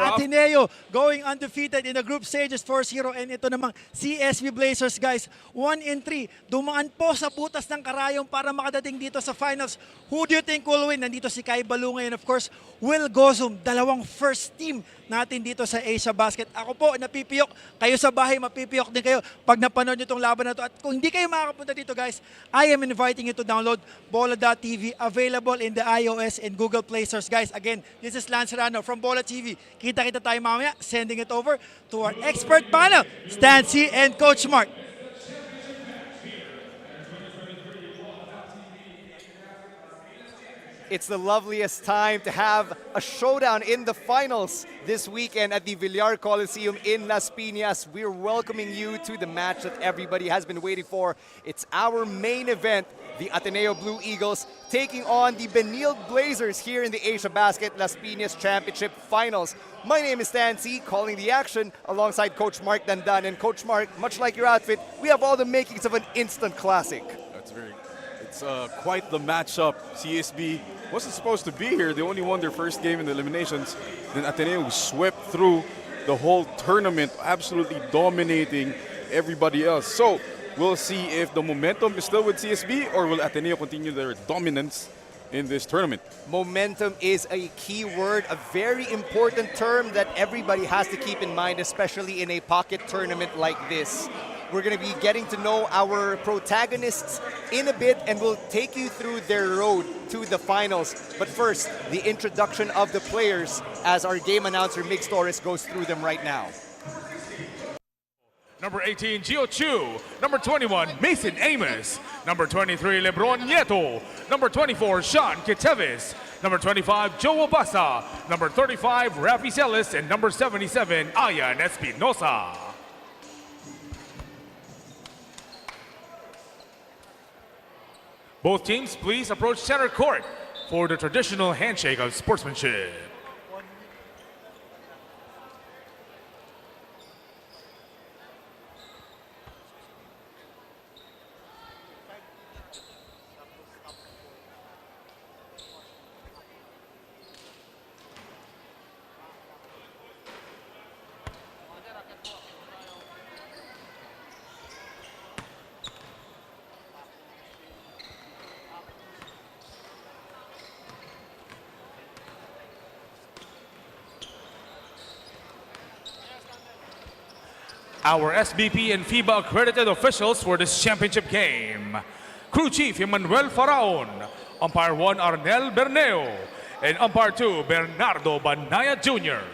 Ateneo going undefeated in the group stages 4-0. And ito namang CSB Blazers, guys, 1-3. Dumaan po sa butas ng karayong para makadating dito sa finals. Who do you think will win? Nandito si Kai Balungay and of course, Will Gozum. Dalawang first team natin dito sa Asiabasket. Ako po, napipiyok. Kayo sa bahay, mapipiyok din kayo pag napanood nyo itong laban na to. At kung hindi kayo makakapunta dito, guys, I am inviting you to download Bola.tv, available in the iOS and Google Play stores. Guys, again, this is Lance Serrano from Bola TV. Kita-kita tayo mamaya, sending it over to our expert panel, Stan C and Coach Mark. It's the loveliest time to have a showdown in the finals this weekend at the Villar Coliseum in Las Piñas. We're welcoming you to the match that everybody has been waiting for. It's our main event, the Ateneo Blue Eagles taking on the Benilde Blazers here in the Asiabasket Las Piñas Championship Finals. My name is Stan C, calling the action alongside Coach Mark Dandan. And Coach Mark, much like your outfit, we have all the makings of an instant classic. It's quite the matchup. CSB wasn't supposed to be here. They only won their first game in the eliminations. Then Ateneo swept through the whole tournament, absolutely dominating everybody else. So we'll see if the momentum is still with CSB or will Ateneo continue their dominance in this tournament. Momentum is a key word, a very important term that everybody has to keep in mind, especially in a pocket tournament like this. We're going to be getting to know our protagonists in a bit, and we'll take you through their road to the finals. But first, the introduction of the players as our game announcer, Mig Torres, goes through them right now. Number 18, Gio Chu. Number 21, Mason Amos. Number 23, Lebron Nieto. Number 24, Sean Kitevis. Number 25, Joe Obasa. Number 35, Rafi Celis. And number 77, Ayan Espinosa. Both teams, please approach center court for the traditional handshake of sportsmanship. Our SBP and FIBA accredited officials for this championship game. Crew Chief Emmanuel Faraon, Umpire 1 Arnel Berneo, and Umpire 2 Bernardo Banaya Jr.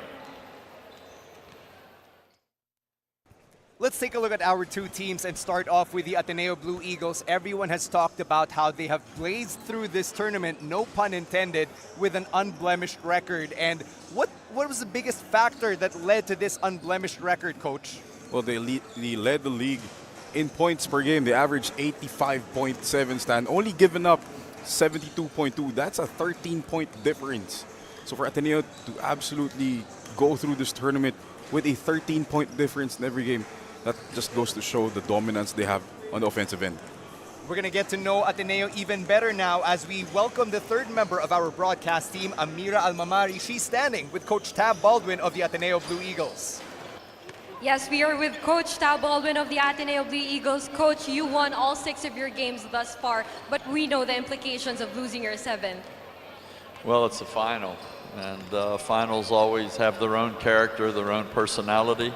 Let's take a look at our two teams and start off with the Ateneo Blue Eagles. Everyone has talked about how they have blazed through this tournament, no pun intended, with an unblemished record. And what was the biggest factor that led to this unblemished record, Coach? Well, they led the league in points per game. They averaged 85.7 stand, only given up 72.2. That's a 13-point difference. So for Ateneo to absolutely go through this tournament with a 13-point difference in every game, that just goes to show the dominance they have on the offensive end. We're going to get to know Ateneo even better now as we welcome the third member of our broadcast team, Amira Almamari. She's standing with Coach Tab Baldwin of the Ateneo Blue Eagles. Yes, we are with Coach Tab Baldwin of the Ateneo Blue Eagles. Coach, you won all 6 of your games thus far, but we know the implications of losing your 7th. Well, it's a final, and finals always have their own character, their own personality,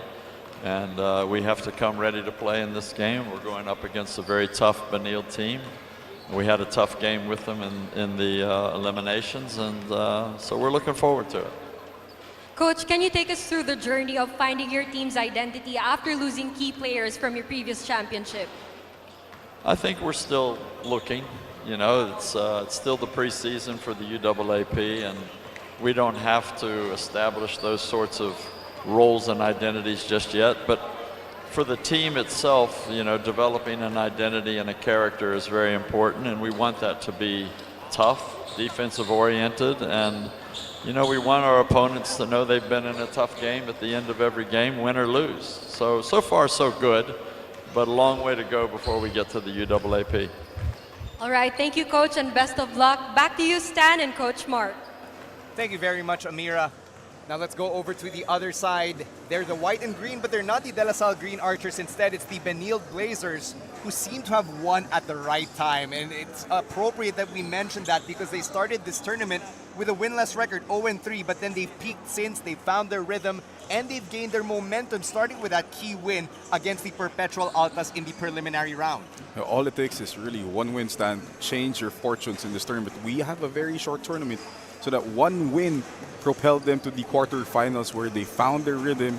and we have to come ready to play in this game. We're going up against a very tough Benilde team. We had a tough game with them in the eliminations, and so we're looking forward to it. Coach, can you take us through the journey of finding your team's identity after losing key players from your previous championship? I think we're still looking. You know, it's still the preseason for the UAAP, and we don't have to establish those sorts of roles and identities just yet. But for the team itself, you know, developing an identity and a character is very important, and we want that to be tough, defensive-oriented, and you know, we want our opponents to know they've been in a tough game at the end of every game, win or lose. So far, so good, but a long way to go before we get to the UAAP. All right, thank you, Coach, and best of luck. Back to you, Stan and Coach Mark. Thank you very much, Amira. Now let's go over to the other side. They're the white and green, but they're not the De La Salle Green Archers. Instead, it's the Benilde Blazers, who seem to have won at the right time. And it's appropriate that we mention that because they started this tournament with a winless record, 0-3, but then they've peaked since, they've found their rhythm, and they've gained their momentum, starting with that key win against the Perpetual Altas in the preliminary round. All it takes is really one win stand, change your fortunes in this tournament. We have a very short tournament, so that one win propelled them to the quarterfinals where they found their rhythm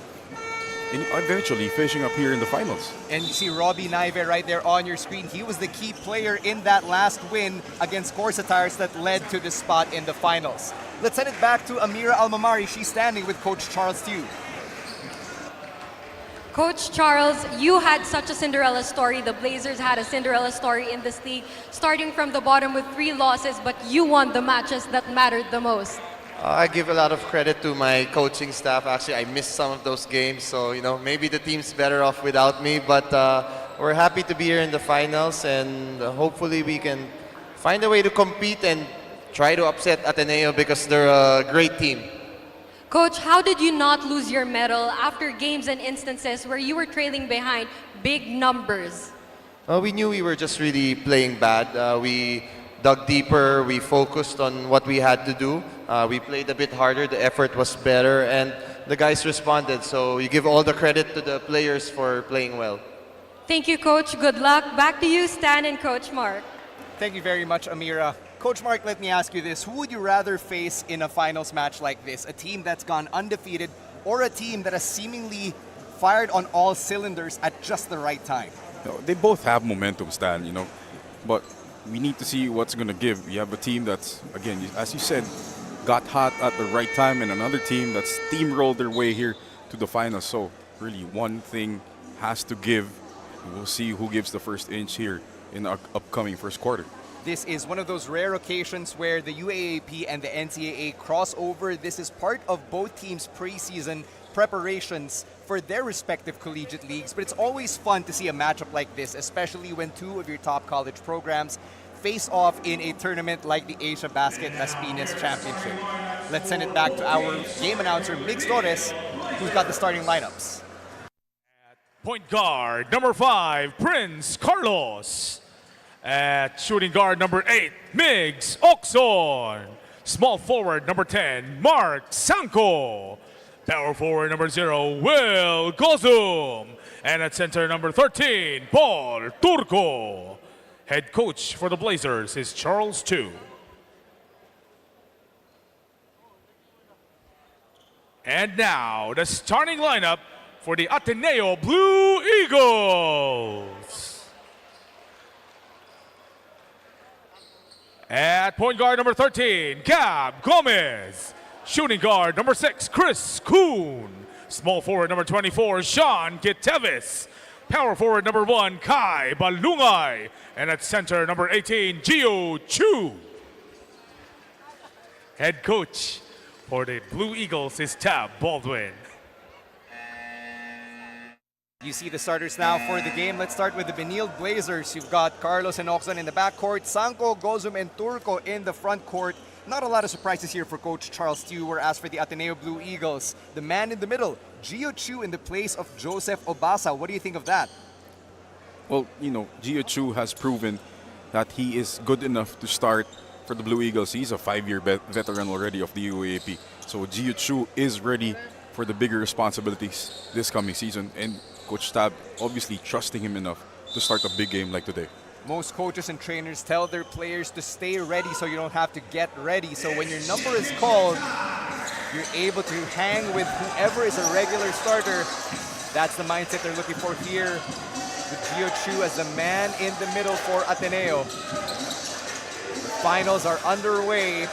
and eventually finishing up here in the finals. And you see Robbie Naive right there on your screen. He was the key player in that last win against Corsa Tires that led to this spot in the finals. Let's send it back to Amira Almamari. She's standing with Coach Charles Tew. Coach Charles, you had such a Cinderella story. The Blazers had a Cinderella story in this league, starting from the bottom with 3 losses, but you won the matches that mattered the most. I give a lot of credit to my coaching staff. Actually, I missed some of those games, so maybe the team's better off without me. But we're happy to be here in the finals, and hopefully we can find a way to compete and try to upset Ateneo because they're a great team. Coach, how did you not lose your medal after games and instances where you were trailing behind big numbers? We knew we were just really playing bad. We dug deeper, we focused on what we had to do. We played a bit harder, the effort was better, and the guys responded. So you give all the credit to the players for playing well. Thank you, Coach. Good luck. Back to you, Stan and Coach Mark. Thank you very much, Amira. Coach Mark, let me ask you this. Who would you rather face in a finals match like this? A team that's gone undefeated or a team that has seemingly fired on all cylinders at just the right time? They both have momentum, Stan, but we need to see what's going to give. We have a team that's, again, as you said, got hot at the right time, and another team that steamrolled their way here to the finals. So really one thing has to give. We'll see who gives the first inch here in the upcoming first quarter. This is one of those rare occasions where the UAAP and the NCAA cross over. This is part of both teams' preseason preparations for their respective collegiate leagues, but it's always fun to see a matchup like this, especially when 2 of your top college programs face off in a tournament like the Asiabasket Las Piñas Championship. Let's send it back to our game announcer, Mix Torres, who's got the starting lineups. Point guard, number 5, Prince Carlos. At shooting guard, number 8, Migs Oxon. Small forward, number 10, Mark Sanko. Power forward, number 0, Will Gozum. And at center, number 13, Paul Turco. Head coach for the Blazers is Charles Tew. And now, the starting lineup for the Ateneo Blue Eagles. At point guard, number 13, Gab Gomez. Shooting guard, number 6, Chris Kuhn. Small forward, number 24, Sean Gitevis. Power forward, number 1, Kai Balungay. And at center, number 18, Gio Chu. Head coach for the Blue Eagles is Tab Baldwin. You see the starters now for the game. Let's start with the Benilde Blazers. You've got Carlos and Oxon in the backcourt, Sanko, Gozum, and Turco in the front court. Not a lot of surprises here for Coach Charles Tew, whereas for the Ateneo Blue Eagles, the man in the middle, Gio Chu in the place of Joseph Obasa. What do you think of that? Well, Gio Chu has proven that he is good enough to start for the Blue Eagles. He's a 5-year veteran already of the UAAP. So Gio Chu is ready for the bigger responsibilities this coming season. And Coach Tab obviously trusting him enough to start a big game like today. Most coaches and trainers tell their players to stay ready so you don't have to get ready. So when your number is called, you're able to hang with whoever is a regular starter. That's the mindset they're looking for here with Gio Chu as the man in the middle for Ateneo. The finals are underway.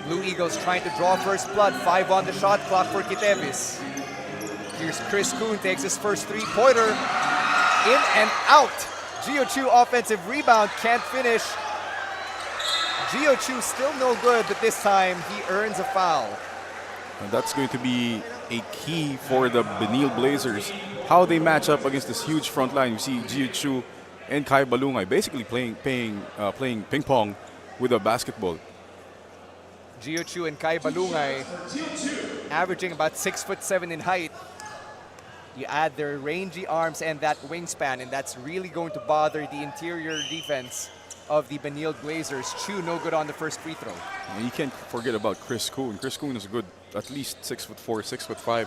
Blue Eagles trying to draw first blood. 5 on the shot clock for Kitevis. Here's Chris Kuhn, takes his first 3-pointer. In and out. Gio Chu offensive rebound, can't finish. Gio Chu still no good, but this time he earns a foul. And that's going to be a key for the Benilde Blazers. How they match up against this huge front line. You see Gio Chu and Kai Balungay basically playing ping pong with a basketball. Gio Chu and Kai Balungay averaging about 6'7" in height. You add their rangy arms and that wingspan, and that's really going to bother the interior defense of the Benilde Blazers. Chu no good on the first free throw. And you can't forget about Chris Kuhn. Chris Kuhn is good, at least 6'4", 6'5",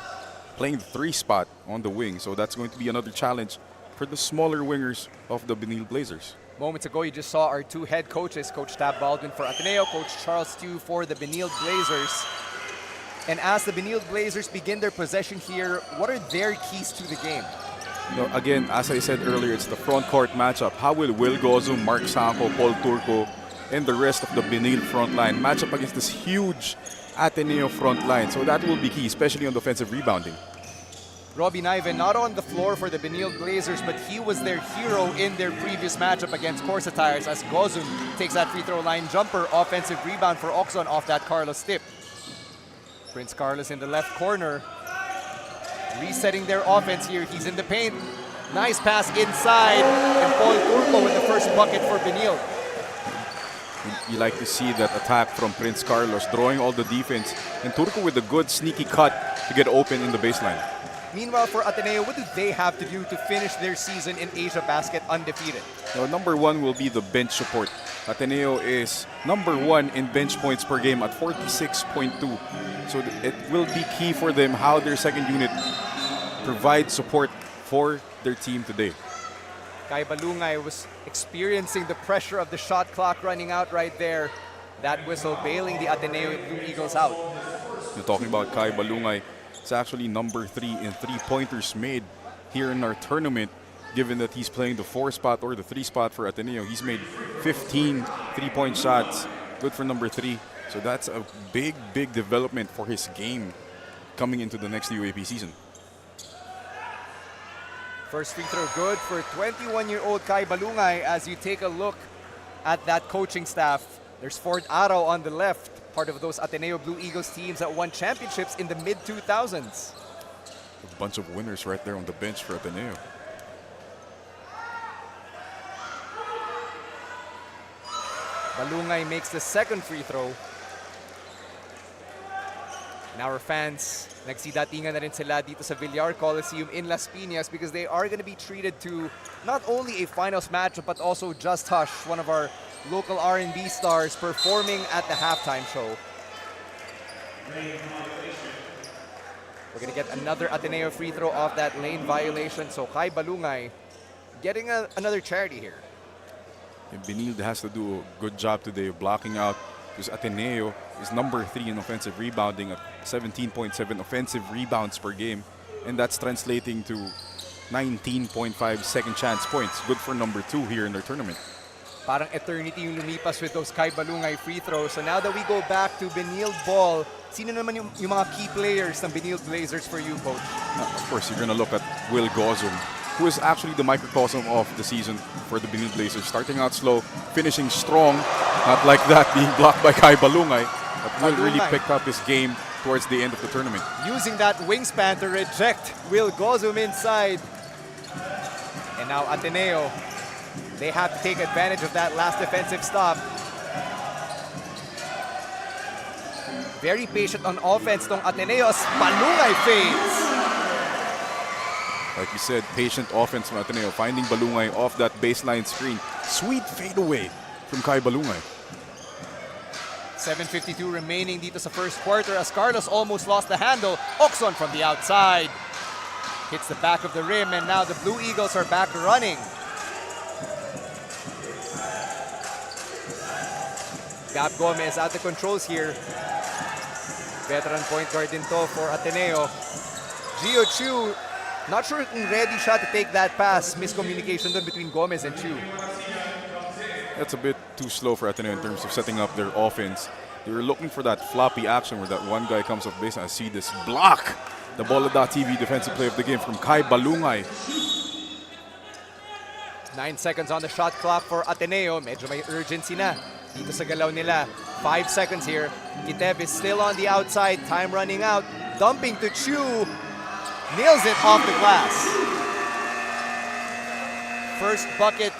playing the 3 spot on the wing. So that's going to be another challenge for the smaller wingers of the Benilde Blazers. Moments ago, you just saw our 2 head coaches, Coach Tab Baldwin for Ateneo, Coach Charles Tew for the Benilde Blazers. And as the Benilde Blazers begin their possession here, what are their keys to the game? No, again, as I said earlier, it's the front court matchup. How will Will Gozum, Mark Sanko, Paul Turco, and the rest of the Benilde front line match up against this huge Ateneo front line? So that will be key, especially on the offensive rebounding. Robbie Niven not on the floor for the Benilde Blazers, but he was their hero in their previous matchup against Corsa Tires as Gozum takes that free throw line jumper. Offensive rebound for Oxon off that Carlos tip. Prince Carlos in the left corner. Resetting their offense here. He's in the paint. Nice pass inside. And Paul Turco with the first bucket for Benilde. You like to see that attack from Prince Carlos, drawing all the defense. And Turco with a good sneaky cut to get open in the baseline. Meanwhile, for Ateneo, what do they have to do to finish their season in Asiabasket undefeated? Now, number 1 will be the bench support. Ateneo is number 1 in bench points per game at 46.2. So it will be key for them how their second unit provides support for their team today. Kai Balungay was experiencing the pressure of the shot clock running out right there. That whistle bailing the Ateneo Blue Eagles out. You're talking about Kai Balungay. It's actually number 3 in 3-pointers made here in our tournament, given that he's playing the 4 spot or the 3 spot for Ateneo. He's made 15 3-point shots, good for number 3. So that's a big, big development for his game coming into the next UAP season. First free throw good for 21-year-old Kai Balungay. As you take a look at that coaching staff, there's Ford Arao on the left, part of those Ateneo Blue Eagles teams that won championships in the mid-2000s. A bunch of winners right there on the bench for Ateneo. Balungay makes the second free throw. And our fans, nagsidatingan na rin sila dito sa Villar Coliseum in Las Piñas because they are going to be treated to not only a finals matchup but also Just Hush, one of our local R&B stars performing at the halftime show. We're going to get another Ateneo free throw off that lane violation. So Kai Balungay getting another charity here. And Benilde has to do a good job today of blocking out because Ateneo is number 3 in offensive rebounding at 17.7 offensive rebounds per game. And that's translating to 19.5 second chance points. Good for number 2 here in their tournament. Parang eternity yung lumipas with those Kai Balungay free throws. So now that we go back to Benilde ball, sino naman yung mga key players ng Benilde Blazers for you, Coach? Of course, you're going to look at Will Gozum, who is actually the microcosm of the season for the Benilde Blazers. Starting out slow, finishing strong, not like that, being blocked by Kai Balungay. But Will really picked up his game towards the end of the tournament. Using that wingspan to reject Will Gozum inside. And now Ateneo, they have to take advantage of that last defensive stop. Very patient on offense tong Ateneo as Balungay fades. Like you said, patient offense from Ateneo, finding Balungay off that baseline screen. Sweet fadeaway from Kai Balungay. 7:52 remaining dito sa first quarter as Carlos almost lost the handle. Oxon from the outside. Hits the back of the rim and now the Blue Eagles are back running. Gab Gomez at the controls here. Veteran point guard din to for Ateneo. Gio Chu, not sure kung ready siya to take that pass. Miscommunication dun between Gomez and Chu. That's a bit too slow for Ateneo in terms of setting up their offense. They were looking for that floppy action where that one guy comes off base, and I see this block. The Bola.TV defensive play of the game from Kai Balungay. 9 seconds on the shot clock for Ateneo. Medyo may urgency na dito sa galaw nila. 5 seconds here. Kitev is still on the outside. Time running out. Dumping to Chu. Nails it off the glass. First bucket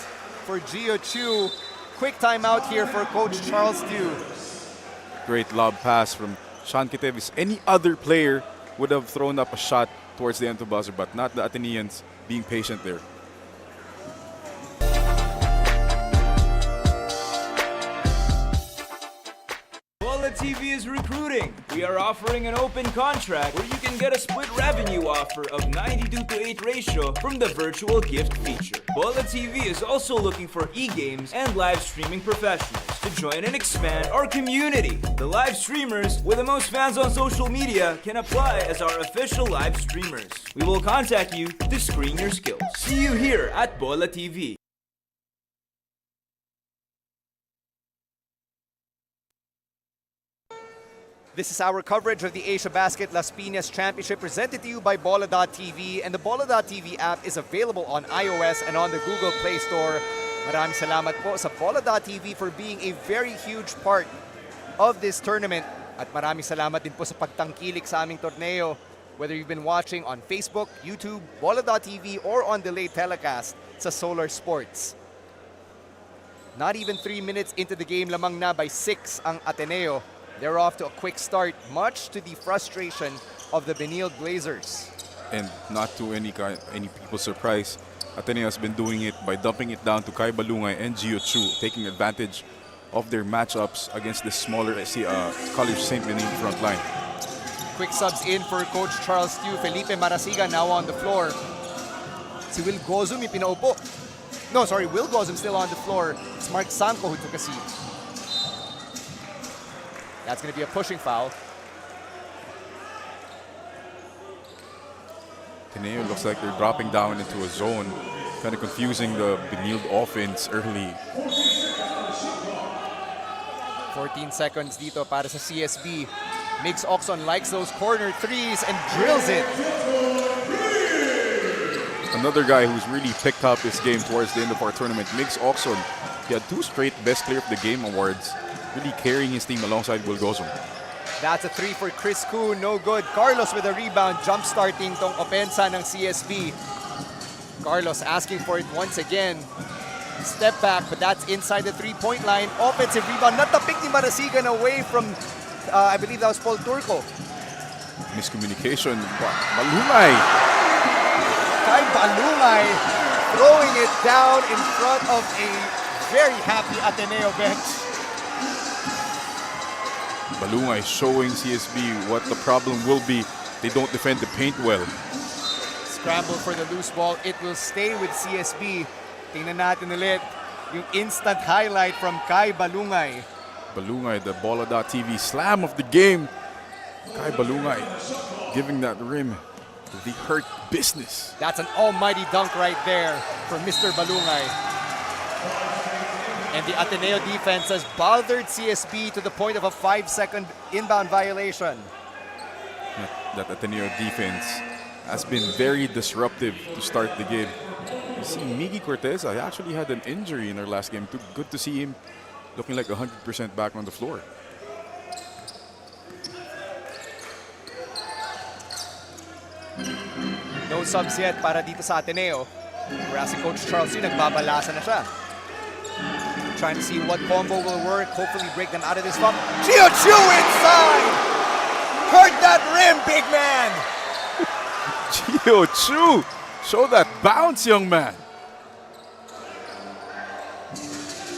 for Gio Chu. Quick timeout here for Coach Charles Tew. Great lob pass from Sean Kitevis. Any other player would have thrown up a shot towards the end of the buzzer, but not the Ateneans being patient there. Bola TV is recruiting. We are offering an open contract where you can get a split revenue offer of 92:8 ratio from the virtual gift feature. Bola TV is also looking for e-games and live streaming professionals to join and expand our community. The live streamers with the most fans on social media can apply as our official live streamers. We will contact you to screen your skills. See you here at Bola TV. This is our coverage of the Asiabasket Las Piñas Championship presented to you by Bola.tv, and the Bola.tv app is available on iOS and on the Google Play Store. Maraming salamat po sa Bola.tv for being a very huge part of this tournament. At maraming salamat din po sa pagtangkilik sa aming torneo. Whether you've been watching on Facebook, YouTube, Bola.tv, or on delayed telecast sa Solar Sports. Not even 3 minutes into the game, lamang na by 6 ang Ateneo. They're off to a quick start, much to the frustration of the Benilde Blazers. And not to any people's surprise, Ateneo has been doing it by dumping it down to Kai Balungay and Gio Chu, taking advantage of their matchups against the smaller College St. Benilde front line. Quick subs in for Coach Charles Tew. Felipe Marasiga now on the floor. Si Will Gozum ipinaupo. No, sorry, Will Gozum still on the floor. It's Mark Sanko who took a seat. That's going to be a pushing foul. Ateneo looks like they're dropping down into a zone, kind of confusing the Benilde offense early. 14 seconds dito para sa CSB. Migs Oxon likes those corner threes and drills it. Another guy who's really picked up his game towards the end of our tournament, Migs Oxon. He had 2 straight Best Player of the Game awards, really carrying his team alongside Will Gozum. That's a 3 for Chris Kuhn, no good. Carlos with a rebound, jump-starting tong opensa ng CSB. Carlos asking for it once again. Step back, but that's inside the 3-point line. Offensive rebound, natapik ni Marasigan away from, I believe that was Paul Turco. Miscommunication, Balungay. Kai Balungay throwing it down in front of a very happy Ateneo bench. Balungay showing CSB what the problem will be. They don't defend the paint well. Scramble for the loose ball. It will stay with CSB. Tingnan natin ulit yung instant highlight from Kai Balungay. Balungay, the Bola.tv slam of the game. Kai Balungay giving that rim the hurt business. That's an almighty dunk right there from Mr. Balungay. And the Ateneo defense has bothered CSB to the point of a 5-second inbound violation. That Ateneo defense has been very disruptive to start the game. You see Miggy Cortez, I actually had an injury in our last game. Good to see him looking like 100% back on the floor. No subs yet para dito sa Ateneo. Whereas si Coach Charles Tew, nagbabalasa na siya. Trying to see what combo will work. Hopefully break them out of this funk. Gio Chu inside! Hurt that rim, big man! Gio Chu! Show that bounce, young man!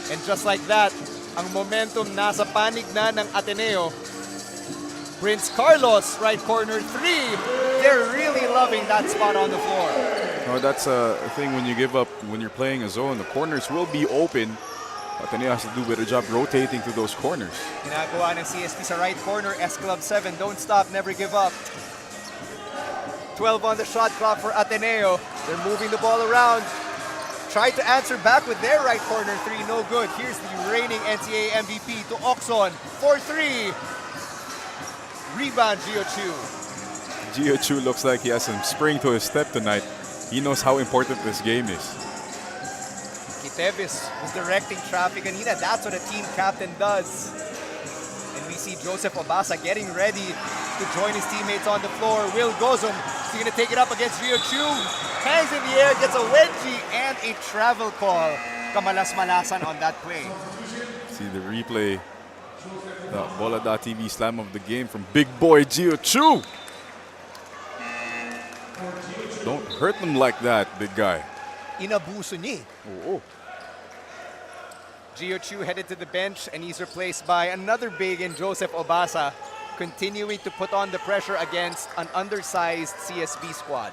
And just like that, ang momentum nasa panig na ng Ateneo. Prince Carlos, right corner 3. They're really loving that spot on the floor. No, that's a thing when you give up, when you're playing a zone. The corners will be open. Ateneo has to do a better job rotating to those corners. Ginagawa ng CSB sa right corner, S Club 7. Don't stop, never give up. 12 on the shot clock for Ateneo. They're moving the ball around. Tried to answer back with their right corner 3. No good. Here's the reigning NCAA MVP to Oxon for 3. Rebound, Gio Chu. Gio Chu looks like he has some spring to his step tonight. He knows how important this game is. Kitevis was directing traffic kanina. That's what a team captain does. And we see Joseph Obasa getting ready to join his teammates on the floor. Will Gozum, is he going to take it up against Gio Chu? Hangs in the air, gets a wedgie and a travel call. Kamalas-malasan on that play. See the replay. The Bola.tv slam of the game from big boy Gio Chu. Don't hurt them like that, big guy. Inabuso niya. Oo. Gio Chu headed to the bench and he's replaced by another big in Joseph Obasa, continuing to put on the pressure against an undersized CSB squad.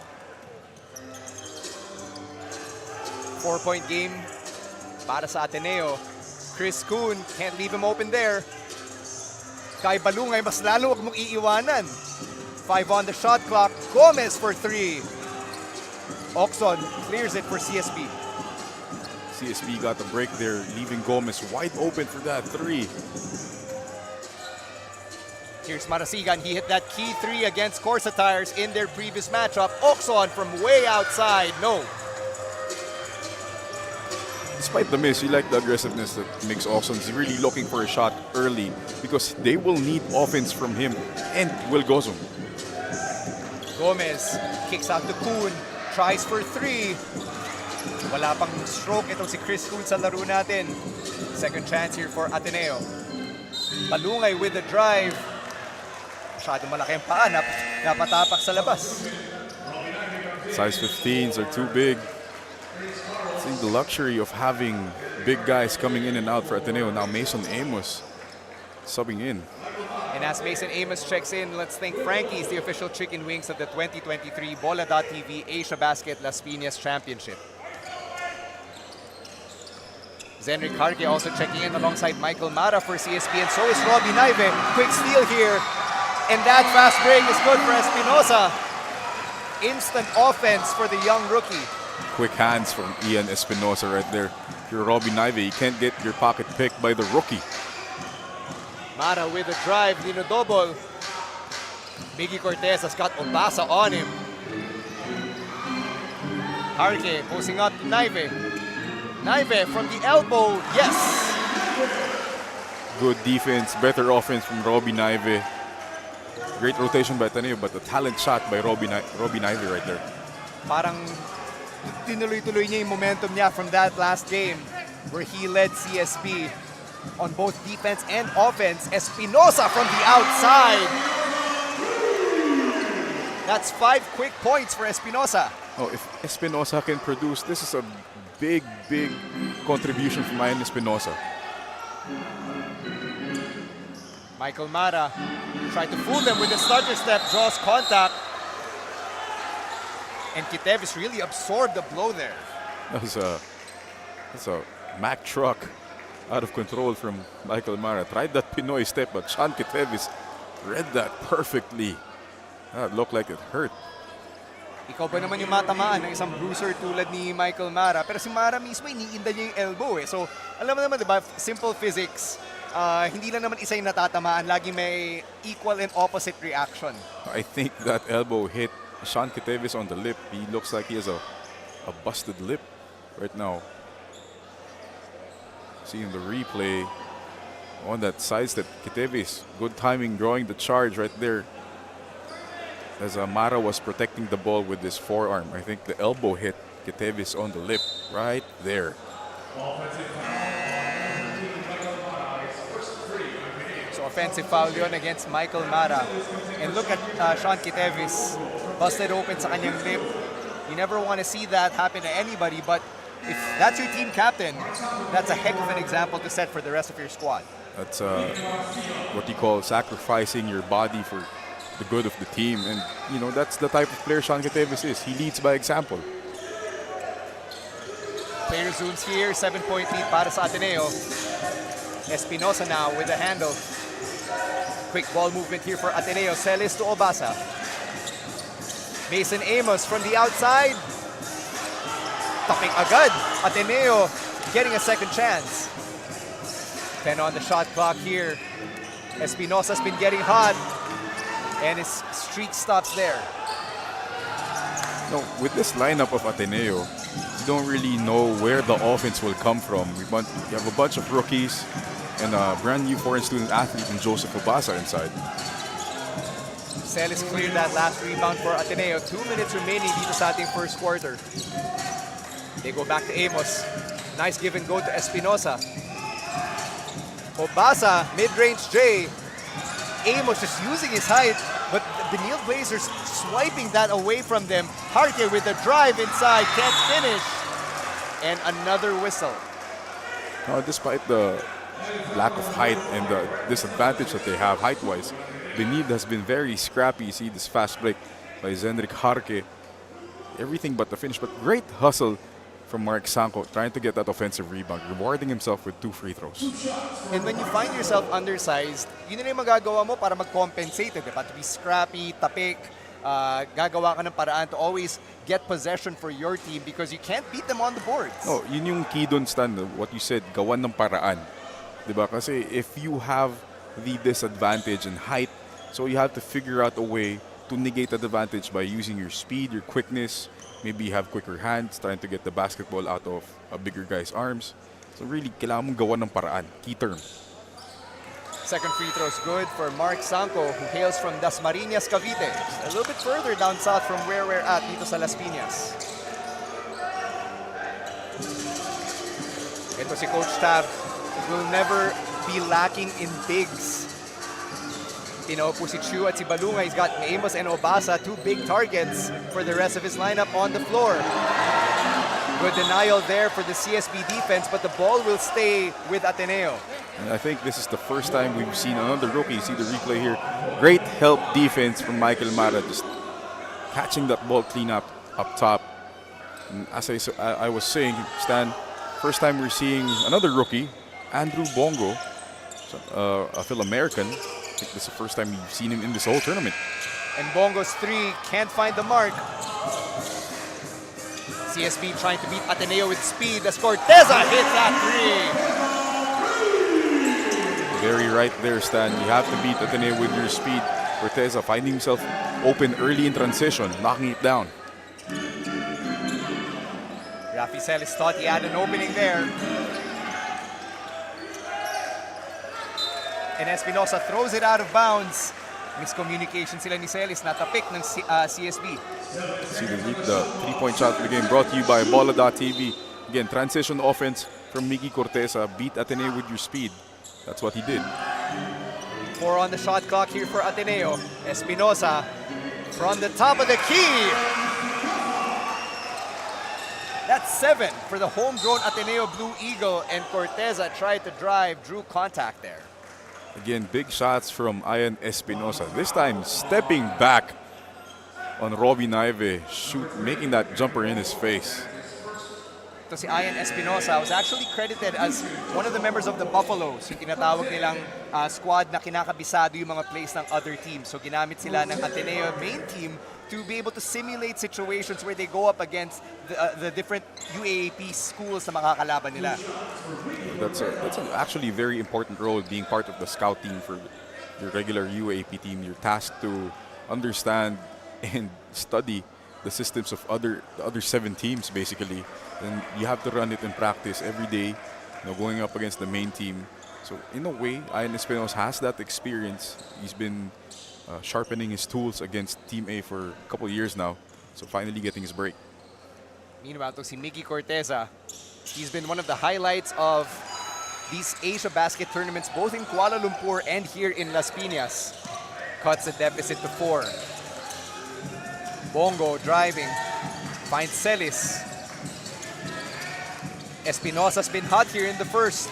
4-point game para sa Ateneo. Chris Kuhn, can't leave him open there. Kai Balungay, mas lalo wag mong iiwanan. 5 on the shot clock. Gomez for 3. Oxon clears it for CSB. CSB got the break there, leaving Gomez wide open for that 3. Here's Marasigan. He hit that key 3 against Corsa Tires in their previous matchup. Oxon from way outside. No. Despite the miss, you like the aggressiveness that makes Oxon. He's really looking for a shot early because they will need offense from him and Will Gozum. Gomez kicks out to Kuhn. Tries for 3. Wala pang stroke itong si Chris Kuhn sa laro natin. Second chance here for Ateneo. Balungay with the drive. Masyado malaki ang paa. Napatapak sa labas. Size 15s are too big. Seeing the luxury of having big guys coming in and out for Ateneo. Now Mason Amos subbing in. And as Mason Amos checks in, let's thank Frankie's, the official chicken wings of the 2023 Bola.tv Asiabasket Las Piñas Championship. Zenrik Harke also checking in alongside Michael Mara for CSB, and so is Robbie Naive. Quick steal here, and that fast break is good for Espinosa. Instant offense for the young rookie. Quick hands from Ian Espinosa right there. If you're Robbie Naive, you can't get your pocket picked by the rookie. Mara with a drive, Nino double. Miggy Cortez has got Obasa on him. Harke posing up to Naive. Naive from the elbow, yes! Good defense, better offense from Robbie Naive. Great rotation by Ateneo, but a talent shot by Robbie Naive right there. Parang tinuloy-tuloy niya yung momentum niya from that last game where he led CSB on both defense and offense. Espinosa from the outside. That's 5 quick points for Espinosa. Oh, if Espinosa can produce, this is a big, big contribution from Ian Espinosa. Michael Mara tried to fool them with the starter step, draws contact. And Kitevis really absorbed the blow there. That's a Mack truck out of control from Michael Mara. Tried that Pinoy step, but Sean Kitevis read that perfectly. That looked like it hurt. Ikaw ba naman yung matamaan ng isang bruiser tulad ni Michael Mara? Pero si Mara mismo, iniinda niya yung elbow eh. So, alam mo naman, diba, simple physics, hindi lang naman isa yung natatamaan. Lagi may equal and opposite reaction. I think that elbow hit Sean Kitevis on the lip. He looks like he has a busted lip right now. Seeing the replay on that sidestep, Kitevis, good timing drawing the charge right there. As Mara was protecting the ball with his forearm. I think the elbow hit Kitevis on the lip right there. So offensive foul yun against Michael Mara. And look at Sean Kitevis, busted open sa kanyang lip. You never want to see that happen to anybody, but if that's your team captain, that's a heck of an example to set for the rest of your squad. That's what you call sacrificing your body for the good of the team. And, you know, that's the type of player Sean Kitevis is. He leads by example. Player zooms here, 7-point lead para sa Ateneo. Espinosa now with the handle. Quick ball movement here for Ateneo. Celis to Obasa. Mason Amos from the outside. Tapik agad. Ateneo getting a second chance. 10 on the shot clock here. Espinosa's been getting hot. And his streak stops there. No, with this lineup of Ateneo, you don't really know where the offense will come from. You have a bunch of rookies and a brand new foreign student athlete in Joseph Obasa inside. Celis cleared that last rebound for Ateneo. 2 minutes remaining dito sa ating first quarter. They go back to Amos. Nice give and go to Espinosa. Obasa, mid-range J. Amos just using his height, but the Benil Blazers swiping that away from them. Harke with the drive inside, can't finish. And another whistle. Now, despite the lack of height and the disadvantage that they have height-wise, Benil has been very scrappy. You see this fast break by Zenrik Harke. Everything but the finish, but great hustle from Mark Sanko, trying to get that offensive rebound, rewarding himself with 2 free throws. And when you find yourself undersized, yun na yung magagawa mo para mag-compensate, diba? To be scrappy, tapik, gagawa ka ng paraan to always get possession for your team because you can't beat them on the boards. No, yun yung key dun, Stan, what you said, gawan ng paraan. Diba? Kasi if you have the disadvantage in height, so you have to figure out a way to negate that advantage by using your speed, your quickness, maybe you have quicker hands, trying to get the basketball out of a bigger guy's arms. So really, kailangan mong gawan ng paraan. Key term. Second free throw is good for Mark Sanko, who hails from Dasmariñas, Cavite. Just a little bit further down south from where we're at dito sa Las Piñas. Ito si Coach Tab will never be lacking in bigs. Pinaupo si Chu at si Balunga. He's got Amos and Obasa, 2 big targets for the rest of his lineup on the floor. Good denial there for the CSB defense, but the ball will stay with Ateneo. And I think this is the first time we've seen another rookie. See the replay here. Great help defense from Michael Mara, just catching that ball clean up top. And as I was saying, Stan, first time we're seeing another rookie, Andrew Bongo, a Phil-American. I think this is the first time we've seen him in this whole tournament. And Bongo's 3 can't find the mark. CSB trying to beat Ateneo with speed as Corteza hits that 3. Very right there, Stan. You have to beat Ateneo with your speed. Corteza finding himself open early in transition, knocking it down. Rafi Celis thought he had an opening there. And Espinosa throws it out of bounds. Miscommunication sila ni Celis, natapik ng CSB. See the 3-point shot of the game brought to you by Bola.tv. Again, transition offense from Miggy Corteza. Beat Ateneo with your speed. That's what he did. 4 on the shot clock here for Ateneo. Espinosa from the top of the key. That's 7 for the homegrown Ateneo Blue Eagle, and Corteza tried to drive, drew contact there. Again, big shots from Ian Espinosa. This time, stepping back on Robbie Naive, making that jumper in his face. Ito si Ian Espinosa was actually credited as one of the members of the Buffaloes, yung tinatawag nilang squad na kinakabisado yung mga plays ng other teams. So ginamit sila ng Ateneo main team to be able to simulate situations where they go up against the different UAAP schools na makakalaban nila. That's actually a very important role, being part of the scout team for your regular UAAP team. You're tasked to understand and study the systems of the other 7 teams, basically. And you have to run it in practice every day, going up against the main team. So in a way, Ian Espinosa has that experience. He's been sharpening his tools against Team A for a couple of years now. So finally getting his break. Meanwhile, to si Miggy Corteza, he's been one of the highlights of these Asiabasket tournaments, both in Kuala Lumpur and here in Las Piñas. Cuts the deficit to 4. Bongo driving, finds Celis. Espinosa's been hot here in the first.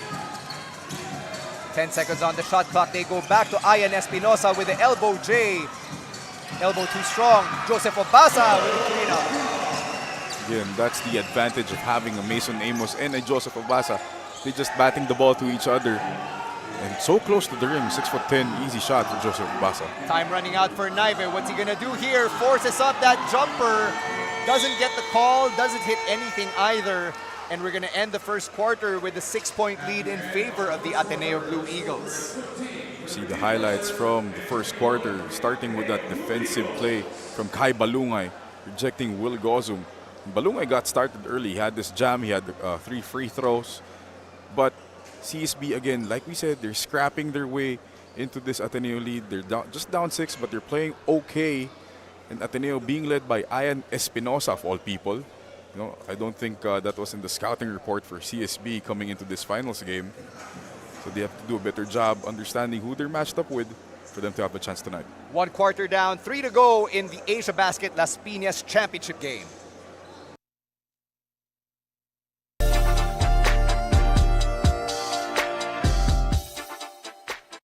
10 seconds on the shot clock. They go back to Ian Espinosa with the elbow J. Elbow too strong. Joseph Obasa with the cleanup. Again, that's the advantage of having a Mason Amos and a Joseph Obasa. They just batting the ball to each other. And so close to the rim, 6'10", easy shot for Joseph Obasa. Time running out for Naive. What's he gonna do here? Forces up that jumper. Doesn't get the call, doesn't hit anything either. And we're gonna end the first quarter with a 6-point lead in favor of the Ateneo Blue Eagles. See the highlights from the first quarter, starting with that defensive play from Kai Balungay, rejecting Will Gozum. Balungay got started early. He had this jam, he had 3 free throws. But CSB, again, like we said, they're scrapping their way into this Ateneo lead. They're just down 6, but they're playing okay. And Ateneo being led by Ian Espinosa, of all people. I don't think that was in the scouting report for CSB coming into this finals game. So they have to do a better job understanding who they're matched up with for them to have a chance tonight. 1 quarter down, 3 to go in the Asiabasket Las Piñas championship game.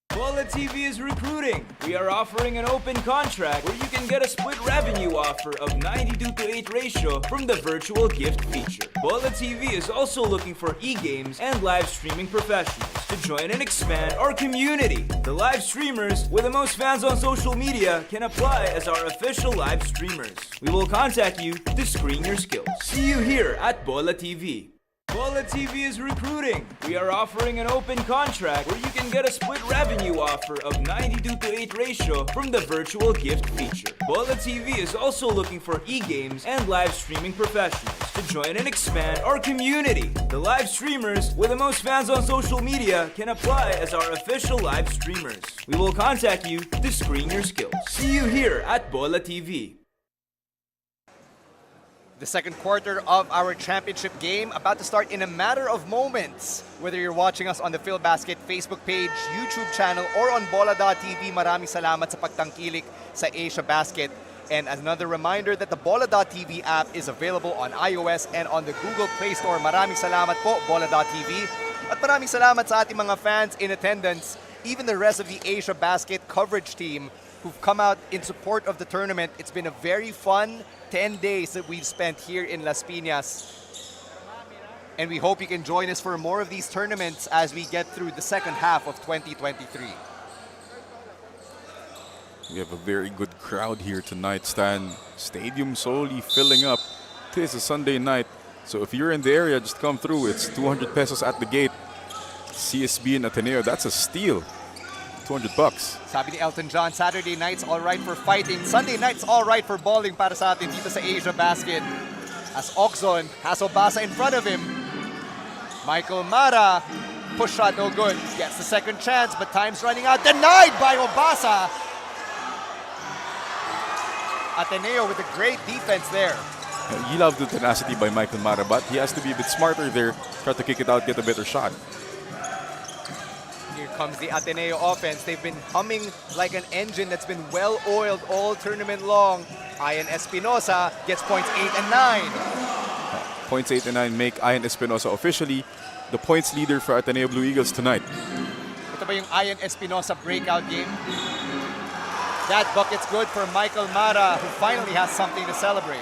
Bola TV is recruiting. We are offering an open contract where you can get a split revenue offer of 92:8 ratio from the virtual gift feature. Bola TV is also looking for e-games and live streaming professionals to join and expand our community. The live streamers with the most fans on social media can apply as our official live streamers. We will contact you to screen your skills. See you here at Bola TV. Bola TV is recruiting. We are offering an open contract where you can get a split revenue offer of 92:8 ratio from the virtual gift feature. Bola TV is also looking for e-games and live streaming professionals to join and expand our community. The live streamers with the most fans on social media can apply as our official live streamers. We will contact you to screen your skills. See you here at Bola TV. The second quarter of our championship game about to start in a matter of moments. Whether you're watching us on the Philbasket Facebook page, YouTube channel, or on Bola.tv, maraming salamat sa pagtangkilik sa Asiabasket. And another reminder that the Bola.tv app is available on iOS and on the Google Play Store. Maraming salamat po, Bola.tv. At maraming salamat sa ating mga fans in attendance, even the rest of the Asiabasket coverage team who've come out in support of the tournament. It's been a very fun 10 days that we've spent here in Las Piñas. And we hope you can join us for more of these tournaments as we get through the second half of 2023. We have a very good crowd here tonight, Stan. Stadium slowly filling up. It is a Sunday night, so if you're in the area, just come through. It's 200 pesos at the gate. CSB and Ateneo, that's a steal. 200 bucks. Sabi ni Elton John, Saturday nights all right for fighting, Sunday nights all right for balling para sa atin dito sa Asiabasket. As Oxon has Obasa in front of him. Michael Mara, push shot no good. Gets the second chance, but time's running out. Denied by Obasa. Ateneo with a great defense there. You love the tenacity by Michael Mara, but he has to be a bit smarter there. Try to kick it out, get a better shot. Here comes the Ateneo offense. They've been humming like an engine that's been well-oiled all tournament long. Ian Espinosa gets points 8 and 9. Points 8 and 9 make Ian Espinosa officially the points leader for Ateneo Blue Eagles tonight. Ito ba yung Ian Espinosa breakout game? That bucket's good for Michael Mara, who finally has something to celebrate.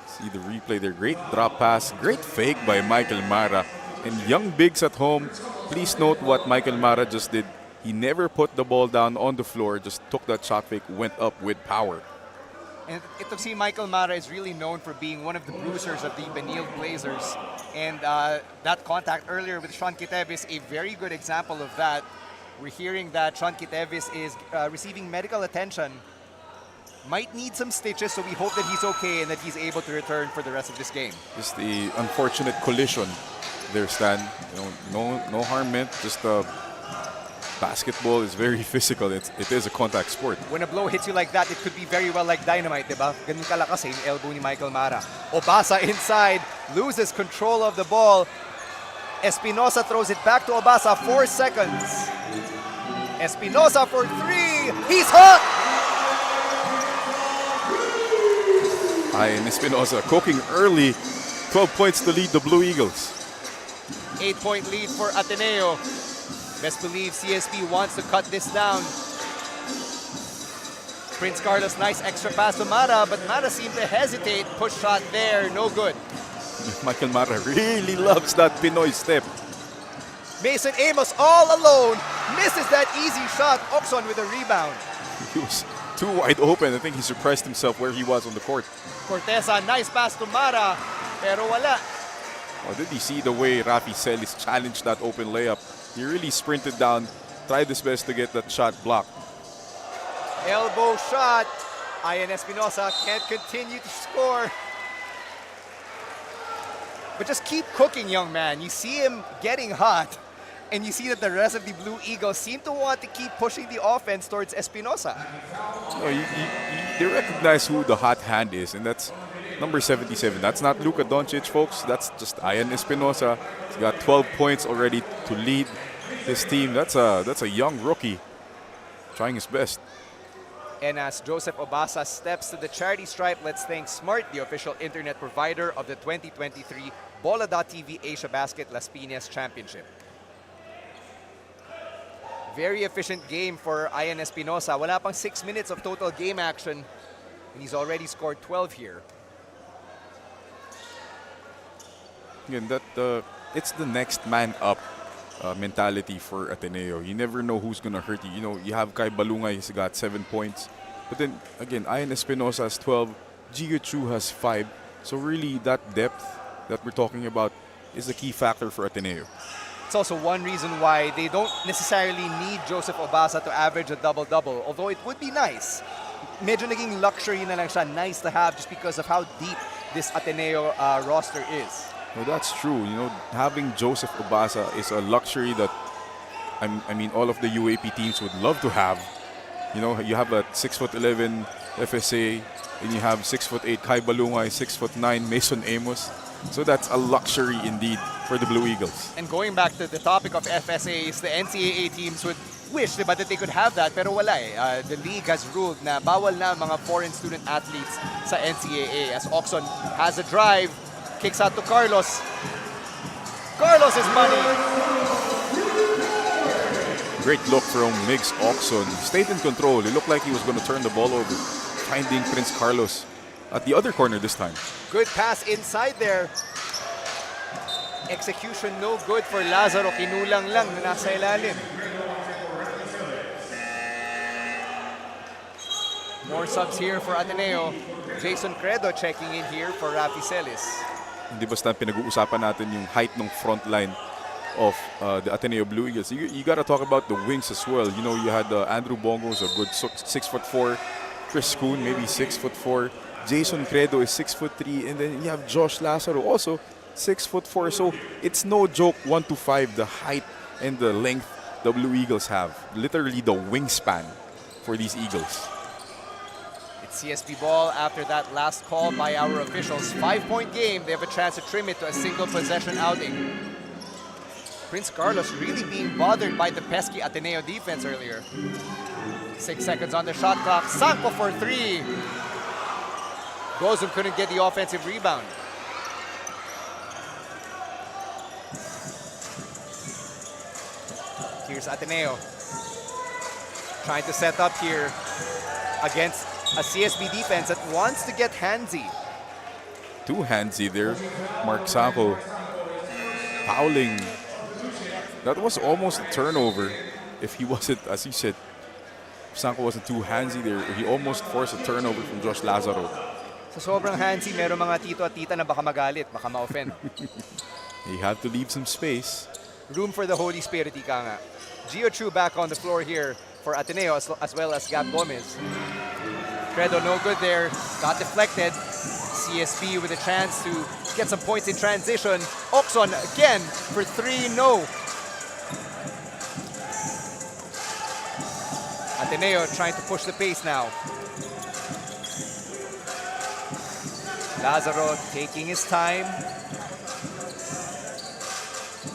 See the replay there. Great drop pass. Great fake by Michael Mara. And young bigs at home, please note what Michael Mara just did. He never put the ball down on the floor, just took that shot fake, went up with power. And ito si Michael Mara is really known for being one of the bruisers of the Benil Blazers. And that contact earlier with Sean Kitevis, a very good example of that. We're hearing that Sean Kitevis is receiving medical attention. Might need some stitches, so we hope that he's okay and that he's able to return for the rest of this game. Just the unfortunate collision there, Stan. No harm meant, just basketball is very physical. It is a contact sport. When a blow hits you like that, it could be very well like dynamite, diba? Ganun kalakas yung elbow ni Michael Mara. Obasa inside, loses control of the ball. Espinosa throws it back to Obasa, 4 seconds. Espinosa for 3, he's hot! Ian Espinosa cooking early, 12 points to lead the Blue Eagles. 8-point lead for Ateneo. Best believe CSB wants to cut this down. Prince Carlos, nice extra pass to Mara, but Mara seemed to hesitate. Push shot there, no good. Michael Mara really loves that Pinoy step. Mason Amos all alone, misses that easy shot. Oxon with a rebound. He was too wide open. I think he surprised himself where he was on the court. Corteza, nice pass to Mara, pero wala. Oh, did he see the way Rafi Celis challenged that open layup? He really sprinted down, tried his best to get that shot blocked. Elbow shot. Ian Espinosa can't continue to score. But just keep cooking, young man. You see him getting hot, and you see that the rest of the Blue Eagles seem to want to keep pushing the offense towards Espinosa. Oh, they recognize who the hot hand is, and that's number 77. That's not Luka Doncic, folks. That's just Ian Espinosa. He's got 12 points already to lead his team. That's a young rookie trying his best. And as Joseph Obasa steps to the charity stripe, let's thank Smart, the official internet provider of the 2023 Bola.TV Asiabasket Las Piñas Championship. Very efficient game for Ian Espinosa. Wala pang 6 minutes of total game action, and he's already scored 12 here. Again, it's the next man up mentality for Ateneo. You never know who's gonna hurt you. You know, you have Kai Balungay, he's got 7 points. But then again, Ian Espinosa has 12, Gio Chu has 5. So really that depth that we're talking about is the key factor for Ateneo. It's also one reason why they don't necessarily need Joseph Obasa to average a double-double, although it would be nice. Medyo naging luxury na lang siya, nice to have just because of how deep this Ateneo roster is. Well, that's true. You know, having Joseph Obasa is a luxury that I mean all of the UAP teams would love to have. You know, you have a 6'11" FSA, and you have 6'8" Kai Balungay, 6'9" Mason Amos. So that's a luxury indeed for the Blue Eagles. And going back to the topic of FSAs, the NCAA teams would wish diba, that they could have that, pero wala eh. The league has ruled na bawal na mga foreign student athletes sa NCAA. As Oxon has a drive, kicks out to Carlos. Carlos is money. Great look from Migs Oxon. Stayed in control. It looked like he was going to turn the ball over, finding Prince Carlos at the other corner this time. Good pass inside there. Execution no good for Lazaro. Kinulang lang na nasa ilalim. More subs here for Ateneo. Jason Credo checking in here for Rafi Celis. Hindi basta pinag-uusapan natin yung height ng front line of the Ateneo Blue Eagles. You got to talk about the wings as well. You know, you had Andrew Bongo's a good 6'4", Chris Kuhn maybe 6'4", Jason Credo is 6'3", and then you have Josh Lazaro also 6'4". So it's no joke 1 to 5 the height and the length the Blue Eagles have. Literally the wingspan for these Eagles. It's CSB ball after that last call by our officials. 5-point game. They have a chance to trim it to a single possession outing. Prince Carlos really being bothered by the pesky Ateneo defense earlier. 6 seconds on the shot clock. Sanko for 3. Gozum couldn't get the offensive rebound. Here's Ateneo. Trying to set up here against a CSB defense that wants to get handsy. Too handsy there. Mark Sanko fouling. That was almost a turnover if he wasn't, as you said, Sanko wasn't too handsy there. He almost forced a turnover from Josh Lazaro. Sa sobrang handsy, meron mga tito at tita na baka magalit, baka ma-offend. You have to leave some space. Room for the Holy Spirit, ika nga. Gio Chu back on the floor here for Ateneo as well as Gab Gomez. Credo no good there, got deflected. CSB with a chance to get some points in transition. Oxon again for 3, no. Ateneo trying to push the pace now. Lazaro taking his time.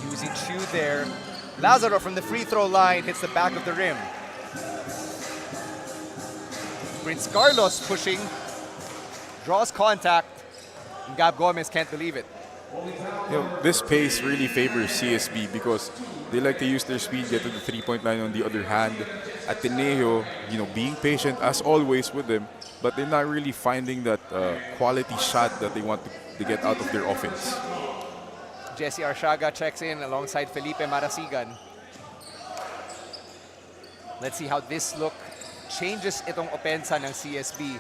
Using Chu there. Lazaro from the free throw line hits the back of the rim. Prince Carlos pushing, draws contact, and Gab Gomez can't believe it. You know, this pace really favors CSB because they like to use their speed, get to the three-point line. On the other hand, Ateneo, you know, being patient as always with them, but they're not really finding that quality shot that they want to get out of their offense. Jesse Arsiaga checks in alongside Felipe Marasigan. Let's see how this look changes itong opensa ng CSB.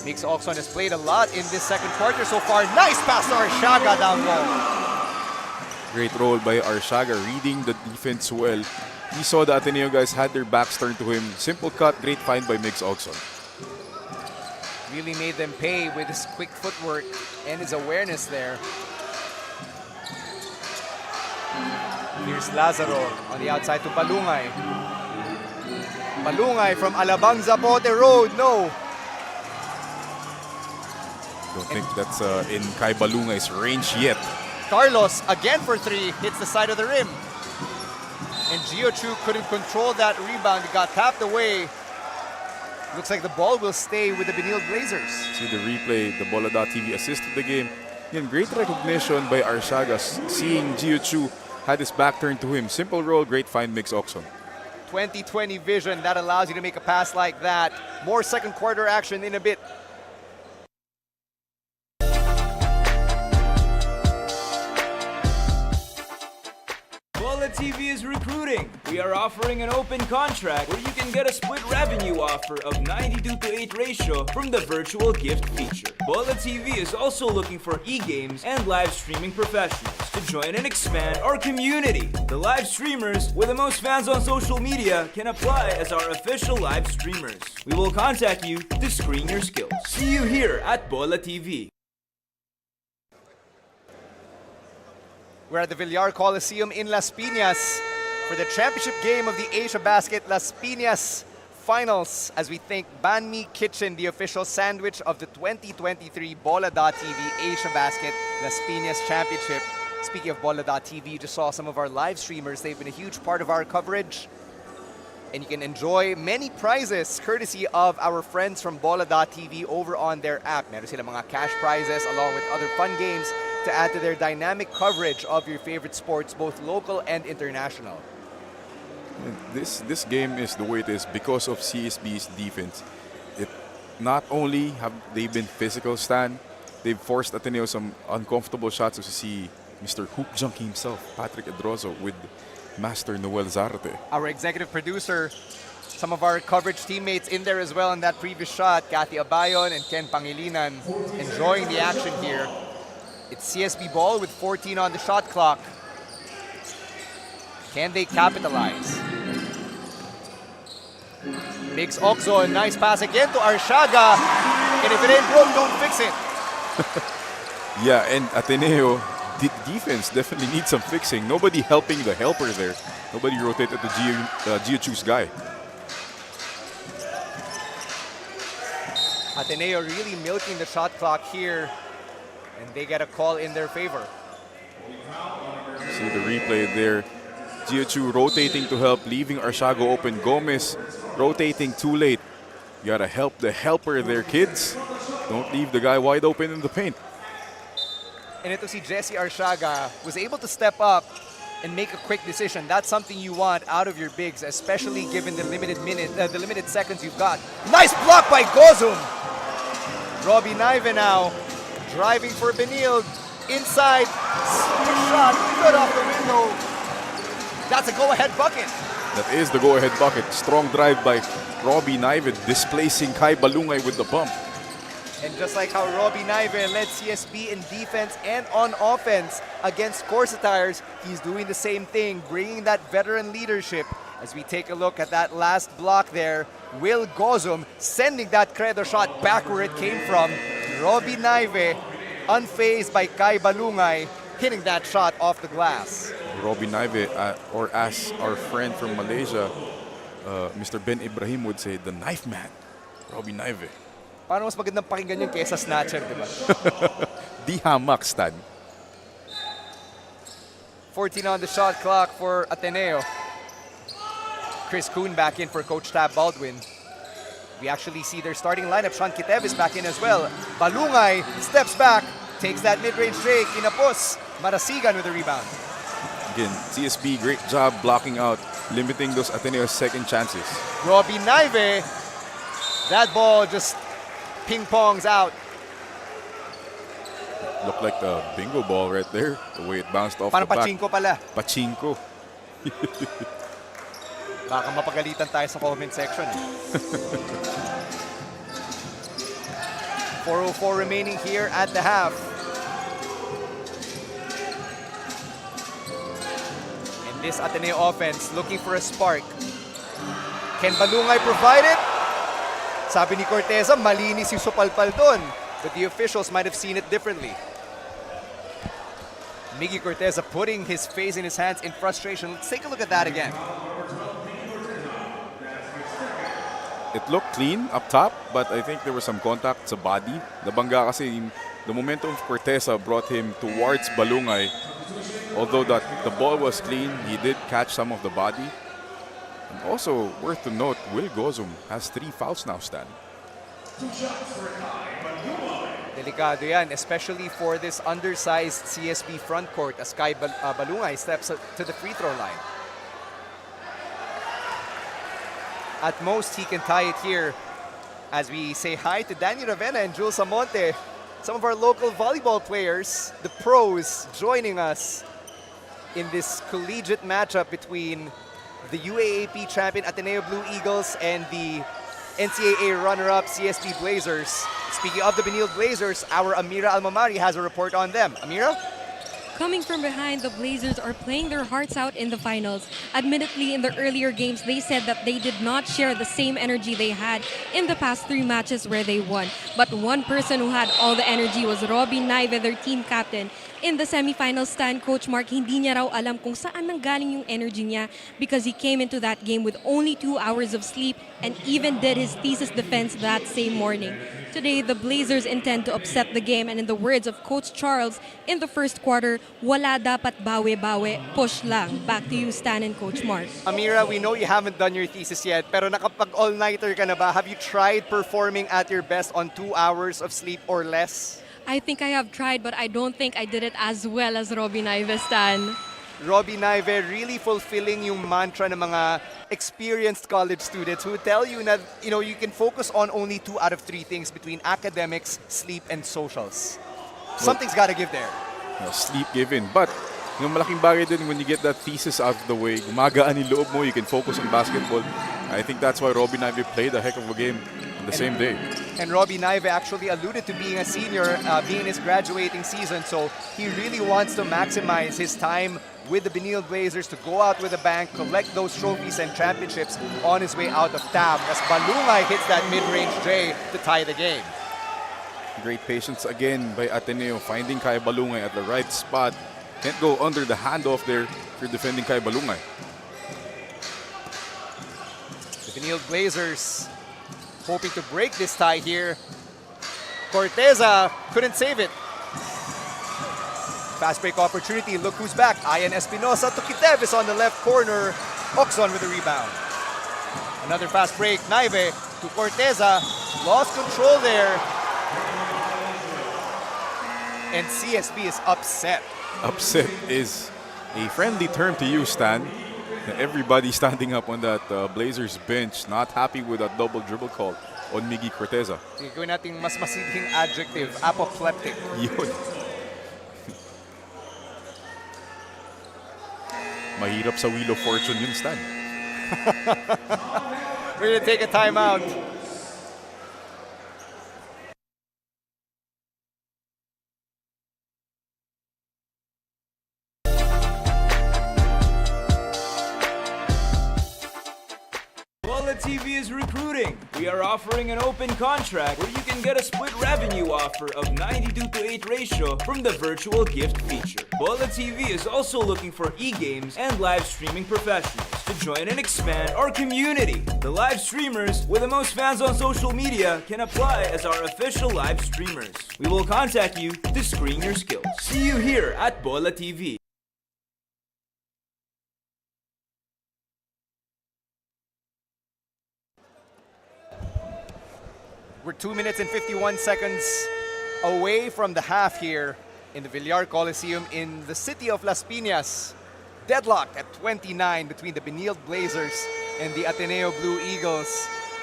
Mix Oxon has played a lot in this second quarter so far. Nice pass to Arsiaga down low. Great roll by Arsiaga, reading the defense well. He saw the Ateneo guys had their backs turned to him. Simple cut, great find by Mix Oxon. Really made them pay with his quick footwork and his awareness there. Here's Lazaro on the outside to Balungay. Balungay from Alabang Zapote Road, no. Don't think that's in Kai Balungay's range yet. Carlos again for three, hits the side of the rim. And Gio Chu couldn't control that rebound. It got tapped away. Looks like the ball will stay with the Benil Blazers. See the replay, the Bola.tv assisted the game. Again, great recognition by Arshaga, seeing Gio Chu had his back turned to him. Simple roll, great find mix Oxon. 20/20 vision, that allows you to make a pass like that. More second quarter action in a bit. Bola TV is recruiting. We are offering an open contract where you can get a split revenue offer of 92:8 ratio from the virtual gift feature. Bola TV is also looking for e-games and live streaming professionals to join and expand our community. The live streamers with the most fans on social media can apply as our official live streamers. We will contact you to screen your skills. See you here at Bola TV. We're at the Villar Coliseum in Las Piñas for the championship game of the Asiabasket Las Piñas Finals, as we thank Banh Mi Kitchen, the official sandwich of the 2023 Bola.tv Asiabasket Las Piñas Championship. Speaking of Bola.tv, you just saw some of our live streamers. They've been a huge part of our coverage. And you can enjoy many prizes courtesy of our friends from Bola.tv over on their app. Meron sila mga cash prizes along with other fun games to add to their dynamic coverage of your favorite sports, both local and international. And this game is the way it is because of CSB's defense. It not only have they been physical, Stan, they've forced Ateneo some uncomfortable shots, as you see Mr. Hoop Junkie himself, Patrick Edrozo, with Master Noel Zarte. Our executive producer, some of our coverage teammates in there as well in that previous shot, Kathy Abayon and Ken Pangilinan, enjoying the action here. It's CSB ball with 14 on the shot clock. Can they capitalize? Biggs Oxo, nice pass again to Arshaga. And if it ain't broke, don't fix it. Yeah, and Ateneo, defense definitely needs some fixing. Nobody helping the helper there. Nobody rotated to Gio Chu's guy. Ateneo really milking the shot clock here. And they get a call in their favor. See the replay there. Gio Chu rotating to help, leaving Arshago open. Gomez rotating too late. You gotta help the helper there, kids. Don't leave the guy wide open in the paint. And ito si Jesse Arshaga was able to step up and make a quick decision. That's something you want out of your bigs, especially given the limited seconds you've got. Nice block by Gozum. Robbie Naive now driving for Benil. Inside, shot, good off the window. That's a go-ahead bucket. That is the go-ahead bucket. Strong drive by Robbie Naive, displacing Kai Balungay with the bump. And just like how Robbie Naive led CSB in defense and on offense against Corsitires, he's doing the same thing, bringing that veteran leadership. As we take a look at that last block there, Will Gozum sending that credo shot back where it came from. Robbie Naive, unfazed by Kai Balungay, hitting that shot off the glass. Robbie Naive, or as our friend from Malaysia, Mr. Ben Ibrahim would say, the knife man, Robbie Naive. Paano mas magandang pakinggan yun kaysa snatcher, di ba? Di hamak, Stan. 14 on the shot clock for Ateneo. Chris Kuhn back in for Coach Tab Baldwin. We actually see their starting lineup. Sean Kitev is back in as well. Balungay steps back, takes that mid-range shake. Inapos. Marasigan with the rebound. Again, CSB, great job blocking out, limiting those Ateneo's second chances. Robbie Naive. That ball just ping-pongs out. Looked like the bingo ball right there, the way it bounced off Parang the back. pachinko pala. Pachinko. Baka mapagalitan tayo sa comment section. 4:04 remaining here at the half. And this Ateneo offense looking for a spark. Can Balungay provide it? Sabi ni Corteza, malinis yung supalpal doon. But the officials might have seen it differently. Miggy Corteza putting his face in his hands in frustration. Let's take a look at that again. it looked clean up top, but I think there was some contact sa body. Nabangga kasi the momentum of Corteza brought him towards Balungay. Although that the ball was clean, he did catch some of the body. And also, worth to note, Will Gozum has 3 fouls now, Stan. Delikado yan, especially for this undersized CSB front court as Kai Balungay steps to the free throw line. At most, he can tie it here as we say hi to Danny Ravena and Jules Amonte, some of our local volleyball players, the pros, joining us in this collegiate matchup between the UAAP champion Ateneo Blue Eagles and the NCAA runner-up CSB Blazers. Speaking of the Benil Blazers, our Amira Almamari has a report on them. Amira? Coming from behind, the Blazers are playing their hearts out in the finals. Admittedly, in the earlier games, they said that they did not share the same energy they had in the past 3 matches where they won. But one person who had all the energy was Robin Naive, their team captain. In the semifinals stand, Coach Mark hindi niya raw alam kung saan nanggaling yung energy niya because he came into that game with only 2 hours of sleep and even did his thesis defense that same morning. Today, the Blazers intend to upset the game, and in the words of Coach Charles, in the first quarter, wala dapat bawi-bawi, push lang. Back to you, Stan and Coach Mark. Amira, we know you haven't done your thesis yet, pero nakapag all-nighter ka na ba? Have you tried performing at your best on 2 hours of sleep or less? I think I have tried, but I don't think I did it as well as Robin Naive, Stan. Robbie Naive really fulfilling yung mantra ng mga experienced college students who tell you that you can focus on only 2 out of 3 things between academics, sleep, and socials. Something's got to give there. Sleep given. But yung malaking bagay din when you get that thesis out of the way, gumagaan yung loob mo, you can focus on basketball. I think that's why Robbie Naive played a heck of a game on the same day. And Robbie Naive actually alluded to being a senior, being in his graduating season, so he really wants to maximize his time with the Benil Blazers to go out with a bang, collect those trophies and championships on his way out of town as Balungay hits that mid-range J to tie the game. Great patience again by Ateneo, finding Kai Balungay at the right spot. Can't go under the handoff there if you're defending Kai Balungay. The Benil Blazers hoping to break this tie here. Corteza couldn't save it. Fast break opportunity, look who's back. Ian Espinosa to Kitevis on the left corner. Oxon with the rebound. Another fast break, Naive to Corteza. Lost control there. And CSB is upset. Upset is a friendly term to use, Stan. Everybody standing up on that Blazers bench, not happy with that double dribble call on Miggy Corteza. Sige, gawin natin mas masidhing adjective, apoplectic. Yun. Mahirap sa Wheel of Fortune yun, Stan. We're gonna take a timeout. TV is recruiting. We are offering an open contract where you can get a split revenue offer of 92:8 ratio from the virtual gift feature. Bola TV is also looking for e-games and live streaming professionals to join and expand our community. The live streamers with the most fans on social media can apply as our official live streamers. We will contact you to screen your skills. See you here at Bola TV. We're 2 minutes and 51 seconds away from the half here in the Villar Coliseum in the city of Las Piñas. Deadlocked at 29 between the Benil Blazers and the Ateneo Blue Eagles.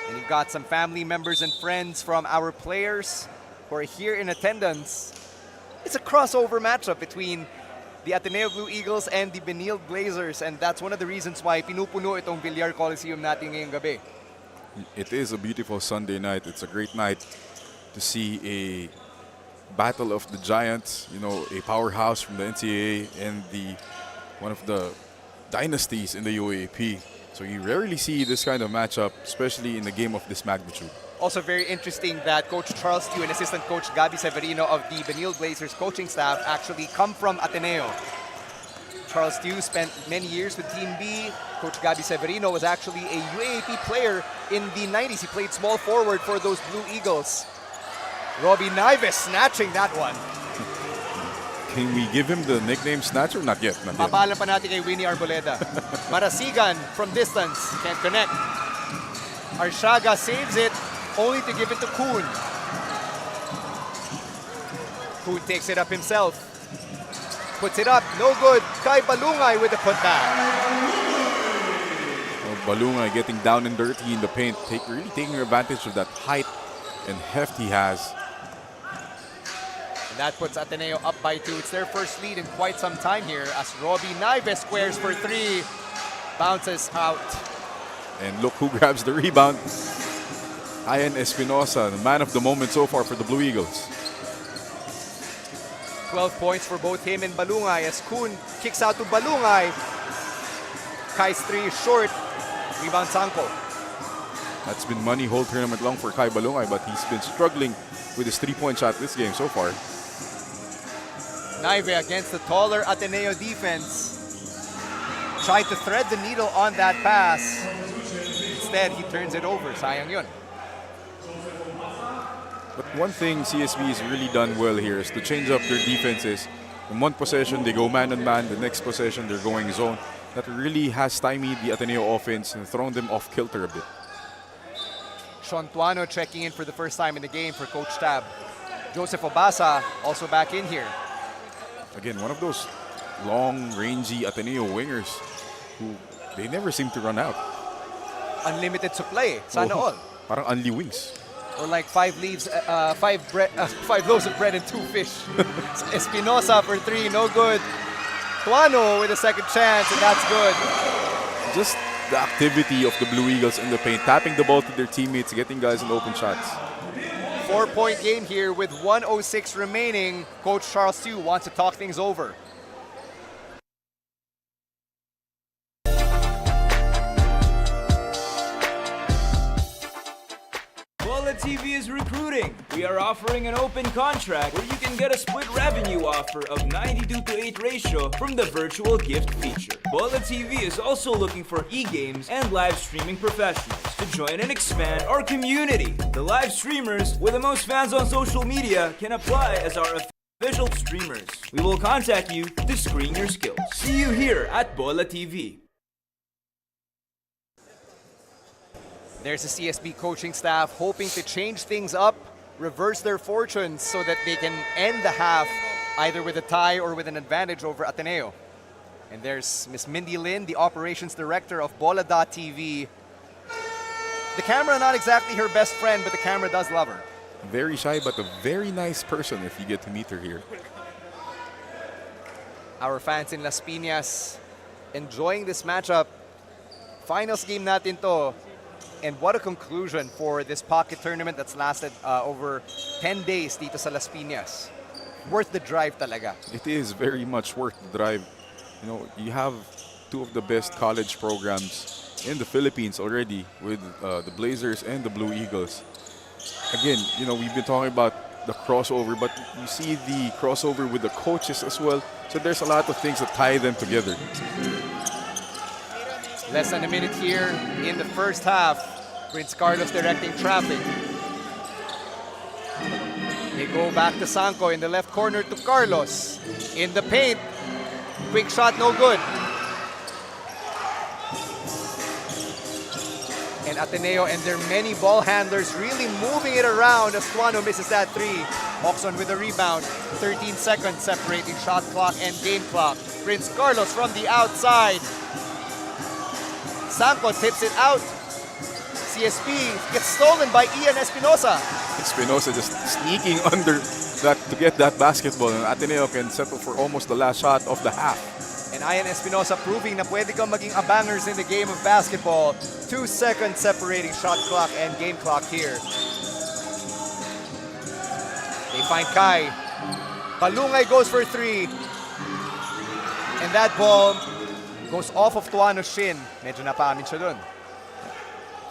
And you've got some family members and friends from our players who are here in attendance. It's a crossover matchup between the Ateneo Blue Eagles and the Benil Blazers, and that's one of the reasons why pinupuno itong Villar Coliseum natin ngayong gabi. It is a beautiful Sunday night. It's a great night to see a battle of the giants, a powerhouse from the NCAA and one of the dynasties in the UAAP. So you rarely see this kind of matchup, especially in a game of this magnitude. Also very interesting that Coach Charles Tiu and assistant coach Gabby Severino of the Benil Blazers coaching staff actually come from Ateneo. Charles Tew spent many years with Team B. Coach Gabi Severino was actually a UAAP player in the 90s. He played small forward for those Blue Eagles. Robbie Nieves snatching that one. Can we give him the nickname Snatcher? Not yet. Not yet. Papala pa natin kay Winnie Arboleda. Marasigan from distance. Can't connect. Arshaga saves it, only to give it to Kuhn. Kuhn takes it up himself. Puts it up, no good. Kai Balungay with the putback. Well, Balungay getting down and dirty in the paint, really taking advantage of that height and heft he has. And that puts Ateneo up by 2. It's their first lead in quite some time here as Robbie Nieves squares for 3. Bounces out. And look who grabs the rebound. Ian Espinosa, the man of the moment so far for the Blue Eagles. 12 points for both him and Balungay as Kuhn kicks out to Balungay. Kai's 3 is short. Rebound Sanko. That's been money whole tournament long for Kai Balungay, but he's been struggling with his 3-point shot this game so far. Naive against the taller Ateneo defense. Tried to thread the needle on that pass. Instead, he turns it over. Sayang yun. But one thing CSB has really done well here is to change up their defenses. In one possession, they go man-on-man. The next possession, they're going zone. That really has stymied the Ateneo offense and thrown them off kilter a bit. Sean Tuano checking in for the first time in the game for Coach Tab. Joseph Obasa also back in here. Again, one of those long, rangy Ateneo wingers who they never seem to run out. Unlimited supply. Sana all. Parang only wings. Or like 5 loaves of bread and 2 fish. Espinosa for 3, no good. Tuano with a second chance, and that's good. Just the activity of the Blue Eagles in the paint, tapping the ball to their teammates, getting guys in open shots. 4-point game here with 1:06 remaining. Coach Charles Tew wants to talk things over. Bola TV is recruiting. We are offering an open contract where you can get a split revenue offer of 92:8 ratio from the virtual gift feature. Bola TV is also looking for e-games and live streaming professionals to join and expand our community. The live streamers with the most fans on social media can apply as our official streamers. We will contact you to screen your skills. See you here at Bola TV. There's the CSB coaching staff hoping to change things up, reverse their fortunes so that they can end the half either with a tie or with an advantage over Ateneo. And there's Miss Mindy Lin, the operations director of Bola.tv. The camera not exactly her best friend, but the camera does love her. Very shy, but a very nice person if you get to meet her here. Our fans in Las Piñas enjoying this matchup. Finals game natin to. And what a conclusion for this pocket tournament that's lasted over 10 days dito sa Las Piñas. Worth the drive talaga. It is very much worth the drive. You know, you have two of the best college programs in the Philippines already with the Blazers and the Blue Eagles. Again, you know, we've been talking about the crossover, but you see the crossover with the coaches as well. So there's a lot of things that tie them together. Less than a minute here in the first half. Prince Carlos directing traffic. They go back to Sanko in the left corner to Carlos. In the paint. Quick shot, no good. And Ateneo and their many ball handlers really moving it around as Tuano misses that 3. Oxon with a rebound. 13 seconds separating shot clock and game clock. Prince Carlos from the outside. Sanko tips it out. CSB gets stolen by Ian Espinosa. Espinosa just sneaking under that to get that basketball, and Ateneo can settle for almost the last shot of the half. And Ian Espinosa proving na pwede kang maging abangers in the game of basketball. 2 seconds separating shot clock and game clock here. They find Kai. Balungay goes for 3. And that ball goes off of Tuano's shin. Medyo napaamin siya dun.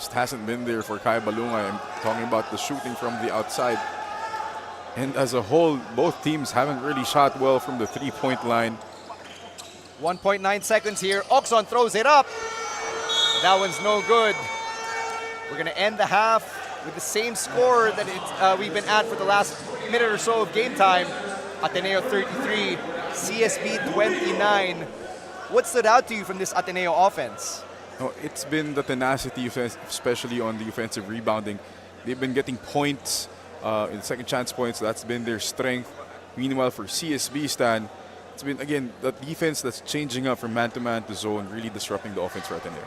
Just hasn't been there for Kai Balungay. I'm talking about the shooting from the outside. And as a whole, both teams haven't really shot well from the 3-point line. 1.9 seconds here. Oxon throws it up. That one's no good. We're going to end the half with the same score that we've been at for the last minute or so of game time. Ateneo 33, CSB 29. What stood out to you from this Ateneo offense? No, it's been the tenacity, especially on the offensive rebounding. They've been getting points, in second chance points. That's been their strength. Meanwhile, for CSB, Stan, it's been, again, the defense that's changing up from man-to-man to zone, really disrupting the offense for Ateneo.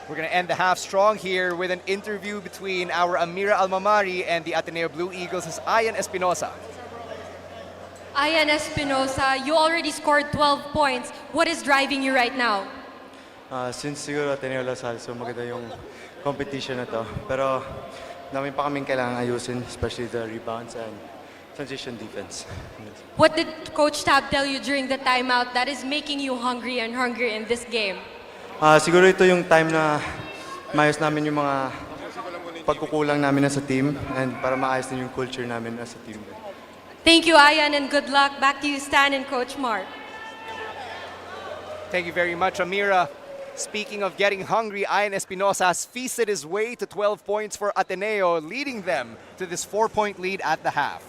We're going to end the half strong here with an interview between our Amira Almamari and the Ateneo Blue Eagles' Ian Espinosa. Ian Espinosa, you already scored 12 points. What is driving you right now? Since siguro Ateneo Lasal, so maganda yung competition na to. Pero namin pa kaming kailangan ayusin, especially the rebounds and transition defense. What did Coach Tab tell you during the timeout that is making you hungry and hungry in this game? Siguro ito yung time na maayos namin yung mga pagkukulang namin as a team and para maayos din yung culture namin as a team. Thank you, Ian, and good luck. Back to you, Stan and Coach Mark. Thank you very much, Amira. Speaking of getting hungry, Ian Espinosa has feasted his way to 12 points for Ateneo, leading them to this 4-point lead at the half.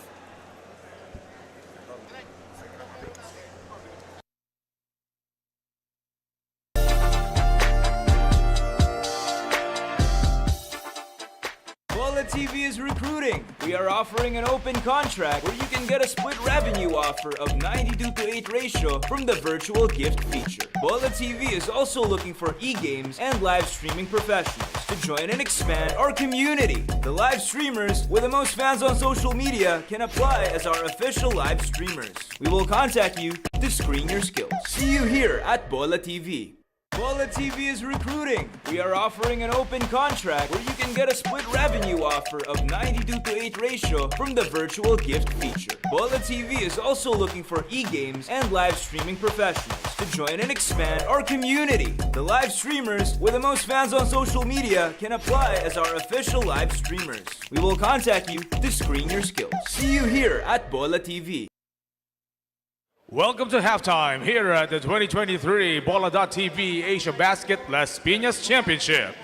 Bola TV is recruiting. We are offering an open contract where you can get a split revenue offer of 92 to 8 ratio from the virtual gift feature. Bola TV is also looking for e-games and live streaming professionals to join and expand our community. The live streamers with the most fans on social media can apply as our official live streamers. We will contact you to screen your skills. See you here at Bola TV. Bola TV is recruiting. We are offering an open contract where you can get a split revenue offer of 92 to 8 ratio from the virtual gift feature. Bola TV is also looking for e-games and live streaming professionals to join and expand our community. The live streamers with the most fans on social media can apply as our official live streamers. We will contact you to screen your skills. See you here at Bola TV. Welcome to halftime here at the 2023 Bola.TV Asiabasket Las Piñas Championship.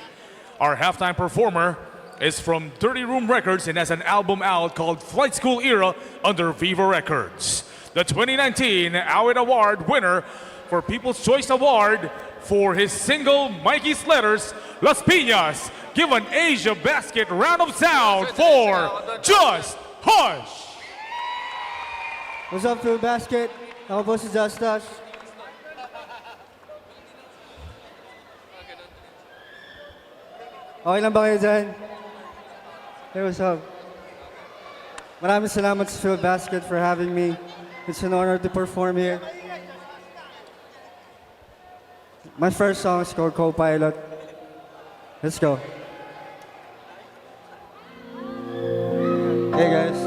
Our halftime performer is from Dirty Room Records and has an album out called Flight School Era under Viva Records. The 2019 Awit Award winner for People's Choice Award for his single Mikey's Letters, Las Piñas. Give an Asiabasket round of sound for Just Hush! What's up, Phil Basket? Ako po si Justash. Okay lang ba kayo dyan? Hey, what's up? Maraming salamat sa Phil Basket for having me. It's an honor to perform here. My first song is called Co-Pilot. Let's go. Hey guys.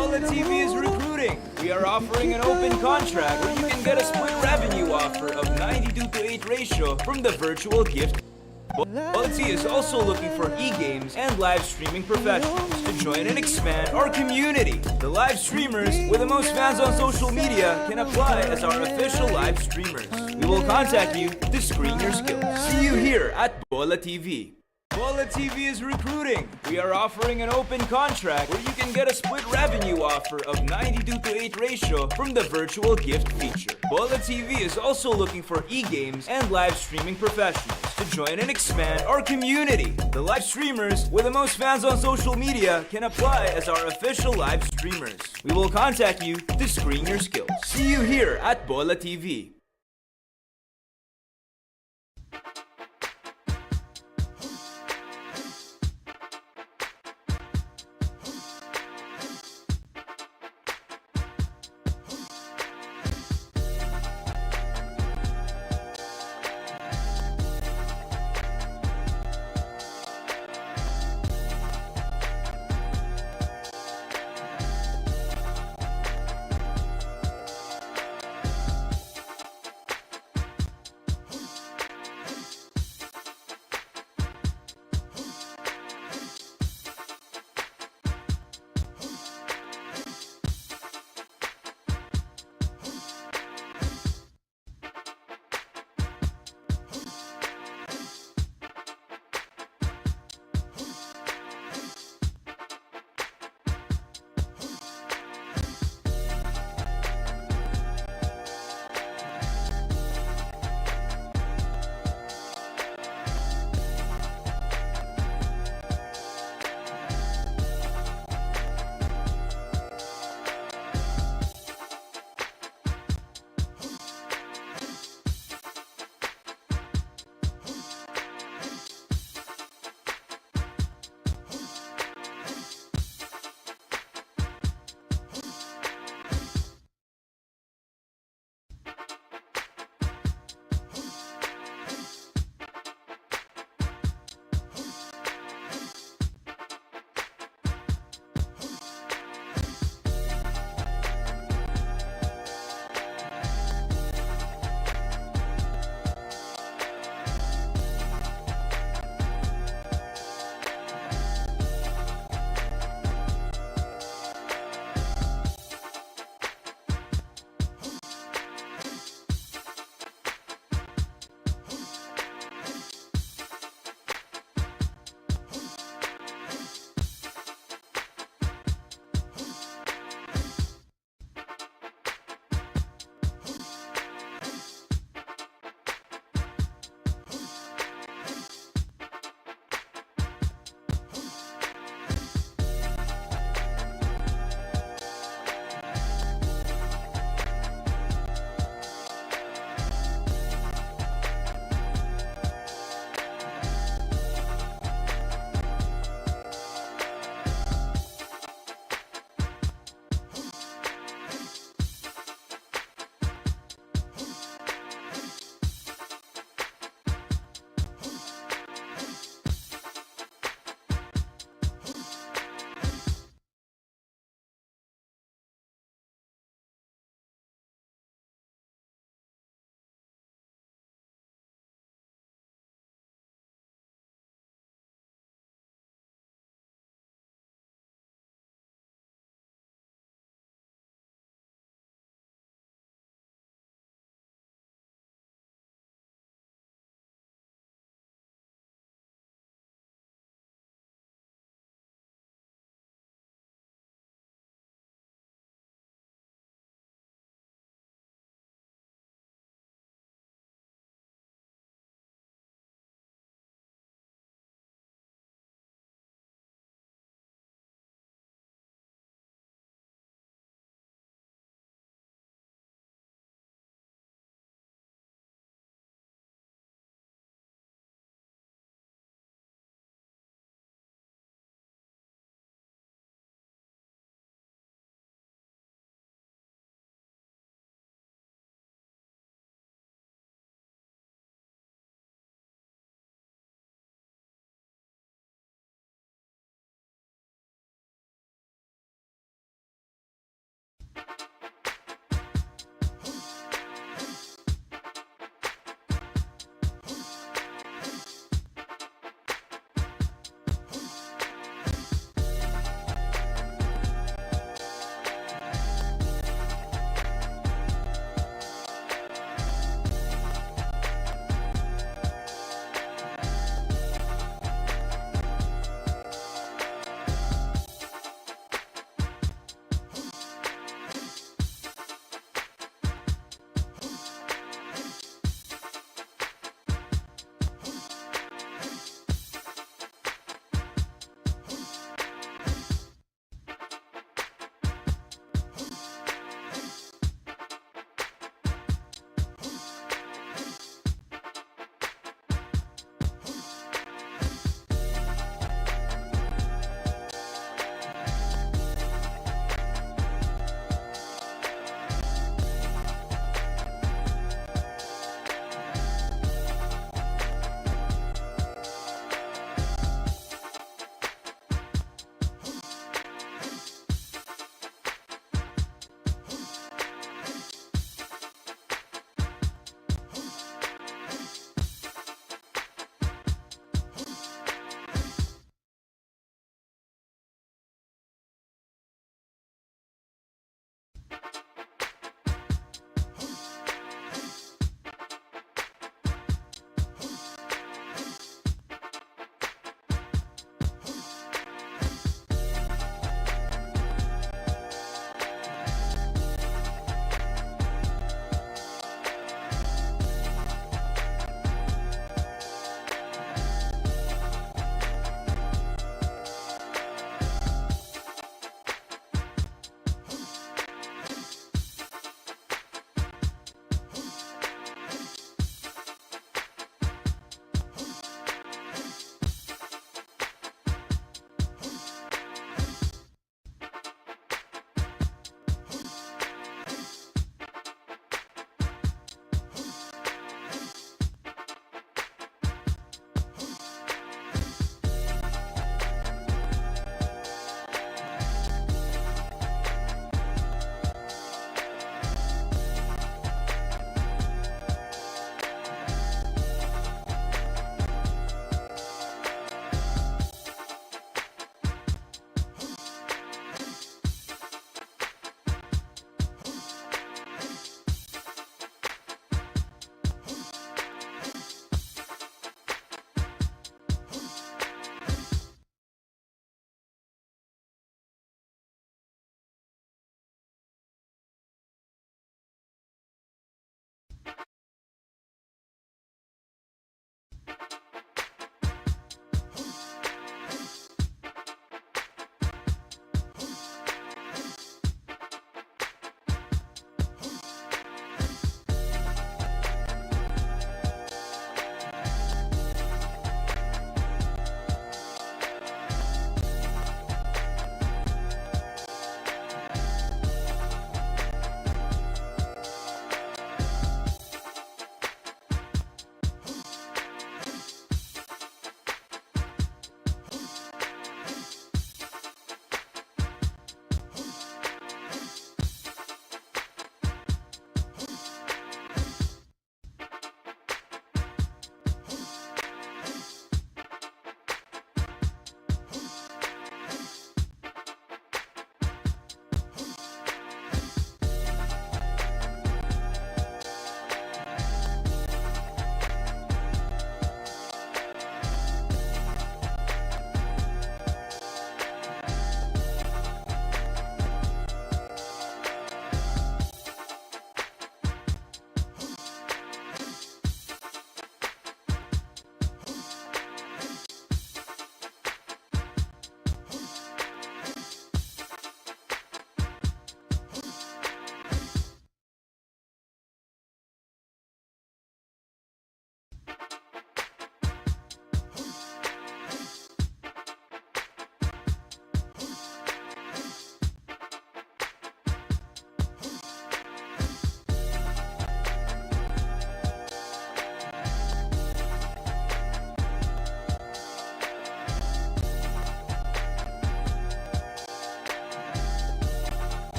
Bola TV is recruiting. We are offering an open contract where you can get a split revenue offer of 92 to 8 ratio from the virtual gift. Bola TV is also looking for e-games and live streaming professionals to join and expand our community. The live streamers with the most fans on social media can apply as our official live streamers. We will contact you to screen your skills. See you here at Bola TV. Bola TV is recruiting. We are offering an open contract where you can get a split revenue offer of 92 to 8 ratio from the virtual gift feature. Bola TV is also looking for e-games and live streaming professionals to join and expand our community. The live streamers with the most fans on social media can apply as our official live streamers. We will contact you to screen your skills. See you here at Bola TV.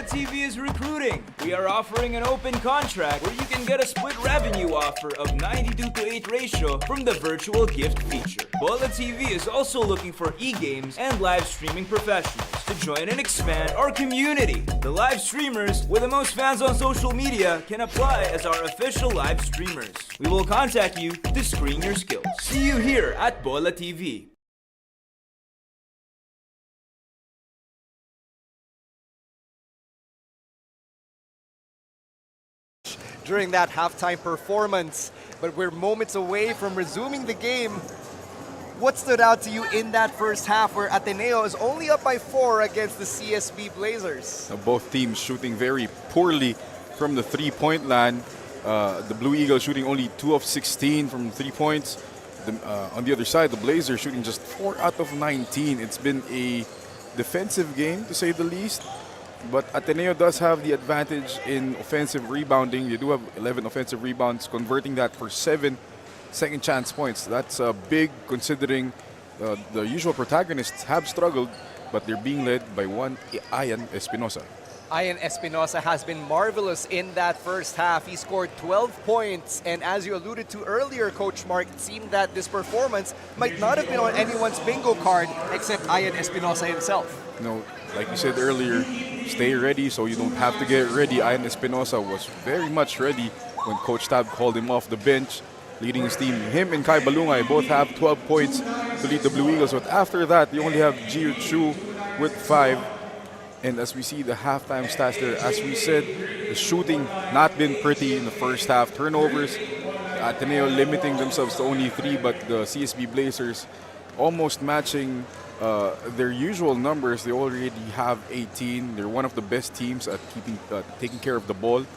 TV is recruiting. We are offering an open contract where you can get a split revenue offer of 92:8 ratio from the virtual gift feature. Bola TV is also looking for e-games and live streaming professionals to join and expand our community. The live streamers with the most fans on social media can apply as our official live streamers. We will contact you to screen your skills. See you here at Bola TV. During that halftime performance, but we're moments away from resuming the game. What stood out to you in that first half where Ateneo is only up by 4 against the CSB Blazers? Both teams shooting very poorly from the three-point line. The Blue Eagles shooting only 2 of 16 from 3 points. On the other side, the Blazers shooting just 4 out of 19. It's been a defensive game, to say the least. But Ateneo does have the advantage in offensive rebounding. They do have 11 offensive rebounds, converting that for 7 second chance points. That's big considering the usual protagonists have struggled, but they're being led by one Ian Espinosa. Ian Espinosa has been marvelous in that first half. He scored 12 points, and as you alluded to earlier, Coach Mark, it seemed that this performance might not have been on anyone's bingo card except Ian Espinosa himself. You know, like you said earlier, stay ready so you don't have to get ready. Ian Espinosa was very much ready when Coach Tab called him off the bench, leading his team. Him and Kai Balungay both have 12 points to lead the Blue Eagles, but after that, you only have Jiu Chu with 5. And as we see the halftime stats there, as we said, the shooting not been pretty in the first half. Turnovers, Ateneo limiting themselves to only 3, but the CSB Blazers almost matching their usual numbers. They already have 18. They're one of the best teams at taking care of the ball,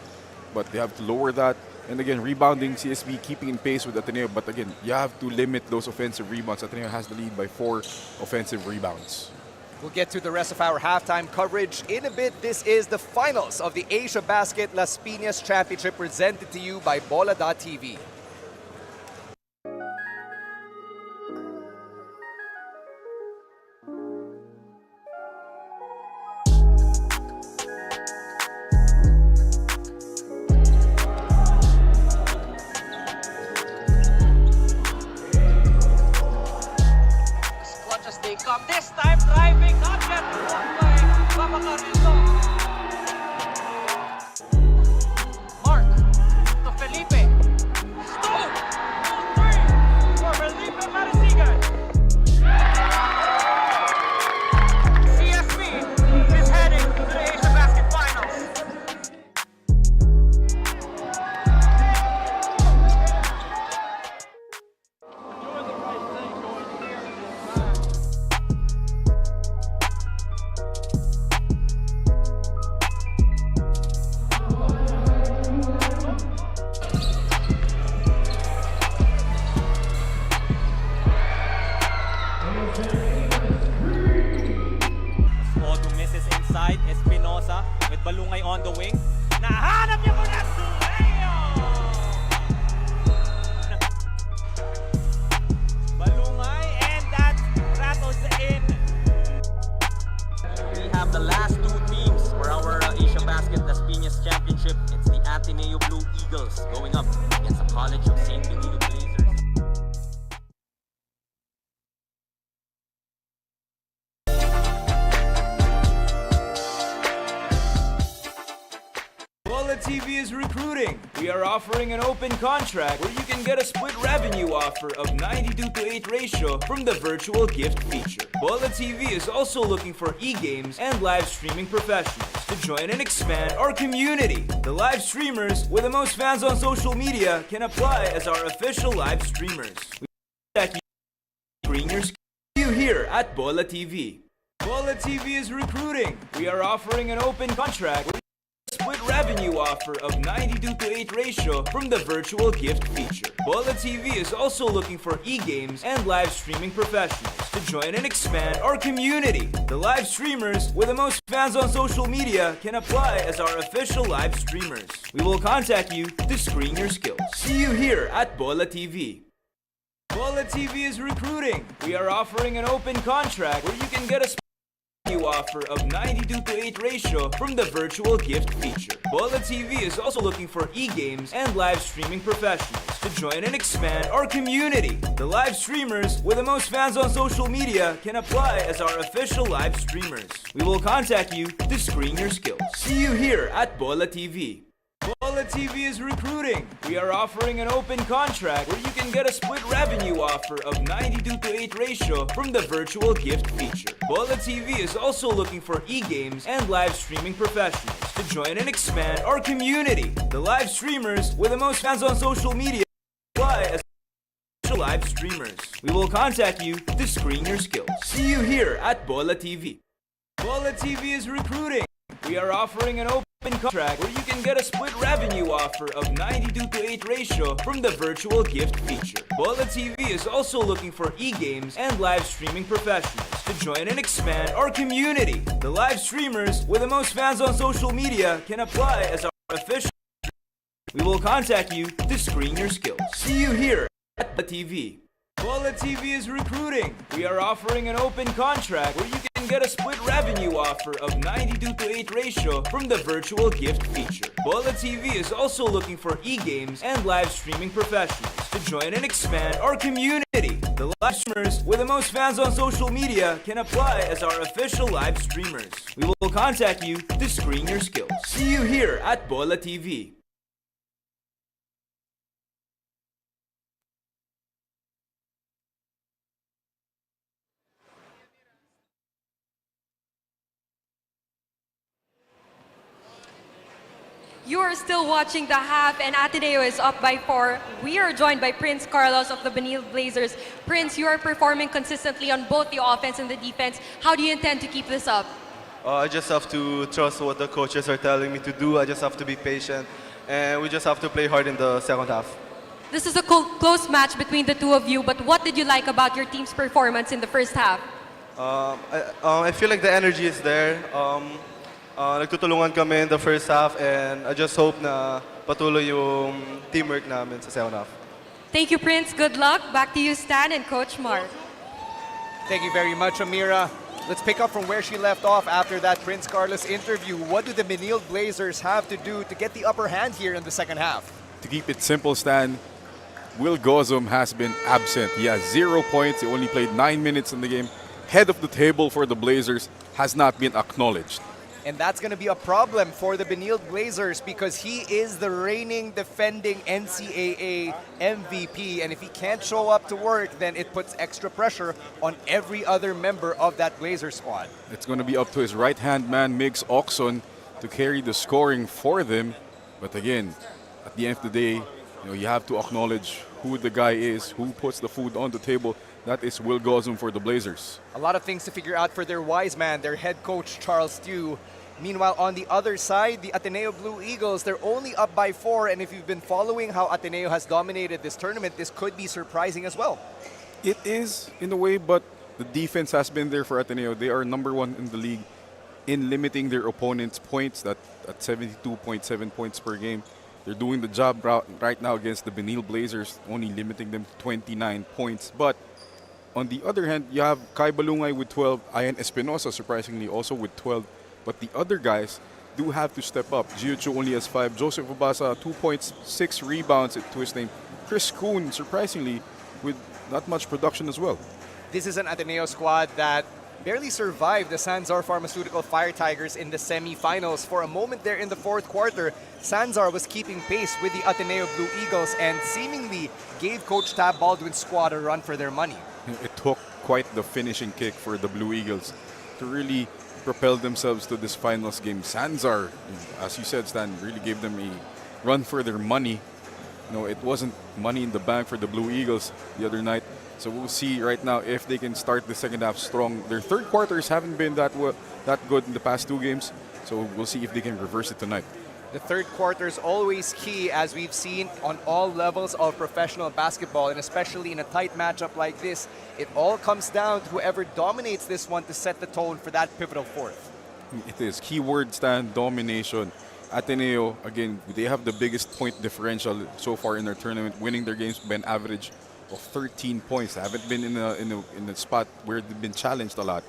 but they have to lower that. And again, rebounding, CSB keeping in pace with Ateneo, but again, you have to limit those offensive rebounds. Ateneo has the lead by 4 offensive rebounds. We'll get to the rest of our halftime coverage in a bit. This is the finals of the Asiabasket Las Piñas Championship presented to you by Bola.tv. Clutch as they come. This time driving, not yet blocked by Babacarino. Mark to Felipe. Stone! 2-3 for Felipe Marasigan. CSB is heading to the Asiabasket Finals. Odu misses inside, Espinosa with Balungay on the wing. Nahanap niya muna Ateneo! Balungay, and that rattles in. We have the last 2 teams for our Asiabasket Las Piñas Championship. It's the Ateneo Blue Eagles going up against the College of St. Benito Blazers. Bola TV is recruiting. We are offering an open contract where you can get a split revenue offer of 92:8 ratio from the virtual gift feature. Bola TV is also looking for e-games and live streaming professionals to join and expand our community. The live streamers with the most fans on social media can apply as our official live streamers. We contact you to screen your skills. See you here at Bola TV. Bola TV is recruiting. We are offering an open contract where split revenue offer of 92:8 ratio from the virtual gift feature. Bola TV is also looking for e-games and live streaming professionals to join and expand our community. The live streamers with the most fans on social media can apply as our official live streamers. We will contact you to screen your skills. See you here at Bola TV. Bola TV is recruiting. We are offering an open contract where you can get a offer of 92:8 ratio from the virtual gift feature. Bola TV is also looking for e-games and live streaming professionals to join and expand our community. The live streamers with the most fans on social media can apply as our official live streamers. We will contact you to screen your skills. See you here at Bola TV. Bola TV is recruiting. We are offering an open contract where you can get a split revenue offer of 92:8 ratio from the virtual gift feature. Bola TV is also looking for e-games and live streaming professionals to join and expand our community. The live streamers with the most fans on social media apply as live streamers. We will contact you to screen your skills. See you here at Bola TV. Bola TV is recruiting. We are offering an open contract where you can get a split revenue offer of 92:8 ratio from the virtual gift feature. Bola TV is also looking for e-games and live streaming professionals to join and expand our community. The live streamers with the most fans on social media can apply as our official. We will contact you to screen your skills. See you here at Bola TV. Bola TV is recruiting. We are offering an open contract where you can get a split revenue offer of 92:8 ratio from the virtual gift feature. Bola TV is also looking for e-games and live streaming professionals to join and expand our community. The live streamers with the most fans on social media can apply as our official live streamers. We will contact you to screen your skills. See you here at Bola TV. You are still watching the half, and Ateneo is up by 4. We are joined by Prince Carlos of the Benil Blazers. Prince, you are performing consistently on both the offense and the defense. How do you intend to keep this up? I just have to trust what the coaches are telling me to do. I just have to be patient, and we just have to play hard in the second half. This is a close match between the two of you, but what did you like about your team's performance in the first half? I feel like the energy is there. Nagtutulungan kami in the first half, and I just hope na patuloy yung teamwork namin sa second half. Thank you, Prince. Good luck. Back to you, Stan and Coach Mark. Thank you very much, Amira. Let's pick up from where she left off after that Prince Carlos interview. What do the Benil Blazers have to do to get the upper hand here in the second half? To keep it simple, Stan, Will Gozum has been absent. He has 0 points. He only played 9 minutes in the game. Head of the table for the Blazers has not been acknowledged. And that's going to be a problem for the Benil Blazers because he is the reigning, defending NCAA MVP. And if he can't show up to work, then it puts extra pressure on every other member of that Blazer squad. It's going to be up to his right-hand man, Migs Oxon, to carry the scoring for them. But again, at the end of the day, you have to acknowledge who the guy is, who puts the food on the table. That is Will Gozum for the Blazers. A lot of things to figure out for their wise man, their head coach, Charles Stew. Meanwhile, on the other side, the Ateneo Blue Eagles, they're only up by 4. And if you've been following how Ateneo has dominated this tournament, this could be surprising as well. It is, in a way, but the defense has been there for Ateneo. They are #1 in the league in limiting their opponents' points at 72.7 points per game. They're doing the job right now against the Benil Blazers, only limiting them to 29 points. But on the other hand, you have Kai Balungay with 12, Ian Espinosa surprisingly also with 12. But the other guys do have to step up. Gio Chu only has 5. Joseph Obasa, 2 points, 6 rebounds to his name. Chris Kuhn, surprisingly, with not much production as well. This is an Ateneo squad that barely survived the Sanzar Pharmaceutical Fire Tigers in the semifinals. For a moment there in the fourth quarter, Sanzar was keeping pace with the Ateneo Blue Eagles and seemingly gave Coach Tab Baldwin's squad a run for their money. It took quite the finishing kick for the Blue Eagles to really propel themselves to this finals game. Sanzar, as you said, Stan, really gave them a run for their money. It wasn't money in the bank for the Blue Eagles the other night. So we'll see right now if they can start the second half strong. Their third quarters haven't been that good in the past 2 games. So we'll see if they can reverse it tonight. The third quarter is always key, as we've seen on all levels of professional basketball, and especially in a tight matchup like this. It all comes down to whoever dominates this one to set the tone for that pivotal fourth. It is. Keyword, Stan, domination. Ateneo, again, they have the biggest point differential so far in their tournament, winning their games by an average of 13 points. They haven't been in a spot where they've been challenged a lot.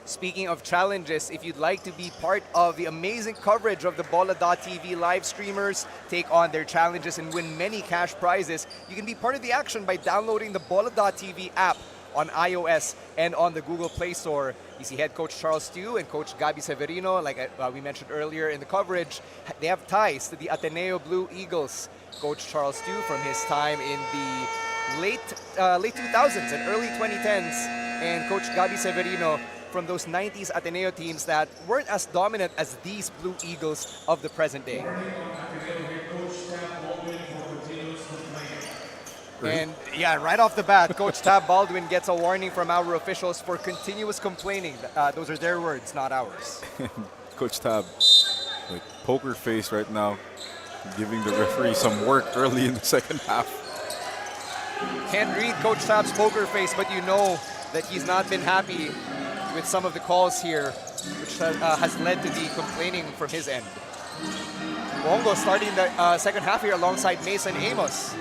Speaking of challenges, if you'd like to be part of the amazing coverage of the Bola.tv live streamers, take on their challenges and win many cash prizes, you can be part of the action by downloading the Bola.tv app on iOS and on the Google Play Store. You see head coach Charles Stew and coach Gabi Severino, like we mentioned earlier in the coverage, they have ties to the Ateneo Blue Eagles. Coach Charles Stew from his time in the late 2000s and early 2010s, and coach Gabi Severino from those 90s Ateneo teams that weren't as dominant as these Blue Eagles of the present day. And yeah, right off the bat, Coach Tab Baldwin gets a warning from our officials for continuous complaining. Those are their words, not ours. Coach Tab, like poker face right now, giving the referee some work early in the second half. Can't read Coach Tab's poker face, but you know that he's not been happy with some of the calls here, which has led to the complaining from his end. Bongo starting the second half here alongside Mason Amos.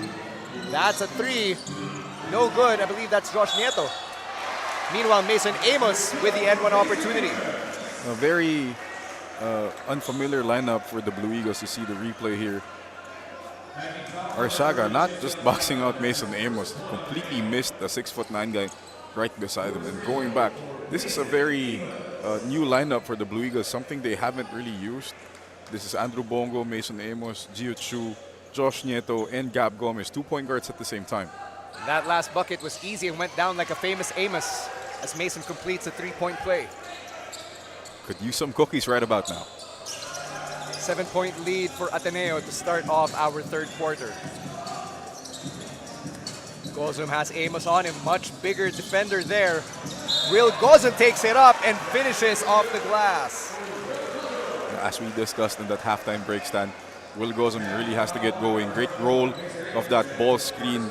That's a three. No good. I believe that's Josh Nieto. Meanwhile, Mason Amos with the N1 opportunity. A very unfamiliar lineup for the Blue Eagles to see the replay here. Arsaga not just boxing out Mason Amos, completely missed a 6'9" guy right beside him. And going back, this is a very new lineup for the Blue Eagles, something they haven't really used. This is Andrew Bongo, Mason Amos, Gio Chu, Josh Nieto, and Gab Gomez, 2 point guards at the same time. That last bucket was easy and went down like a famous Amos as Mason completes a 3-point play. Could use some cookies right about now. 7-point lead for Ateneo to start off our third quarter. Gozum has Amos on him, much bigger defender there. Will Gozum takes it up and finishes off the glass. As we discussed in that halftime break, Stan, Will Gozum really has to get going. Great roll of that ball screen.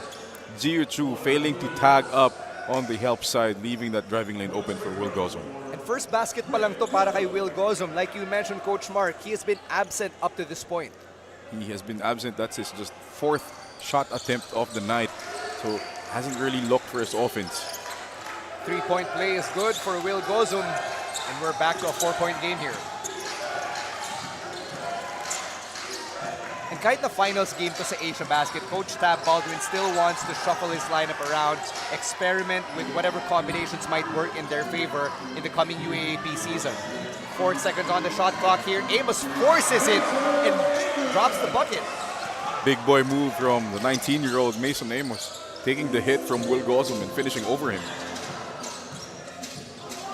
Gio Chu failing to tag up on the help side, leaving that driving lane open for Will Gozum. And first basket pa lang to para kay Will Gozum. Like you mentioned, Coach Mark, he has been absent up to this point. He has been absent. That's his just fourth shot attempt of the night. So hasn't really looked for his offense. 3-point play is good for Will Gozum. And we're back to a 4-point game here. And kahit na finals game to sa Asiabasket, Coach Tab Baldwin still wants to shuffle his lineup around, experiment with whatever combinations might work in their favor in the coming UAAP season. 4 seconds on the shot clock here. Amos forces it and drops the bucket. Big boy move from the 19-year-old Mason Amos, taking the hit from Will Gozum and finishing over him.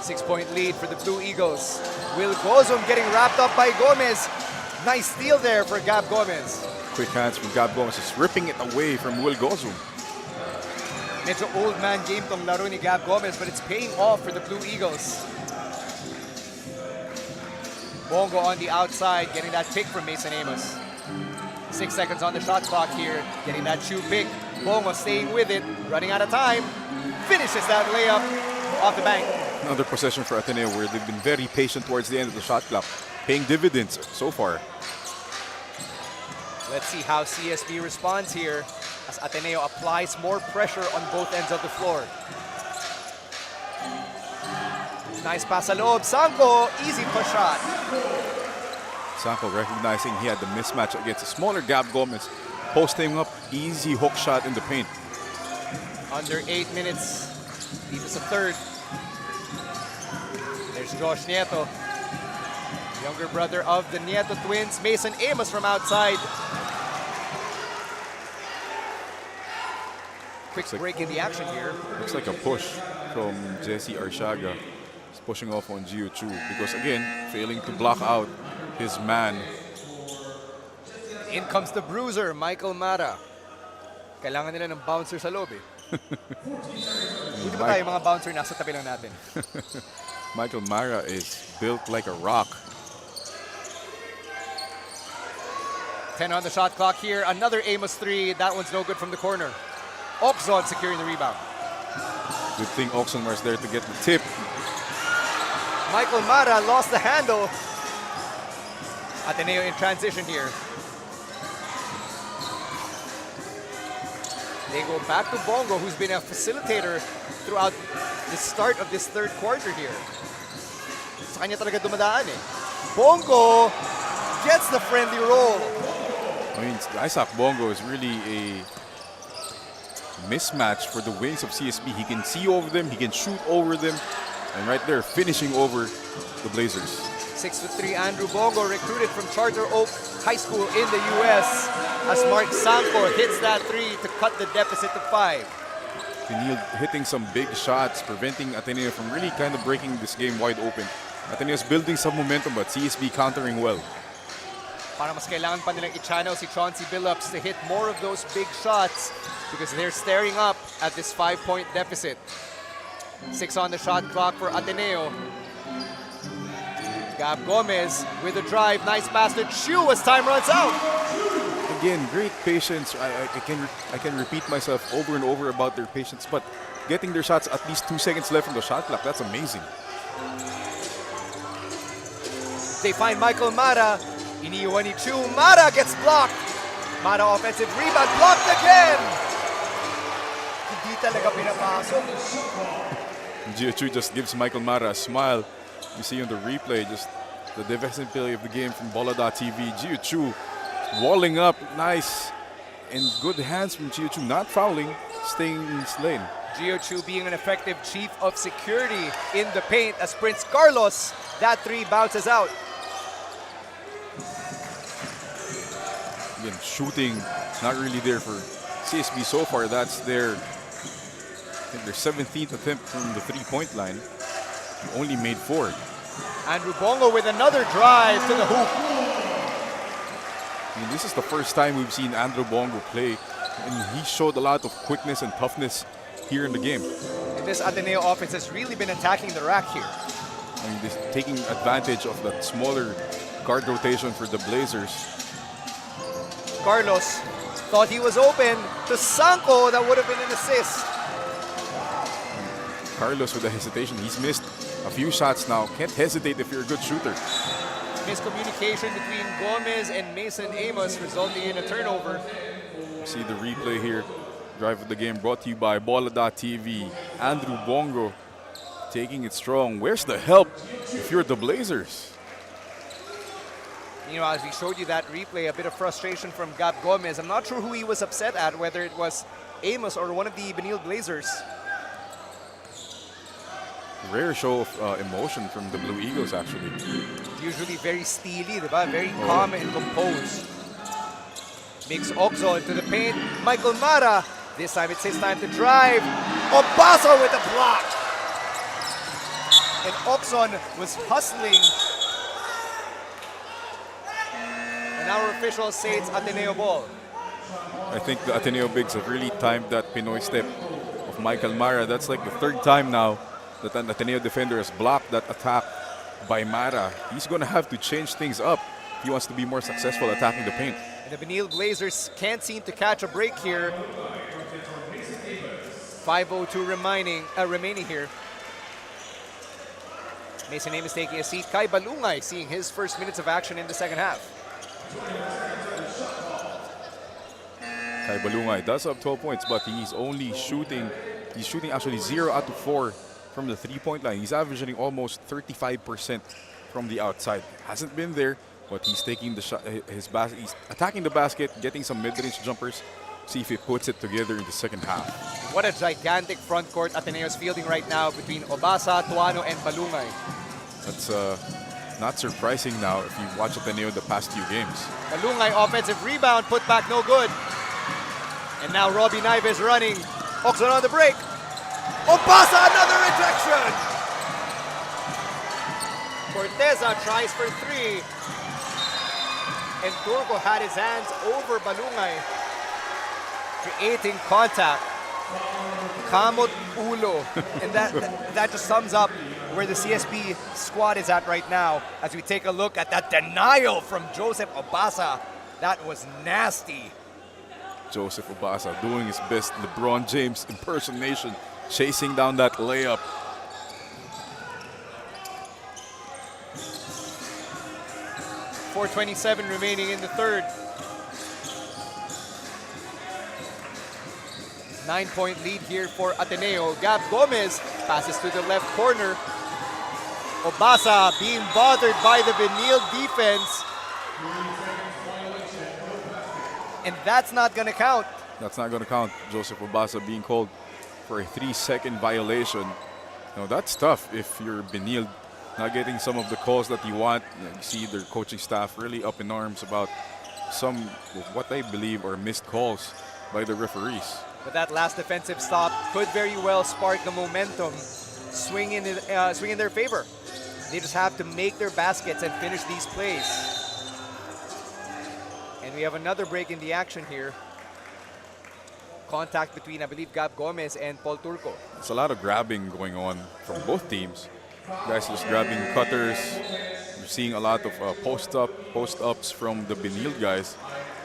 6-point lead for the Blue Eagles. Will Gozum getting wrapped up by Gomez. Nice steal there for Gab Gomez. Quick hands from Gab Gomez, is ripping it away from Will Gozum. Medyo old man game tong laro ni Gab Gomez, but it's paying off for the Blue Eagles. Bongo on the outside, getting that pick from Mason Amos. 6 seconds on the shot clock here, getting that shoe pick. Bongo staying with it, running out of time. Finishes that layup off the bank. Another possession for Ateneo where they've been very patient towards the end of the shot clock, paying dividends so far. Let's see how CSB responds here as Ateneo applies more pressure on both ends of the floor. Nice pass sa loob. Sanko, easy push shot. Sanko recognizing he had the mismatch against a smaller Gab Gomez, posting up easy hook shot in the paint. Under 8 minutes. This is a third. There's Josh Nieto, younger brother of the Nieto twins. Mason Amos from outside. Quick break in the action here. Looks like a push from Jesse Arsaga. He's pushing off on Gio Chu because, again, failing to block out his man. In comes the bruiser, Michael Mara. Kailangan nila ng bouncer sa loob eh. Buti ba tayo mga bouncer nasa tabi lang natin? Michael Mara is built like a rock. 10 on the shot clock here. Another Amos 3. That one's no good from the corner. Oxon securing the rebound. Good thing Oxon was there to get the tip. Michael Mara lost the handle. Ateneo in transition here. They go back to Bongo, who's been a facilitator throughout the start of this third quarter here. sa kanya talaga dumadaan eh. Bongo gets the friendly roll. I mean, Isaac Bongo is really a mismatch for the wings of CSB. He can see over them, he can shoot over them, and right there, finishing over the Blazers. 6'3" Andrew Bongo, recruited from Charter Oak High School in the U.S. as Mark Sanko hits that three to cut the deficit to 5. Pinil hitting some big shots, preventing Ateneo from really kind of breaking this game wide open. Ateneo's building some momentum, but CSB countering well. Para mas kailangan pa nilang i-channel si Chauncey Billups to hit more of those big shots because they're staring up at this 5-point deficit. 6 on the shot clock for Ateneo. Gab Gomez with a drive, nice pass to Chu as time runs out. Again, great patience. I can repeat myself over and over about their patience, but getting their shots at least 2 seconds left on the shot clock, that's amazing. They find Michael Mara. Iniwan ni Chu. Mara gets blocked. Mara offensive rebound, blocked again. Hindi talaga pinapasok. Gio Chu just gives Michael Mara a smile. You see on the replay, just the defensive play of the game from Bola.tv. Gio Chu walling up, nice. And good hands from Gio Chu, not fouling, staying in his lane. Gio Chu being an effective chief of security in the paint as Prince Carlos. That three bounces out. Again, shooting not really there for CSB so far. That's I think their 17th attempt from the three-point line. Only made 4. Andrew Bongo with another drive to the hoop. I mean, this is the first time we've seen Andrew Bongo play, and he showed a lot of quickness and toughness here in the game. And this Ateneo offense has really been attacking the rack here. I mean, taking advantage of that smaller guard rotation for the Blazers. Carlos thought he was open to Sanko. That would have been an assist. Carlos with the hesitation. He's missed a few shots now. Can't hesitate if you're a good shooter. Miscommunication between Gomez and Mason Amos resulting in a turnover. See the replay here. Drive of the game brought to you by Bola.tv. Andrew Bongo taking it strong. Where's the help if you're the Blazers? You know, as we showed you that replay, a bit of frustration from Gab Gomez. I'm not sure who he was upset at, whether it was Amos or one of the Benil Blazers. Rare show of emotion from the Blue Eagles, actually. Usually very steely, diba? Very calm and composed. Makes Oxon to the paint. Michael Mara. This time it's his time to drive. Obasa with a block. And Oxon was hustling. And our officials say it's Ateneo ball. I think the Ateneo bigs have really timed that Pinoy step of Michael Mara. That's like the 3rd time now that an Ateneo defender has blocked that attack by Mara. He's going to have to change things up if he wants to be more successful attacking the paint. And the Benil Blazers can't seem to catch a break here. 5:02 remaining here. Mason Amos taking a seat. Kai Balungay seeing his first minutes of action in the second half. Kai Balungay does have 12 points, but he's shooting actually 0 out of 4 from the three-point line. He's averaging almost 35% from the outside. Hasn't been there, but he's taking the shot. He's attacking the basket, getting some mid-range jumpers. See if he puts it together in the second half. What a gigantic front court Ateneo's fielding right now between Obasa, Tuano, and Balungay. That's not surprising now if you watch Ateneo the past few games. Balungay offensive rebound, put back no good. And now Robbie Naives running. Oxon on the break. Obasa, another rejection. Corteza tries for 3. And Turco had his hands over Balungay, creating contact. Kamot ulo. And that just sums up where the CSB squad is at right now as we take a look at that denial from Joseph Obasa. That was nasty. Joseph Obasa doing his best LeBron James impersonation, chasing down that layup. .427 remaining in the third. 9-point lead here for Ateneo. Gab Gomez passes to the left corner. Obasa being bothered by the Benil defense. And that's not going to count. That's not going to count. Joseph Obasa being called for a 3-second violation. Now that's tough if you're Benil, not getting some of the calls that you want. You see their coaching staff really up in arms about some of what they believe are missed calls by the referees. But that last defensive stop could very well spark the momentum, swing in their favor. They just have to make their baskets and finish these plays. And we have another break in the action here. Contact between, I believe, Gab Gomez and Paul Turco. It's a lot of grabbing going on from both teams. Guys just grabbing cutters. We're seeing a lot of post-ups from the Benil guys.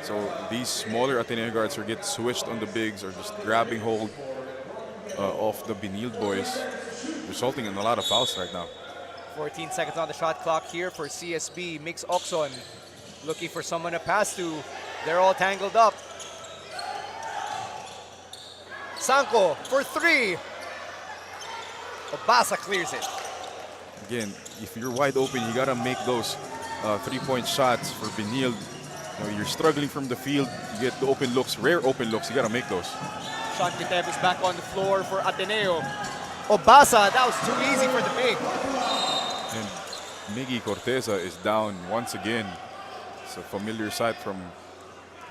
So these smaller Ateneo guards are getting switched on the bigs or just grabbing hold of the Benil boys, resulting in a lot of fouls right now. 14 seconds on the shot clock here for CSB. Mix Oxon looking for someone to pass to. They're all tangled up. Sanko for three. Obasa clears it. Again, if you're wide open, you gotta make those three-point shots for Benil. You're struggling from the field, you get the open looks, rare open looks, you gotta make those. Sean Quintevez back on the floor for Ateneo. Obasa, that was too easy for the big. And Miggy Corteza is down once again. It's a familiar sight from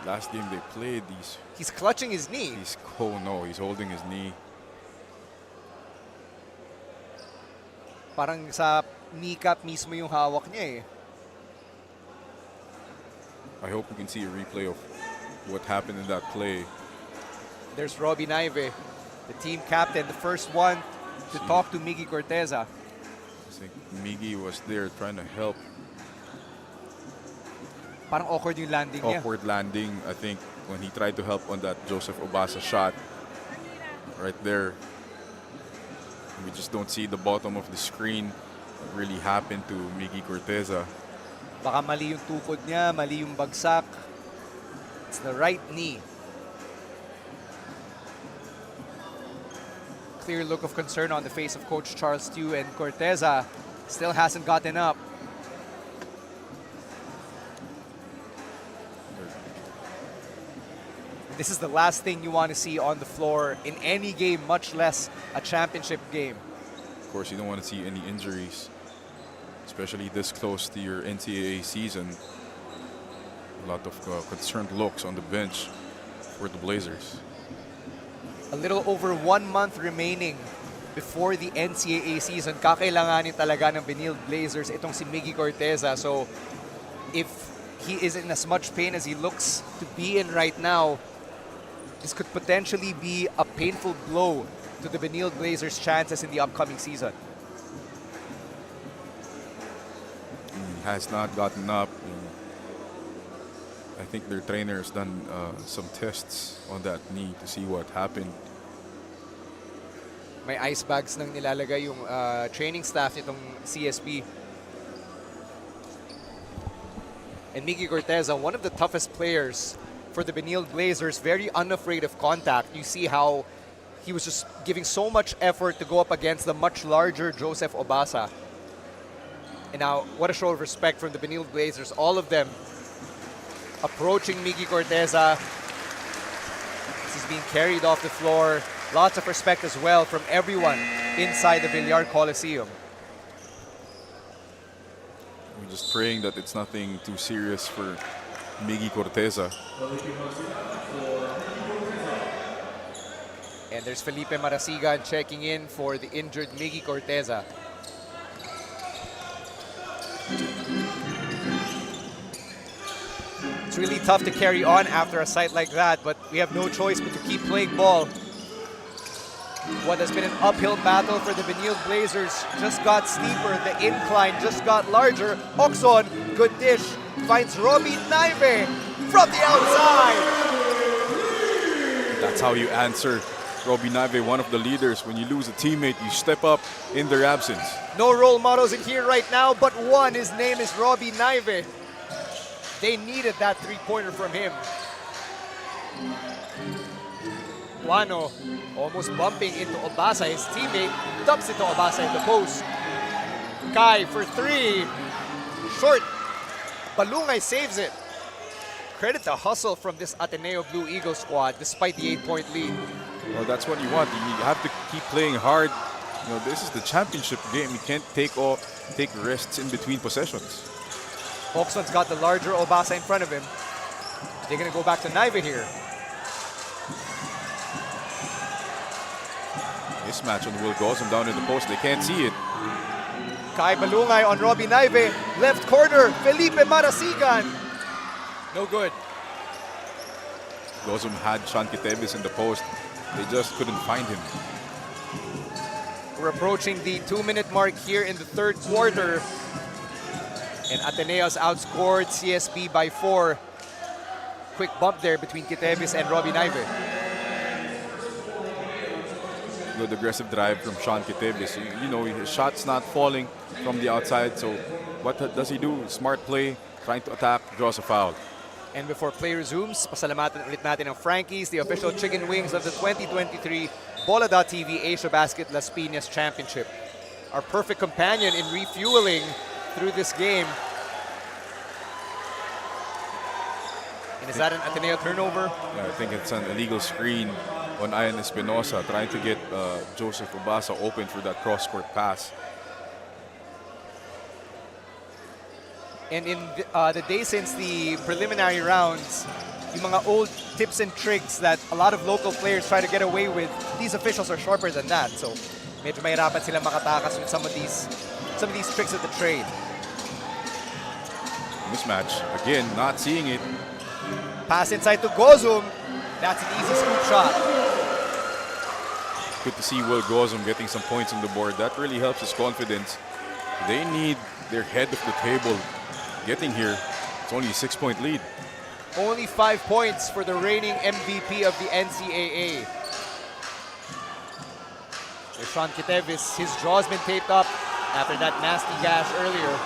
last game they played. He's clutching his knee. He's holding his knee. Parang sa kneecap mismo yung hawak niya eh. I hope we can see a replay of what happened in that play. There's Robbie Naive, the team captain, the first one to talk to Miggy Corteza. I think Miggy was there trying to help. Parang awkward yung landing niya. Awkward landing, I think, when he tried to help on that Joseph Obasa shot. Right there. We just don't see the bottom of the screen. What really happened to Miggy Corteza. Baka mali yung tukod niya, mali yung bagsak. It's the right knee. Clear look of concern on the face of Coach Charles Tew, and Corteza still hasn't gotten up. This is the last thing you want to see on the floor in any game, much less a championship game. Of course, you don't want to see any injuries, especially this close to your NCAA season. A lot of concerned looks on the bench for the Blazers. A little over 1 month remaining before the NCAA season. Kakailanganin talaga ng Benil Blazers itong si Miggy Corteza. So if he is in as much pain as he looks to be in right now, this could potentially be a painful blow to the Benil Blazers' chances in the upcoming season. He has not gotten up. I think their trainer has done some tests on that knee to see what happened. May ice bags nang nilalagay yung training staff nitong CSB. And Miggy Corteza, one of the toughest players for the Benil Blazers, very unafraid of contact. You see how he was just giving so much effort to go up against the much larger Joseph Obasa. And now, what a show of respect from the Benil Blazers. All of them approaching Miggy Corteza. He's being carried off the floor. Lots of respect as well from everyone inside the Villar Coliseum. We're just praying that it's nothing too serious for Miggy Corteza. And there's Felipe Marasigan checking in for the injured Miggy Corteza. It's really tough to carry on after a sight like that, but we have no choice but to keep playing ball. What has been an uphill battle for the Benil Blazers just got steeper. The incline just got larger. Oxon, good dish, finds Robbie Naive from the outside. That's how you answer Robbie Naive, one of the leaders. When you lose a teammate, you step up in their absence. No role models in here right now, but one. His name is Robbie Naive. They needed that three-pointer from him. Guano almost bumping into Obasa. His teammate dumps it to Obasa in the post. Kai for three. Short. Balungay saves it. Credit the hustle from this Ateneo Blue Eagle squad despite the 8-point lead. Well, that's what you want. You have to keep playing hard. You know, this is the championship game. You can't take rests in between possessions. Hoxton's got the larger Obasa in front of him. They're going to go back to Naive here. Mismatch on Will Gosum down in the post. They can't see it. Kai Balungay on Robbie Naive. Left corner, Felipe Marasigan. No good. Gosum had Sean Quitevis in the post. They just couldn't find him. We're approaching the 2-minute mark here in the third quarter. And Ateneo's outscored CSB by 4. Quick bump there between Quitevis and Robbie Naive. Good aggressive drive from Sean Quitevis. You know, his shot's not falling from the outside. So what does he do? Smart play, trying to attack, draws a foul. And before play resumes, pasalamatan ulit natin ang Frankie's, the official chicken wings of the 2023 Bola.TV Asiabasket Las Piñas Championship. Our perfect companion in refueling through this game. And is that an Ateneo turnover? Yeah, I think it's an illegal screen on Ian Espinosa, trying to get Joseph Obasa open for that cross-court pass. And in the day since the preliminary rounds, yung mga old tips and tricks that a lot of local players try to get away with, these officials are sharper than that. So medyo mahirapan silang makatakas with some of these tricks of the trade. Mismatch. Again, not seeing it. Pass inside to Gosum. That's an easy scoop shot. Good to see Will Gosum getting some points on the board. That really helps his confidence. They need their head of the table getting here. It's only a 6-point lead. Only 5 points for the reigning MVP of the NCAA. Sean Quitevis, his jaw's been taped up after that nasty gash earlier.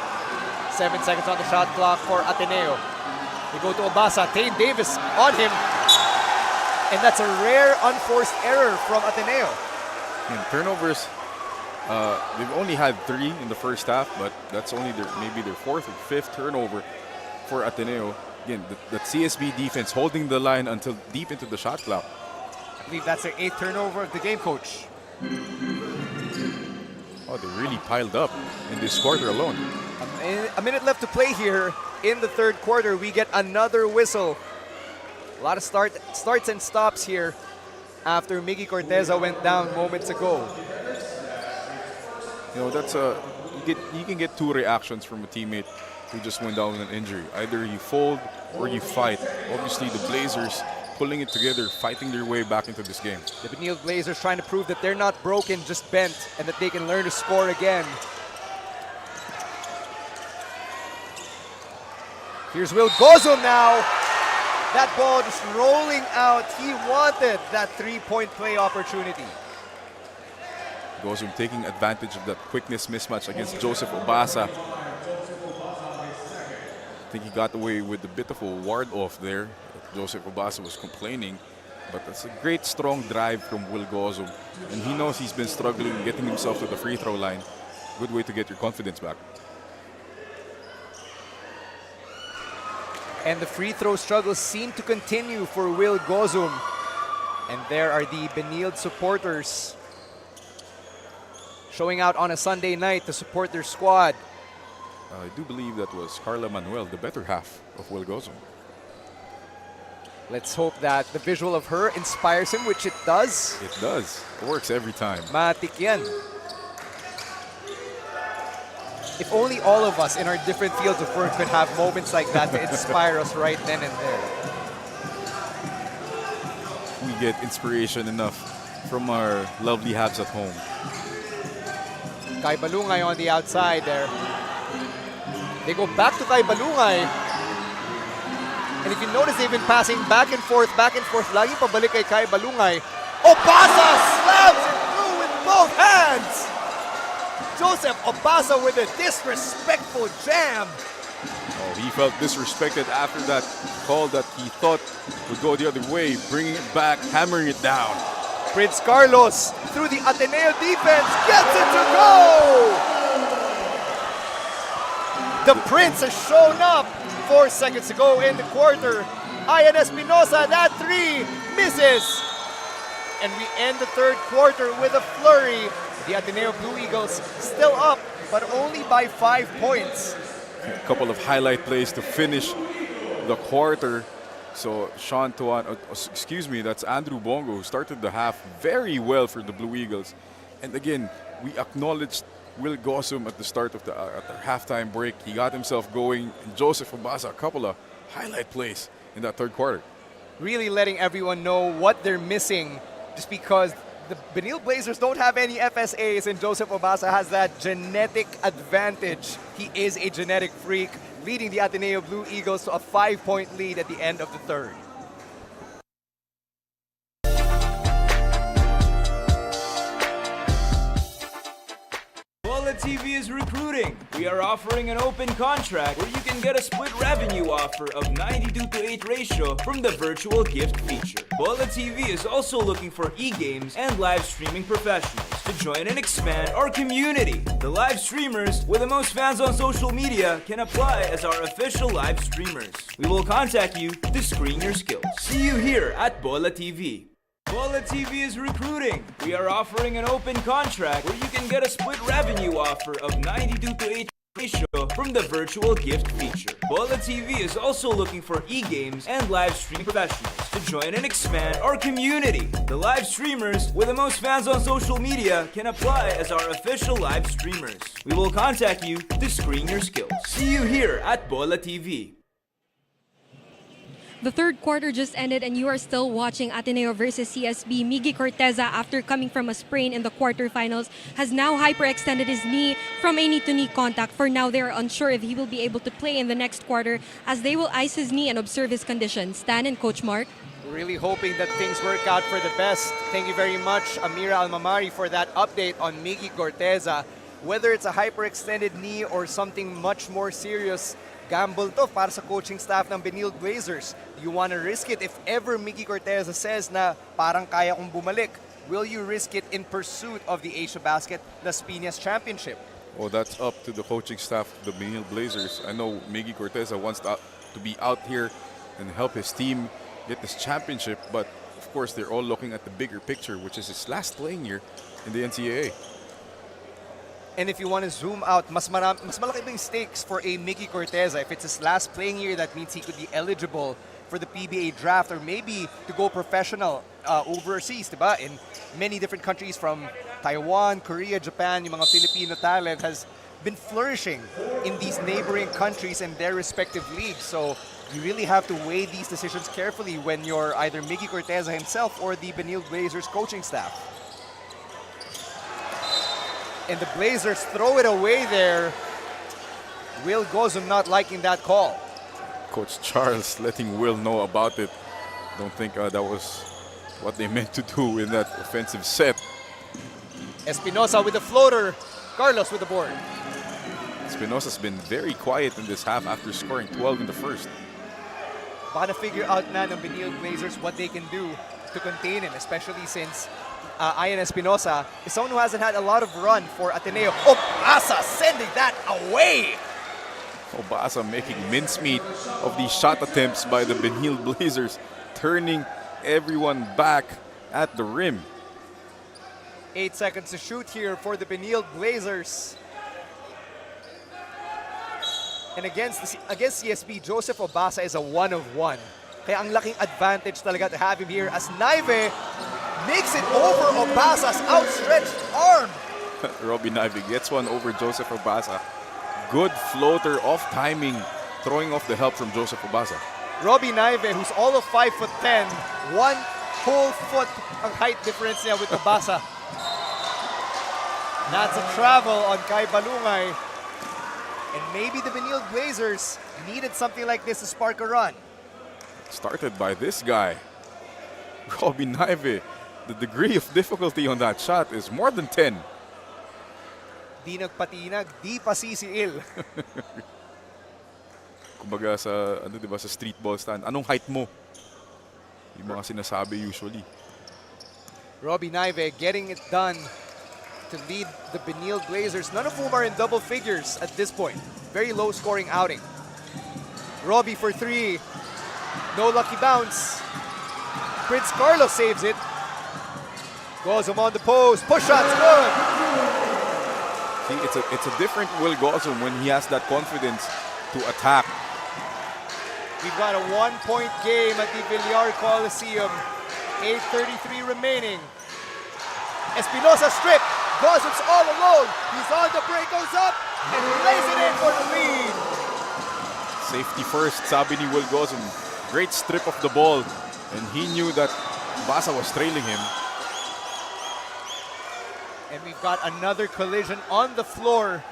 7 seconds on the shot clock for Ateneo. They go to Obasa, Tain Davis on him. And that's a rare unforced error from Ateneo. And turnovers, they've only had 3 in the first half, but that's only maybe their 4th or 5th turnover for Ateneo. Again, the CSB defense holding the line until deep into the shot clock. I believe that's their 8th turnover of the game, coach. Oh, they really piled up in this quarter alone. A minute left to play here in the third quarter. We get another whistle. A lot of starts and stops here after Miggy Corteza went down moments ago. You know, that's you can get 2 reactions from a teammate who just went down with an injury. Either you fold or you fight. Obviously, the Blazers pulling it together, fighting their way back into this game. The Benil Blazers trying to prove that they're not broken, just bent, and that they can learn to score again. Here's Will Gosum now. That ball just rolling out. He wanted that 3-point play opportunity. Gosum taking advantage of that quickness mismatch against Joseph Obasa. I think he got away with a bit of a ward off there. Joseph Obasa was complaining, but that's a great strong drive from Will Gosum. And he knows he's been struggling getting himself to the free throw line. Good way to get your confidence back. And the free throw struggles seem to continue for Will Gosum. And there are the Benilde supporters showing out on a Sunday night to support their squad. I do believe that was Carla Manuel, the better half of Will Gosum. Let's hope that the visual of her inspires him, which it does. It does. It works every time. Matik yan. If only all of us in our different fields of work could have moments like that to inspire us right then and there. We get inspiration enough from our lovely Habs at home. Kai Balungay on the outside there. They go back to Kai Balungay. And if you notice, they've been passing back and forth. Lagi pabalik kay Kai Balungay. Obasa slams it through with both hands. Joseph Obasa with a disrespectful jam. Oh, he felt disrespected after that call that he thought would go the other way, bringing it back, hammering it down. Prince Carlos through the Ateneo defense gets it to go. The Prince has shown up. 4 seconds to go in the quarter. Ian Espinosa, that three misses. And we end the third quarter with a flurry. The Ateneo Blue Eagles still up, but only by 5 points. A couple of highlight plays to finish the quarter. So Sean Tuan, excuse me, that's Andrew Bongo, who started the half very well for the Blue Eagles. And again, we acknowledged Will Gossum at the start of the halftime break. He got himself going. And Joseph Obasa, a couple of highlight plays in that third quarter. Really letting everyone know what they're missing, just because the Benil Blazers don't have any FSAs and Joseph Obasa has that genetic advantage. He is a genetic freak, leading the Ateneo Blue Eagles to a 5-point lead at the end of the third. Bola TV is recruiting. We are offering an open contract where you can get a split revenue offer of 92:8 ratio from the virtual gift feature. Bola TV is also looking for e-games and live streaming professionals to join and expand our community. The live streamers with the most fans on social media can apply as our official live streamers. We will contact you to screen your skills. See you here at Bola TV. Bola TV is recruiting. We are offering an open contract where you can get a split revenue offer of 92:8 ratio from the virtual gift feature. Bola TV is also looking for e-games and live streaming professionals to join and expand our community. The live streamers with the most fans on social media can apply as our official live streamers. We will contact you to screen your skills. See you here at Bola TV. The third quarter just ended and you are still watching Ateneo versus CSB. Miggy Corteza, after coming from a sprain in the quarterfinals, has now hyperextended his knee from a knee-to-knee contact. For now, they are unsure if he will be able to play in the next quarter as they will ice his knee and observe his condition. Stan and Coach Mark. Really hoping that things work out for the best. Thank you very much, Amira Almamari, for that update on Miggy Corteza. Whether it's a hyperextended knee or something much more serious, gamble to para sa coaching staff ng Benil Blazers. You want to risk it if ever Miggy Corteza says na parang kaya kong bumalik? Will you risk it in pursuit of the Asiabasket Las Piñas Championship? Oh, that's up to the coaching staff of the Benil Blazers. I know Miggy Corteza wants to be out here and help his team get this championship, but of course they're all looking at the bigger picture, which is his last playing year in the NCAA. And if you want to zoom out, mas malaki ba yung stakes for a Miggy Corteza? If it's his last playing year, that means he could be eligible for the PBA draft or maybe to go professional overseas, diba? In many different countries from Taiwan, Korea, Japan, yung mga Filipino talent has been flourishing in these neighboring countries and their respective leagues. So you really have to weigh these decisions carefully when you're either Miggy Corteza himself or the Benil Blazers coaching staff. And the Blazers throw it away there. Will Gossum not liking that call. Coach Charles letting Will know about it. Don't think that was what they meant to do in that offensive set. Espinosa with the floater. Carlos with the board. Espinosa's been very quiet in this half after scoring 12 in the first. Baka figure out na ng Benil Blazers what they can do to contain him, especially since Ian Espinosa is someone who hasn't had a lot of run for Ateneo. Obasa sending that away! Obasa making mincemeat of these shot attempts by the Benil Blazers, turning everyone back at the rim. 8 seconds to shoot here for the Benil Blazers. And against CSB, Joseph Obasa is a 1-of-1. Kaya ang laking advantage talaga to have him here as Naive makes it over Obasa's outstretched arm. Robbie Naive gets one over Joseph Obasa. Good floater off timing, throwing off the help from Joseph Obasa. Robbie Naive, who's all of 5'10", 1 whole foot ang height difference niya with Obasa. That's a travel on Kai Balungay. And maybe the Benil Blazers needed something like this to spark a run. Started by this guy, Robbie Naive. The degree of difficulty on that shot is more than 10. Di nagpatinag, di pasisiil. Kumbaga sa diba sa street ball stand, anong height mo? Yung mga sinasabi usually. Robbie Naive getting it done to lead the Benil Blazers, none of whom are in double figures at this point. Very low scoring outing. Robbie for three. No lucky bounce. Prince Carlos saves it. Gozum on the post. Push shot's good. See, it's a different Will Gozum when he has that confidence to attack. We've got a 1-point game at the Villar Coliseum. 8:33 remaining. Espinosa stripped. Gozum's all alone. He's on the break, goes up, and lays it in for the lead. Safety first, sabi ni Will Gozum. Great strip of the ball, and he knew that Basa was trailing him. And we've got another collision on the floor.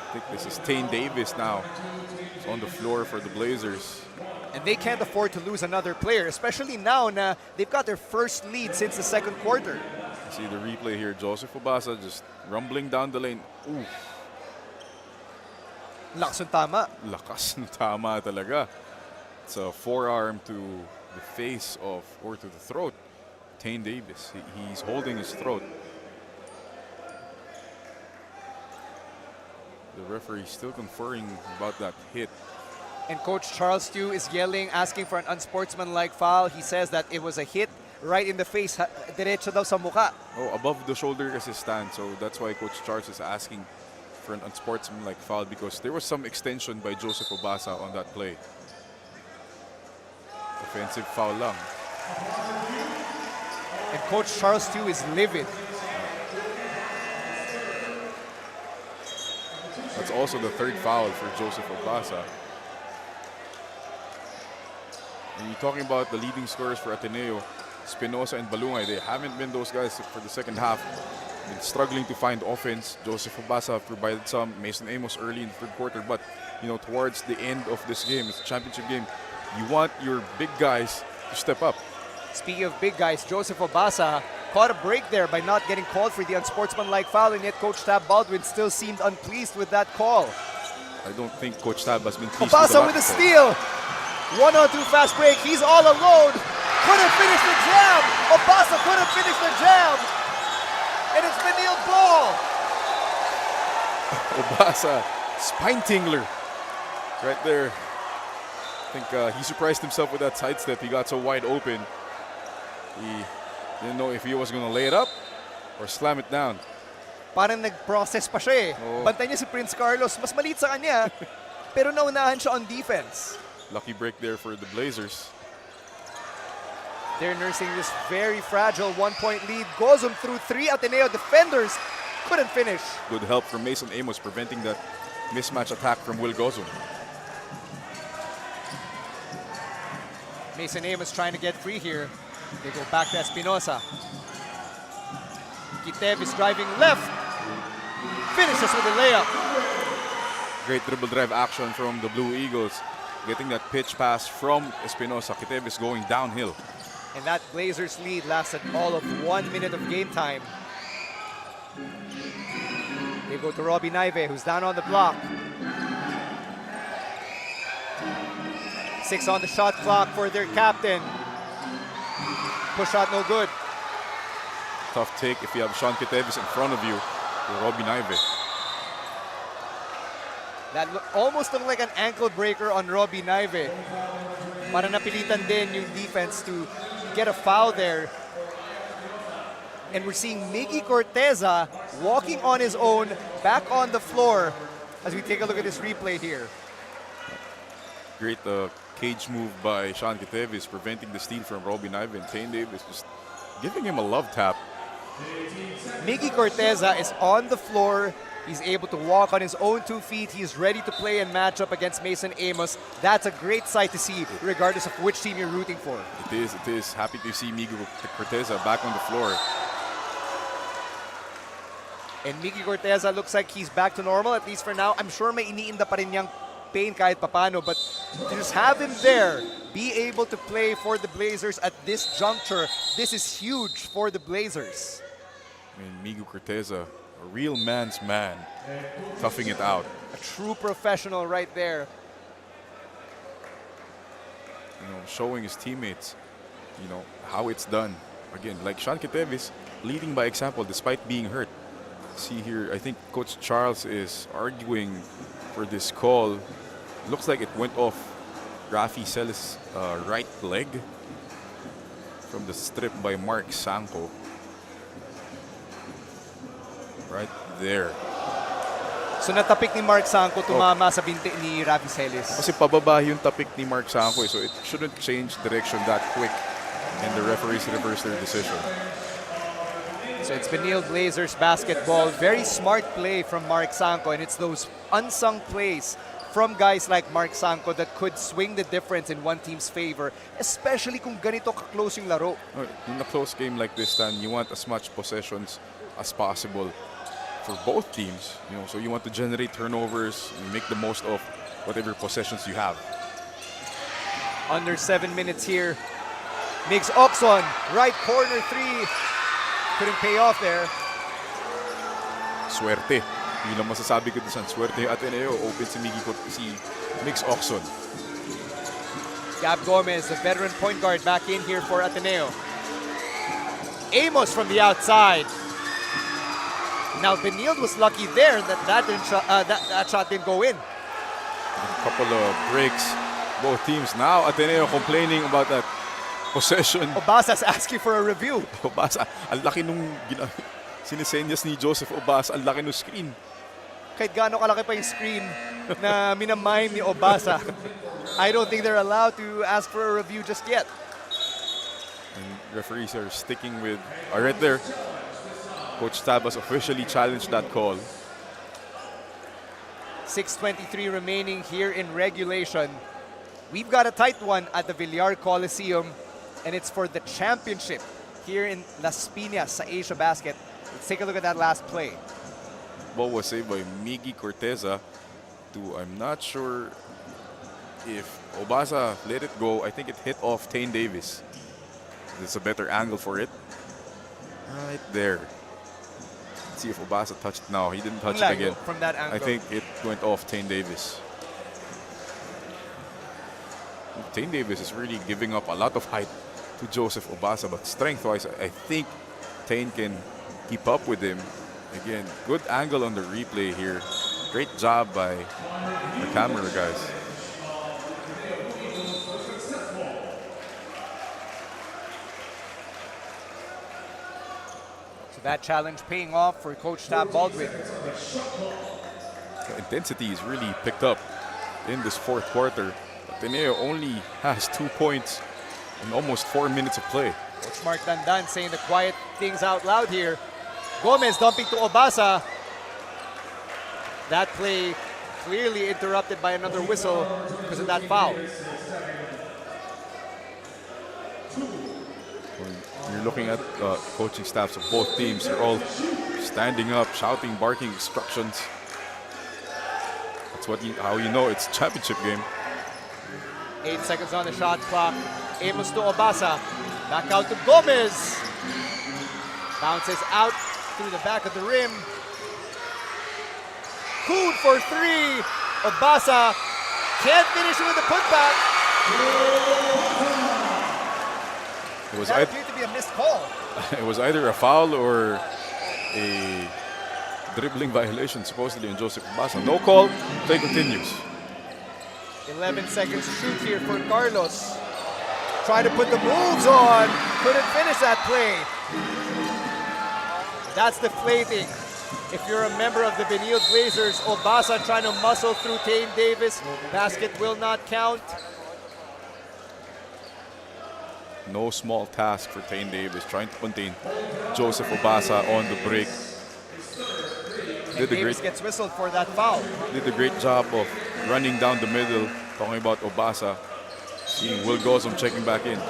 I think this is Tane Davis now. He's on the floor for the Blazers. And they can't afford to lose another player, especially now na they've got their first lead since the second quarter. See the replay here. Joseph Obasa just rumbling down the lane. Ooh, Lakas ng tama. lakas ng tama talaga. It's a forearm to the face of, or to the throat. Tane Davis, he's holding his throat. The referee still conferring about that hit. And Coach Charles Stew is yelling, asking for an unsportsmanlike foul. He says that it was a hit right in the face, derecho daw sa mukha. Oh, above the shoulder kasi stand, so that's why Coach Charles is asking for an unsportsmanlike foul because there was some extension by Joseph Obasa on that play. Offensive foul lang. And Coach Charles Stew is livid. That's also the third foul for Joseph Obasa. And you're talking about the leading scorers for Ateneo, Espinosa and Balungay. They haven't been those guys for the second half. Been struggling to find offense. Joseph Obasa provided some. Mason Amos early in the third quarter. But, you know, towards the end of this game, it's a championship game, you want your big guys to step up. Speaking of big guys, Joseph Obasa caught a break there by not getting called for the unsportsmanlike foul, and yet Coach Tab Baldwin still seemed unpleased with that call. I don't think Coach Tab has been pleased Obasa with with a the steal. 1-on-2 fast break. He's all alone. Couldn't finish the jam. Obasa couldn't finish the jam. And it's Benil ball. Obasa, spine tingler right there. I think he surprised himself with that sidestep. He got so wide open. He didn't know if he was going to lay it up or slam it down. Parang nag-process pa siya eh. Oh. Bantay niya si Prince Carlos. Mas maliit sa kanya. Pero naunahan siya on defense. Lucky break there for the Blazers. They're nursing this very fragile 1-point lead. Gozum through three Ateneo defenders. Couldn't finish. Good help from Mason Amos preventing that mismatch attack from Will Gozum. Mason Amos trying to get free here. They go back to Espinosa. Kitev is driving left. Finishes with a layup. Great dribble drive action from the Blue Eagles. Getting that pitch pass from Espinosa. Kitev is going downhill. And that Blazers lead lasted all of 1 minute of game time. They go to Robbie Naive, who's down on the block. 6 on the shot clock for their captain. Push shot no good. Tough take if you have Sean Kitevis in front of you for Robbie Naive. That almost looked like an ankle breaker on Robbie Naive. Para napilitan din yung defense to get a foul there. And we're seeing Miggy Corteza walking on his own back on the floor as we take a look at this replay here. Great cage move by Sean Kitevis, preventing the steal from Robbie Naive, and Tane Davis just giving him a love tap. Miggy Corteza is on the floor. He's able to walk on his own 2 feet. He's ready to play and match up against Mason Amos. That's a great sight to see, regardless of which team you're rooting for. It is. Happy to see Miggy Corteza back on the floor. And Miggy Corteza looks like he's back to normal, at least for now. I'm sure may iniinda pa rin niyang pain kahit papano, but to just have him there, be able to play for the Blazers at this juncture, this is huge for the Blazers. I mean, Miggy Corteza, a real man's man, toughing it out. A true professional right there. You know, showing his teammates, you know, how it's done. Again, like Sean Kitevis, leading by example despite being hurt. See here, I think Coach Charles is arguing for this call. Looks like it went off Rafi Celis' right leg from the strip by Mark Sanko. Right there. So natapik ni Mark Sanko, tumama sa binti ni Rafi Celis. Kasi pababa yung tapik ni Mark Sanko, so it shouldn't change direction that quick, and the referees reverse their decision. So it's Benil Blazers basketball. Very smart play from Mark Sanko, and it's those unsung plays from guys like Mark Sanko that could swing the difference in one team's favor, especially kung ganito ka-close yung laro. In a close game like this, Stan, you want as much possessions as possible for both teams. So you want to generate turnovers and make the most of whatever possessions you have. Under 7 minutes here. Migs Oxon, right corner three. Couldn't pay off there. Swerte. Hindi lang masasabi ko dyan. Swerte yung Ateneo. Open si Mix Oxon. Gab Gomez, the veteran point guard, back in here for Ateneo. Amos from the outside. Now Benil was lucky there that shot didn't go in. A couple of breaks. Both teams now. Ateneo complaining about that possession. Obasa's asking for a review. Obasa, ang laki nung sinisenyas ni Joseph Obasa, ang laki nung screen. Kahit gaano kalaki pa yung screen na minamime ni Obasa, I don't think they're allowed to ask for a review just yet. And referees are sticking with, right there, Coach Tabas officially challenged that call. 6:23 remaining here in regulation. We've got a tight one at the Villar Coliseum, and it's for the championship here in Las Piñas sa Asiabasket. Let's take a look at that last play. Ball was saved by Miggy Corteza to, I'm not sure if Obasa let it go. I think it hit off Tane Davis. There's a better angle for it. Right there. Let's see if Obasa touched it. No, he didn't touch it again. From that angle. I think it went off Tane Davis. Tane Davis is really giving up a lot of height to Joseph Obasa, but strength-wise, I think Tane can keep up with him. Again, good angle on the replay here. Great job by the camera guys. So that challenge paying off for Coach Tab Baldwin. The intensity is really picked up in this fourth quarter. Ateneo only has 2 points in almost 4 minutes of play. Coach Mark Dandan saying the quiet things out loud here. Gomez dumping to Obasa. That play clearly interrupted by another whistle because of that foul. When you're looking at coaching staffs of both teams, they're all standing up, shouting, barking instructions. That's how you know it's a championship game. 8 seconds on the shot clock. Amos to Obasa. Back out to Gomez. Bounces out through the back of the rim. Kuhn for three. Obasa can't finish it with a putback. That appeared to be a missed call. It was either a foul or a dribbling violation, supposedly, on Joseph Obasa. No call. Play continues. 11 seconds to shoot here for Carlos. Trying to put the moves on. Couldn't finish that play. That's deflating. If you're a member of the Benil Blazers, Obasa trying to muscle through Tane Davis. Basket will not count. No small task for Tane Davis, trying to contain Joseph Obasa on the break. Davis gets whistled for that foul. Did a great job of running down the middle, talking about Obasa. Seeing Will Gosum checking back in.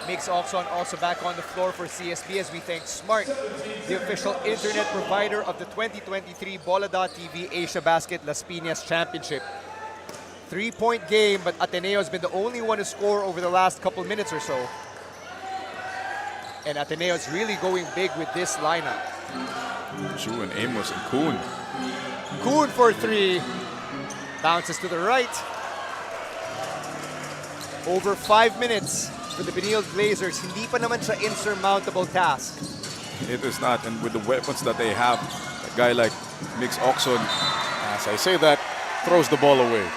Mix Oxon also back on the floor for CSB as we thank Smart, the official internet provider of the 2023 Bola.TV Asiabasket Las Piñas Championship. 3-point game, but Ateneo has been the only one to score over the last couple minutes or so. And Ateneo is really going big with this lineup. Chu and Amos and Kuhn. Kuhn for three. Bounces to the right. Over 5 minutes for the Benil Blazers. Hindi pa naman siya insurmountable task. It is not. And with the weapons that they have, a guy like Mix Oxon, as I say that, throws the ball away.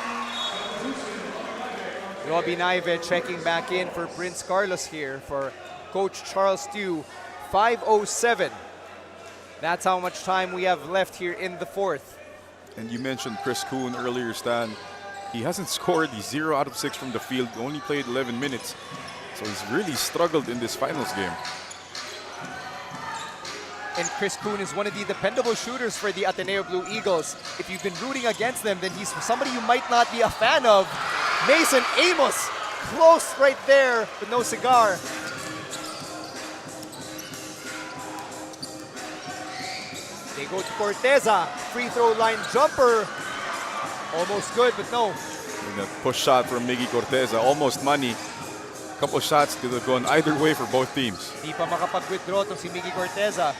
Robbie Naive checking back in for Prince Carlos here for Coach Charles Tew. 5:07. That's how much time we have left here in the fourth. And you mentioned Chris Kuhn earlier, Stan. He hasn't scored. He's 0 out of 6 from the field. Only played 11 minutes. So he's really struggled in this finals game. And Chris Kuhn is one of the dependable shooters for the Ateneo Blue Eagles. If you've been rooting against them, then he's somebody you might not be a fan of. Mason Amos, close right there, but no cigar. They go to Corteza, free throw line jumper. Almost good, but no. And that push shot from Miggy Corteza, almost money. Couple shots could have gone either way for both teams. Di pa makapag-withdraw tong si Miggy Corteza.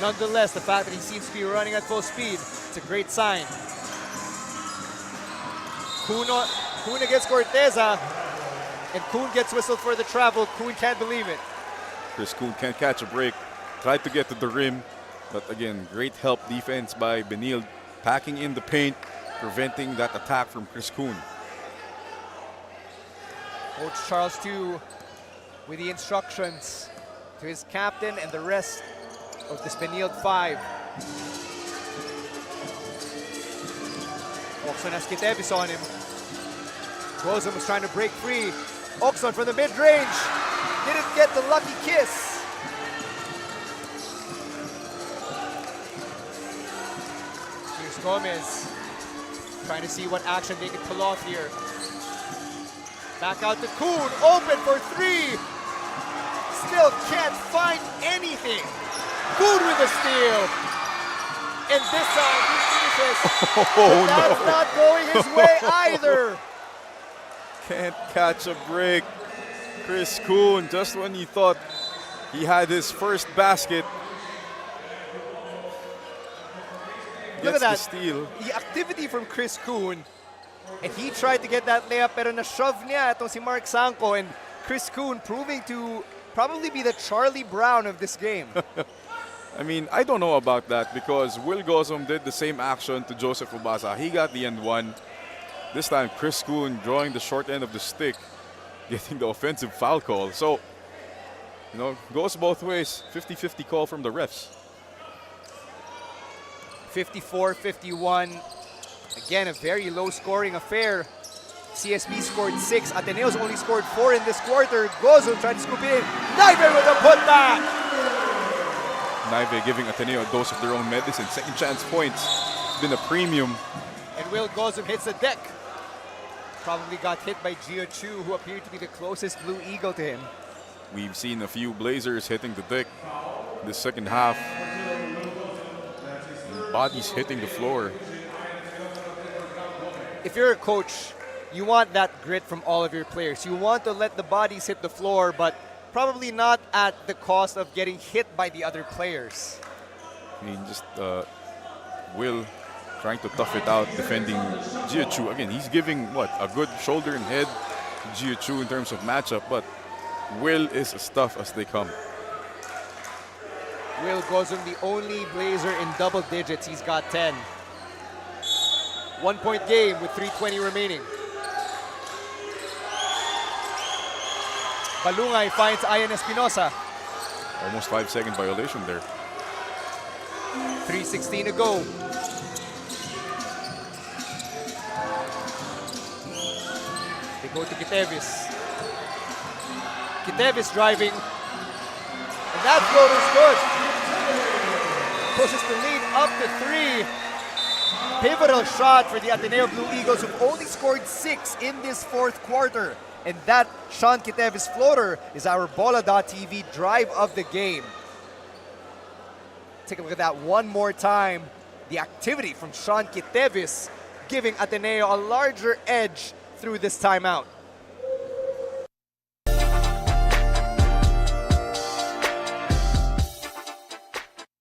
Nonetheless, the fact that he seems to be running at full speed, it's a great sign. Kuhn against Corteza, and Kuhn gets whistled for the travel. Kuhn can't believe it. Chris Kuhn can't catch a break. Tried to get to the rim, but again, great help defense by Benil, packing in the paint, preventing that attack from Chris Kuhn. Coach Charles Tew with the instructions to his captain and the rest of this Benilde 5. Oxon has Kitevis on him. Gozum was trying to break free. Oxon from the mid-range. Didn't get the lucky kiss. Here's Gomez trying to see what action they can pull off here. Back out to Kuhn, open for 3. Still can't find anything. Kuhn with the steal. And this time he finishes. Oh, That's no. not going his way either. Can't catch a break. Chris Kuhn, just when you thought he had his first basket, Look gets at that. the steal. The activity from Chris Kuhn. And he tried to get that layup, pero na-shove niya itong si Mark Sanko. And Chris Kuhn proving to probably be the Charlie Brown of this game. I mean, I don't know about that because Will Gozum did the same action to Joseph Ubasa. He got the end one. This time, Chris Kuhn drawing the short end of the stick, getting the offensive foul call. So, you know, goes both ways. 50-50 call from the refs. 54-51. Again, a very low-scoring affair. CSB scored 6. Ateneo's only scored 4 in this quarter. Gozum trying to scoop it in. Naive with a putback. Naive giving Ateneo a dose of their own medicine. Second chance points. It's been a premium. And Will Gozum hits the deck. Probably got hit by Gio Chu, who appeared to be the closest Blue Eagle to him. We've seen a few Blazers hitting the deck this second half. Bodies hitting the floor. If you're a coach, you want that grit from all of your players. You want to let the bodies hit the floor, but probably not at the cost of getting hit by the other players. I mean, just Will trying to tough it out, defending Gio Chu. Again, he's giving, what, a good shoulder and head to Gio Chu in terms of matchup, but Will is as tough as they come. Will Gozum, the only Blazer in double digits. He's got 10. 1-point game with 3:20 remaining. Balungay finds Ian Espinosa. Almost 5-second violation there. 3:16 to go. They go to Kitevis. Kitevis driving. And that floater's good. Pushes the lead up to 3. Pivotal shot for the Ateneo Blue Eagles, who've only scored 6 in this fourth quarter. And that Sean Kitevis floater is our Bola.TV drive of the game. Take a look at that one more time. The activity from Sean Kitevis giving Ateneo a larger edge through this timeout.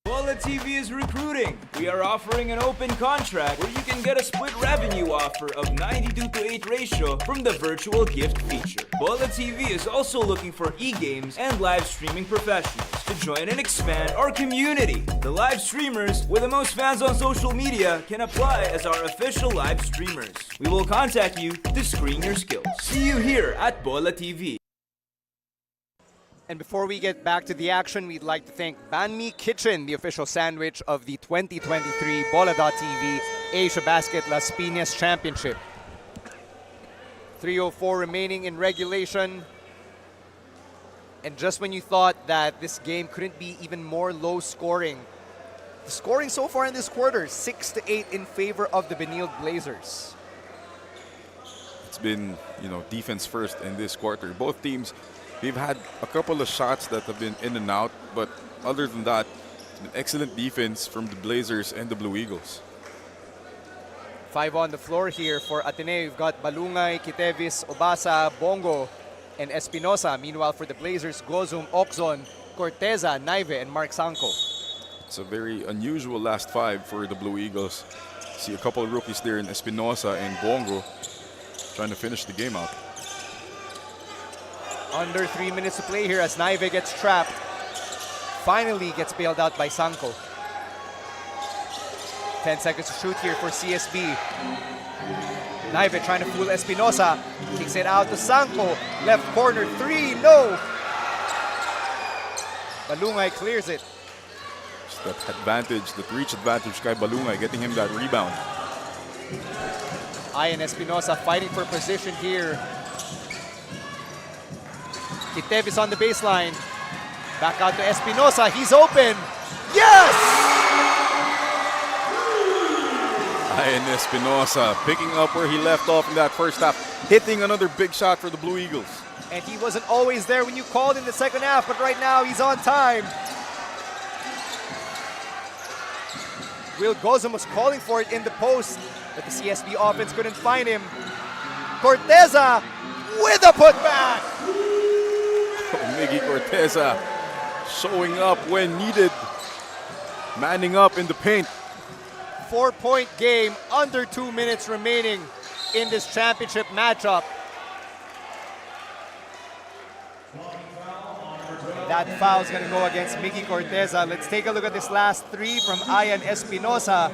Bola TV is recruiting. We are offering an open contract where you can get a split revenue offer of 92:8 ratio from the virtual gift feature. Bola TV is also looking for e-games and live streaming professionals. to join and expand our community. The live streamers with the most fans on social media can apply as our official live streamers. We will contact you to screen your skills. See you here at Bola TV. And before we get back to the action, we'd like to thank Banh Mi Kitchen, the official sandwich of the 2023 Bola.TV Asiabasket Las Piñas Championship. 3:04 remaining in regulation. And just when you thought that this game couldn't be even more low scoring, the scoring so far in this quarter, 6-8 in favor of the Benilde Blazers. It's been, defense first in this quarter. Both teams, they've had a couple of shots that have been in and out, but other than that, it's been excellent defense from the Blazers and the Blue Eagles. 5 on the floor here for Ateneo. You've got Balungay, Kitevis, Obasa, Bongo, and Espinosa. Meanwhile, for the Blazers, Gozum, Oxon, Corteza, Naive, and Mark Sanko. It's a very unusual last 5 for the Blue Eagles. See a couple of rookies there in Espinosa and Bongo trying to finish the game out. Under 3 minutes to play here as Naive gets trapped. Finally gets bailed out by Sanko. 10 seconds to shoot here for CSB. Naive trying to fool Espinosa. Kicks it out to Sanko. Left corner 3, no! Balungay clears it. Just that advantage, that reach advantage by Balungay, getting him that rebound. Ian Espinosa fighting for position here. Kitevis on the baseline. Back out to Espinosa. He's open. Yes! And Espinosa picking up where he left off in that first half, hitting another big shot for the Blue Eagles. And he wasn't always there when you called in the second half, but right now he's on time. Will Gozum was calling for it in the post, but the CSB offense couldn't find him. Corteza with a putback. Miggy Corteza showing up when needed, manning up in the paint. 4-point game, under 2 minutes remaining in this championship matchup. That foul is going to go against Miggy Corteza. Let's take a look at this last 3 from Ian Espinosa.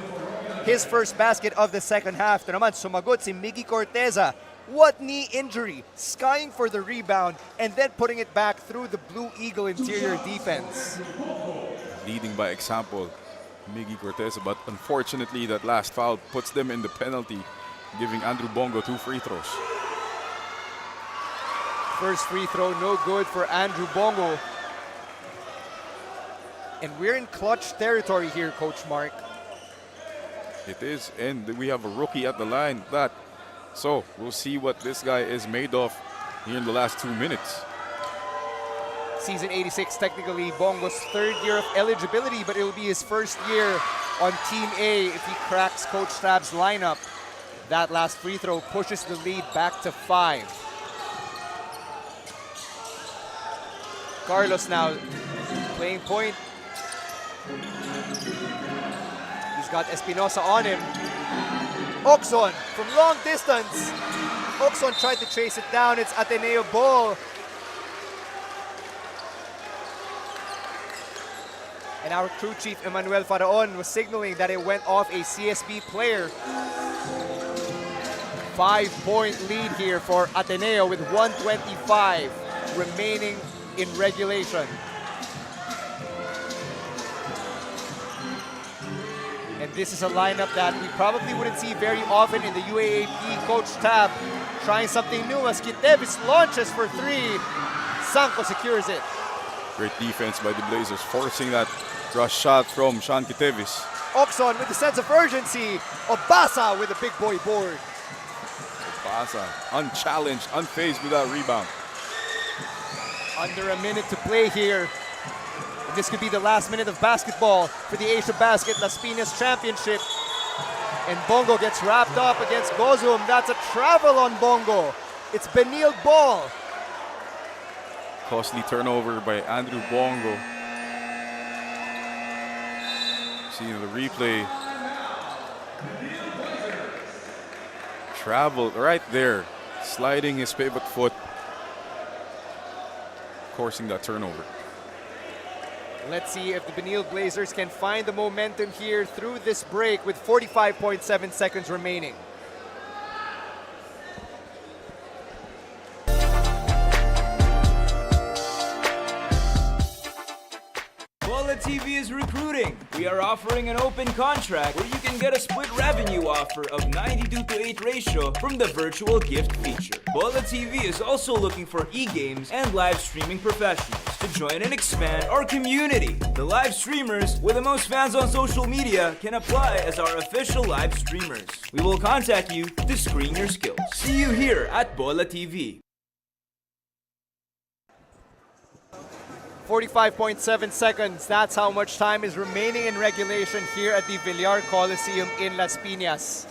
His first basket of the second half. Ito naman, sumagot si Miggy Corteza. What knee injury? Skying for the rebound and then putting it back through the Blue Eagle interior defense. Leading by example, Miggy Corteza, but unfortunately that last foul puts them in the penalty, giving Andrew Bongo 2 free throws. First free throw, no good for Andrew Bongo. And we're in clutch territory here, Coach Mark. It is, and we have a rookie at the line. So we'll see what this guy is made of here in the last 2 minutes. Season 86, technically Bongo's 3rd year of eligibility, but it will be his 1st year on Team A if he cracks Coach Tab's lineup. That last free throw pushes the lead back to 5. Carlos now playing point. He's got Espinosa on him. Oxon from long distance. Oxon tried to chase it down. It's Ateneo ball. And our crew chief, Emmanuel Faraon, was signaling that it went off a CSB player. 5-point lead here for Ateneo with 1:25 remaining in regulation. And this is a lineup that we probably wouldn't see very often in the UAAP. Coach Tab trying something new as Kitevis launches for 3. Sanko secures it. Great defense by the Blazers, forcing that rush shot from Sean Kitevis. Oxon with a sense of urgency. Obasa with a big boy board. Obasa, unchallenged, unfazed with that rebound. Under a minute to play here. This could be the last minute of basketball for the Asiabasket Las Piñas Championship. And Bongo gets wrapped up against Gozum. That's a travel on Bongo. It's Benilde ball. Costly turnover by Andrew Bongo. Seeing the replay. Traveled right there, sliding his pivot foot, forcing that turnover. Let's see if the Benil Blazers can find the momentum here through this break with 45.7 seconds remaining. Bola TV is recruiting. We are offering an open contract where you can get a split revenue offer of 92 to 8 ratio from the virtual gift feature. Bola TV is also looking for e-games and live streaming professionals to join and expand our community. The live streamers with the most fans on social media can apply as our official live streamers. We will contact you to screen your skills. See you here at Bola TV. 45.7 seconds. That's how much time is remaining in regulation here at the Villar Coliseum in Las Piñas.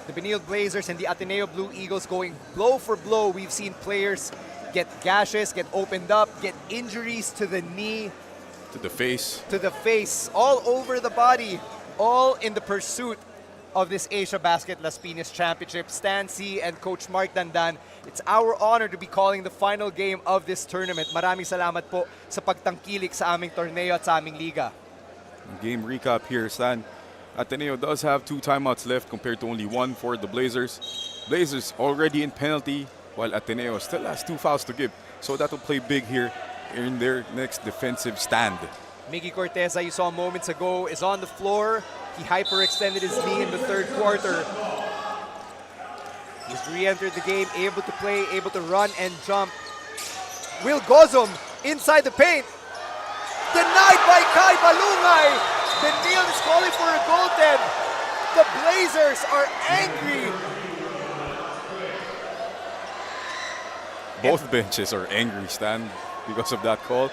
The Benil Blazers and the Ateneo Blue Eagles going blow for blow. We've seen players get gashes, get opened up, get injuries to the knee, To the face. all over the body, all in the pursuit of this Asiabasket Las Piñas Championship. Stan C and Coach Mark Dandan, it's our honor to be calling the final game of this tournament. Maraming salamat po sa pagtangkilik sa aming torneo at sa aming liga. Game recap here, Stan. Ateneo does have 2 timeouts left compared to only 1 for the Blazers. Blazers already in penalty, while Ateneo still has 2 fouls to give. So that will play big here in their next defensive stand. Miggy Corteza, you saw moments ago, is on the floor. He hyperextended his knee in the third quarter. He's re-entered the game, able to play, able to run and jump. Will Gozum inside the paint. Denied by Kai Balungay. Benil is calling for a goaltend. The Blazers are angry. Both benches are angry, Stan, because of that call.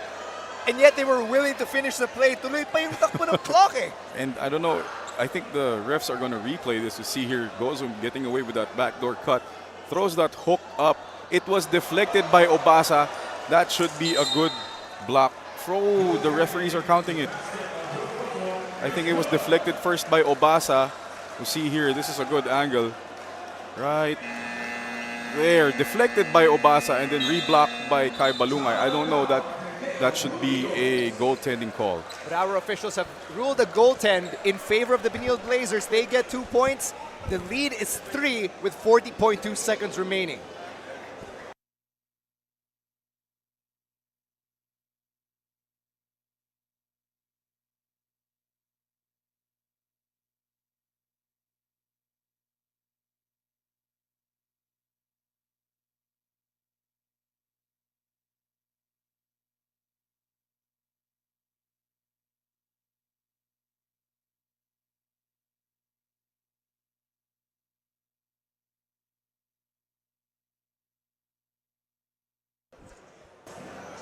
And yet they were willing to finish the play. Tuloy pa yung takbo ng clock eh. And I don't know, I think the refs are going to replay this to see here Gozum getting away with that backdoor cut. Throws that hook up. It was deflected by Obasa. That should be a good block. Throw, the referees are counting it. I think it was deflected first by Obasa. You see here, this is a good angle. Right there, deflected by Obasa and then reblocked by Kai Balungay. I don't know that should be a goaltending call. But our officials have ruled a goaltend in favor of the Benil Blazers. They get 2 points. The lead is 3 with 40.2 seconds remaining.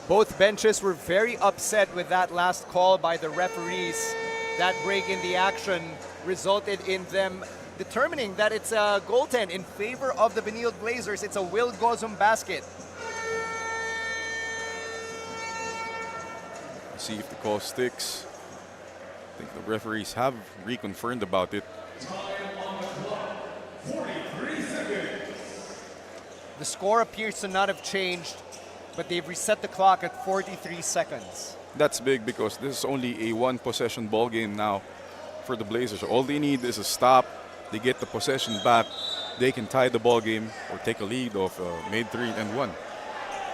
Both benches were very upset with that last call by the referees. That break in the action resulted in them determining that it's a goaltend in favor of the Benil Blazers. It's a Will Gozum basket. See if the call sticks. I think the referees have reconfirmed about it. The score appears to not have changed, but they've reset the clock at 43 seconds. That's big because this is only a 1-possession ball game now for the Blazers. All they need is a stop. They get the possession back. They can tie the ball game or take a lead of made 3 and 1.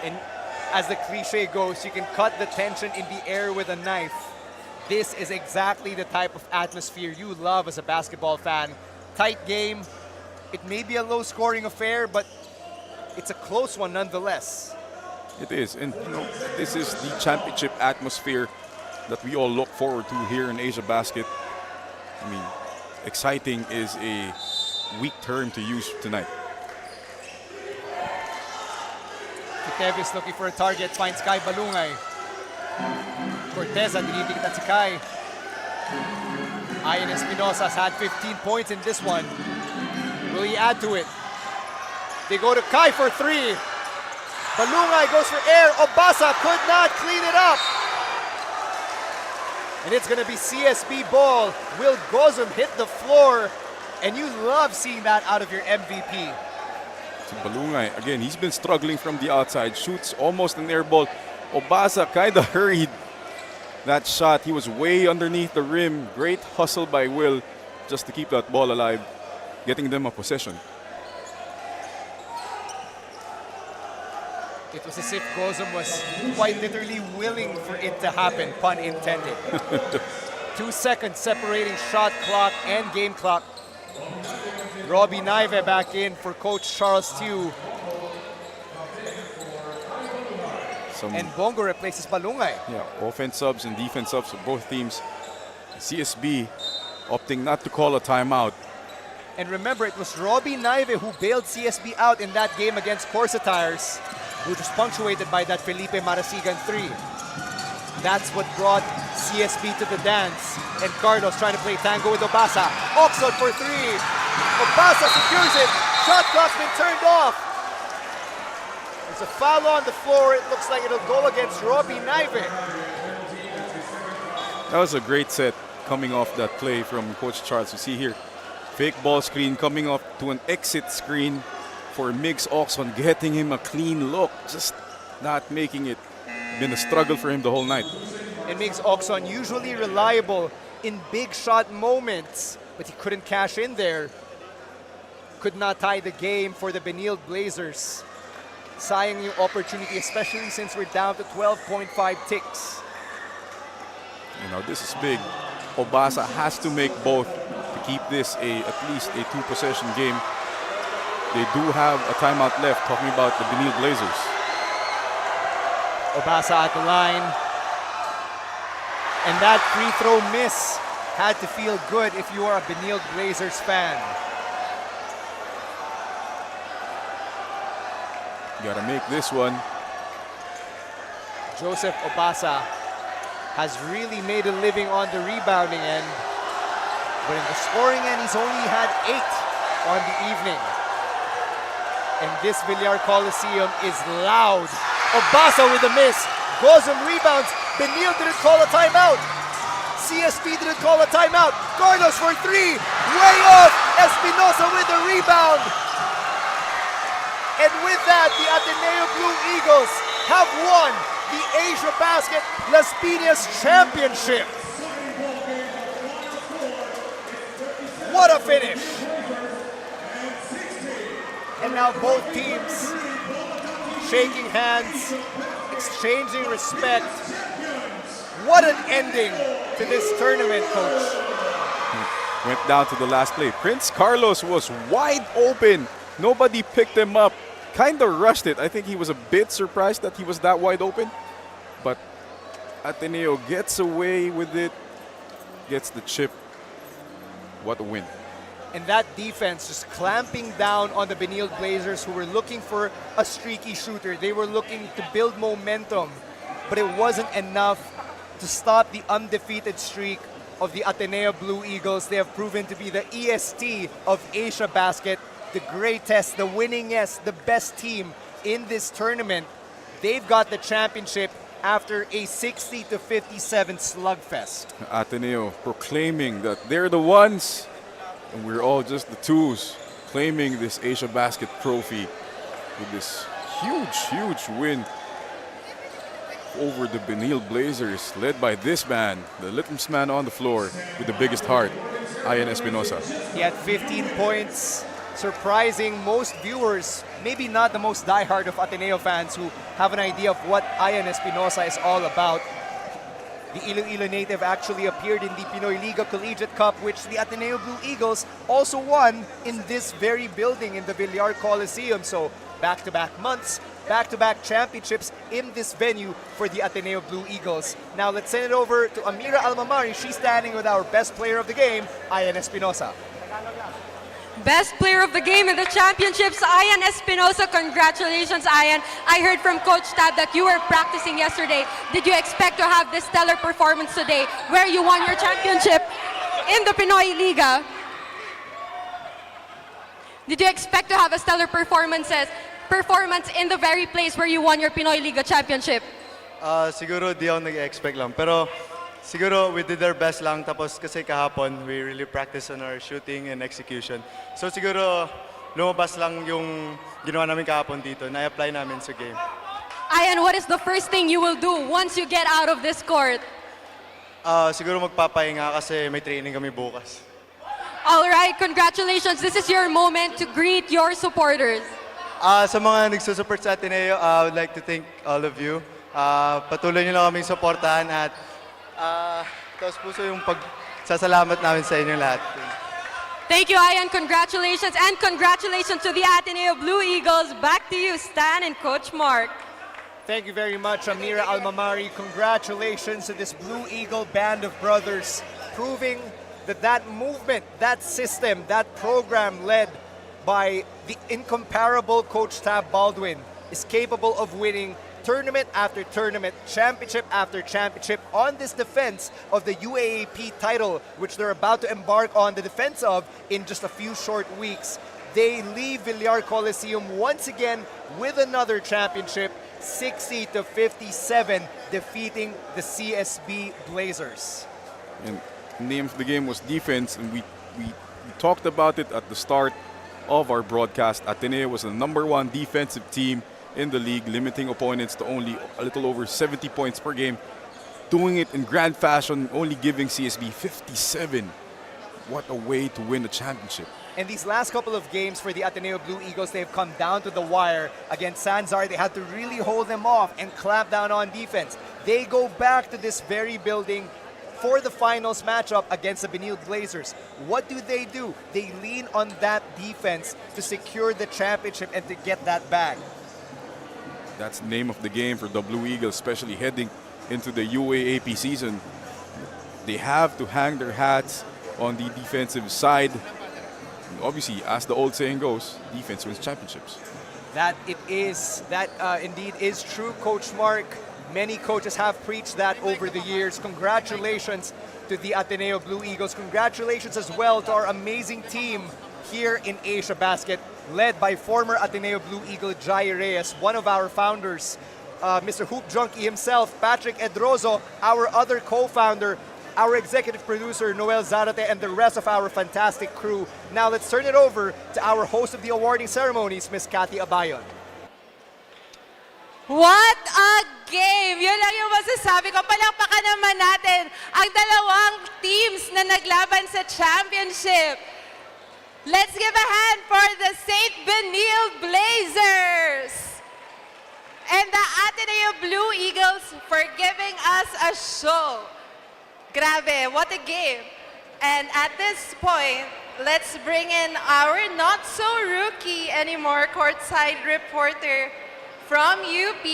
And as the cliche goes, you can cut the tension in the air with a knife. This is exactly the type of atmosphere you love as a basketball fan. Tight game. It may be a low-scoring affair, but it's a close one nonetheless. It is, and you know, this is the championship atmosphere that we all look forward to here in Asiabasket. I mean, exciting is a weak term to use tonight. Kitevis looking for a target, finds Kai Balungay. Corteza, dinidikit si Kai. Ian Espinosa's had 15 points in this one. Will he add to it? They go to Kai for 3. Balungay goes for air. Obasa could not clean it up. And it's going to be CSB ball. Will Gozum hit the floor. And you love seeing that out of your MVP. So Balungay, again, he's been struggling from the outside. Shoots almost an air ball. Obasa kind of hurried that shot. He was way underneath the rim. Great hustle by Will just to keep that ball alive, getting them a possession. It was as if Gozum was quite literally willing for it to happen, pun intended. 2 seconds separating shot clock and game clock. Robbie Naive back in for Coach Charles Tew. And Bongo replaces Balungay. Yeah, offense subs and defense subs for both teams. CSB opting not to call a timeout. And remember, it was Robbie Naive who bailed CSB out in that game against Corsa Tires, which was punctuated by that Felipe Marasigan 3. That's what brought CSB to the dance. And Carlos trying to play tango with Obasa. Oxon for 3. Obasa secures it. Shot clock's been turned off. There's a foul on the floor. It looks like it'll go against Robbie Naive. That was a great set coming off that play from Coach Charles. You see here, fake ball screen coming off to an exit screen for Migs Oxon, getting him a clean look, just not making it. Been a struggle for him the whole night. And Migs Oxon usually reliable in big shot moments, but he couldn't cash in there. Could not tie the game for the Benilde Blazers. Sayang yung opportunity, especially since we're down to 12.5 ticks. You know, this is big. Obasa has to make both to keep this at least a 2-possession game. They do have a timeout left, talking about the Benilde Blazers. Obasa at the line. And that free throw miss had to feel good if you are a Benilde Blazers fan. Gotta make this one. Joseph Obasa has really made a living on the rebounding end. But in the scoring end, he's only had 8 on the evening. And this Villar Coliseum is loud. Obasa with a miss. Gozum rebounds. Benilde didn't call a timeout. CSB didn't call a timeout. Carlos for 3. Way off. Espinosa with the rebound. And with that, the Ateneo Blue Eagles have won the Asiabasket Las Piñas Championship. What a finish. And now both teams shaking hands, exchanging respect. What an ending to this tournament, Coach. Went down to the last play. Prince Carlos was wide open. Nobody picked him up. Kind of rushed it. I think he was a bit surprised that he was that wide open. But Ateneo gets away with it, gets the chip. What a win. And that defense just clamping down on the Benilde Blazers, who were looking for a streaky shooter. They were looking to build momentum, but it wasn't enough to stop the undefeated streak of the Ateneo Blue Eagles. They have proven to be the EST of Asiabasket, the greatest, the winningest, the best team in this tournament. They've got the championship after a 60-57 slugfest. Ateneo proclaiming that they're the ones and we're all just the twos, claiming this Asiabasket trophy with this huge win over the Benilde Blazers, led by this man, the littlest man on the floor with the biggest heart, Ian Espinosa. He had 15 points, surprising most viewers, maybe not the most diehard of Ateneo fans who have an idea of what Ian Espinosa is all about. The Iloilo native actually appeared in the Pinoy Liga Collegiate Cup, which the Ateneo Blue Eagles also won in this very building in the Villar Coliseum. So back-to-back months, back-to-back championships in this venue for the Ateneo Blue Eagles. Now let's send it over to Amira Almamari. She's standing with our best player of the game, Ian Espinosa. Best player of the game in the championships, Ian Espinosa. Congratulations, Ian. I heard from Coach Tab that you were practicing yesterday. Did you expect to have this stellar performance today where you won your championship in the Pinoy Liga? Did you expect to have a stellar performance in the very place where you won your Pinoy Liga championship? Siguro di ako nag-expect lang. Pero siguro we did our best lang. Tapos kasi kahapon, we really practiced on our shooting and execution. So siguro lumabas lang yung ginawa namin kahapon dito. Na-apply namin sa game. Ian, what is the first thing you will do once you get out of this court? Siguro magpapahinga kasi may training kami bukas. All right, congratulations. This is your moment to greet your supporters. Sa mga nagsusupport sa Ateneo, I would like to thank all of you. Patuloy niyo lang kaming suportahan at taos puso yung pagsasalamat namin sa inyo lahat. Thank you, Ian. Congratulations. And congratulations to the Ateneo Blue Eagles. Back to you, Stan and Coach Mark. Thank you very much, Amira Almamari. Congratulations to this Blue Eagle band of brothers, proving that movement, that system, that program led by the incomparable Coach Tab Baldwin is capable of winning tournament after tournament, championship after championship on this defense of the UAAP title, which they're about to embark on the defense of in just a few short weeks. They leave Villar Coliseum once again with another championship, 60-57, defeating the CSB Blazers. And the name of the game was defense, and we talked about it at the start of our broadcast. Ateneo was the #1 defensive team in the league, limiting opponents to only a little over 70 points per game, doing it in grand fashion, only giving CSB 57. What a way to win a championship. And these last couple of games for the Ateneo Blue Eagles, they've come down to the wire. Against Sanzar, they had to really hold them off and clamp down on defense. They go back to this very building for the finals matchup against the Benil Blazers. What do? They lean on that defense to secure the championship and to get that bag. That's the name of the game for the Blue Eagles, especially heading into the UAAP season. They have to hang their hats on the defensive side. And obviously, as the old saying goes, defense wins championships. That indeed is true, Coach Mark. Many coaches have preached that over the years. Congratulations to the Ateneo Blue Eagles. Congratulations as well to our amazing team here in Asiabasket, led by former Ateneo Blue Eagle Jai Reyes, one of our founders, Mr. Hoop Junkie himself, Patrick Edrozo, our other co-founder, our executive producer, Noel Zarate, and the rest of our fantastic crew. Now let's turn it over to our host of the awarding ceremonies, Ms. Cathy Abayon. What a game! Yun lang yung masasabi ko. Palakpakan naman natin ang dalawang teams na naglaban sa championship. Let's give a hand for the St. Benil Blazers and the Ateneo Blue Eagles for giving us a show. Grabe, what a game. And at this point, let's bring in our not-so-rookie anymore courtside reporter from UP,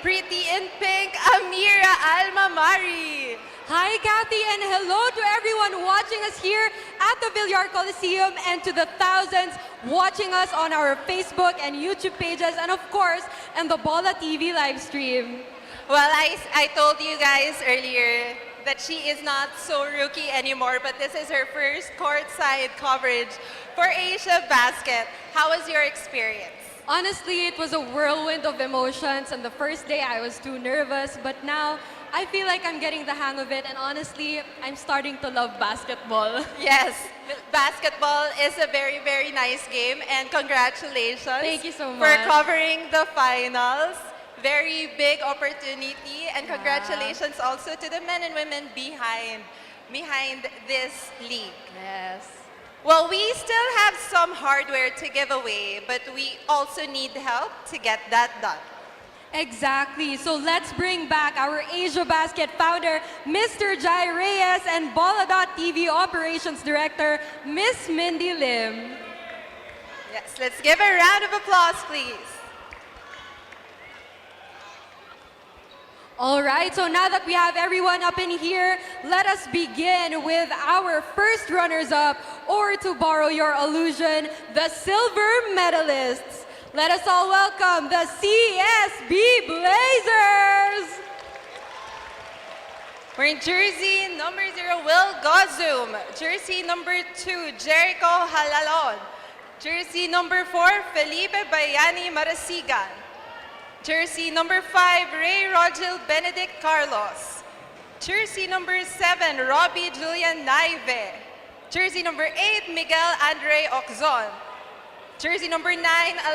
pretty in pink, Amira Almamari. Hi, Kathy, and hello to everyone watching us here at the Villar Coliseum and to the thousands watching us on our Facebook and YouTube pages and, of course, on the Bola TV live stream. Well, I told you guys earlier that she is not so rookie anymore, but this is her first courtside coverage for Asiabasket. How was your experience? Honestly, it was a whirlwind of emotions, and the first day I was too nervous, but now I feel like I'm getting the hang of it, and honestly, I'm starting to love basketball. Yes, basketball is a very, very nice game, and congratulations. Thank you so much. For covering the finals. Very big opportunity, and congratulations also to the men and women behind this league. Yes. Well, we still have some hardware to give away, but we also need help to get that done. Exactly. So let's bring back our Asiabasket founder, Mr. Jai Reyes, and Bola.tv Operations Director, Miss Mindy Lim. Yes, let's give a round of applause, please. All right, so now that we have everyone up in here, let us begin with our first runners-up, or to borrow your illusion, the silver medalists. Let us all welcome the CSB Blazers. Wearing jersey number 0, Will Gozum. Jersey number 2, Jericho Halalon. Jersey number 4, Felipe Bayani Marasigan. Jersey number 5, Ray Rogel Benedict Carlos. Jersey number 7, Robbie Julian Naive. Jersey number 8, Miguel Andre Oczon. Jersey number 9,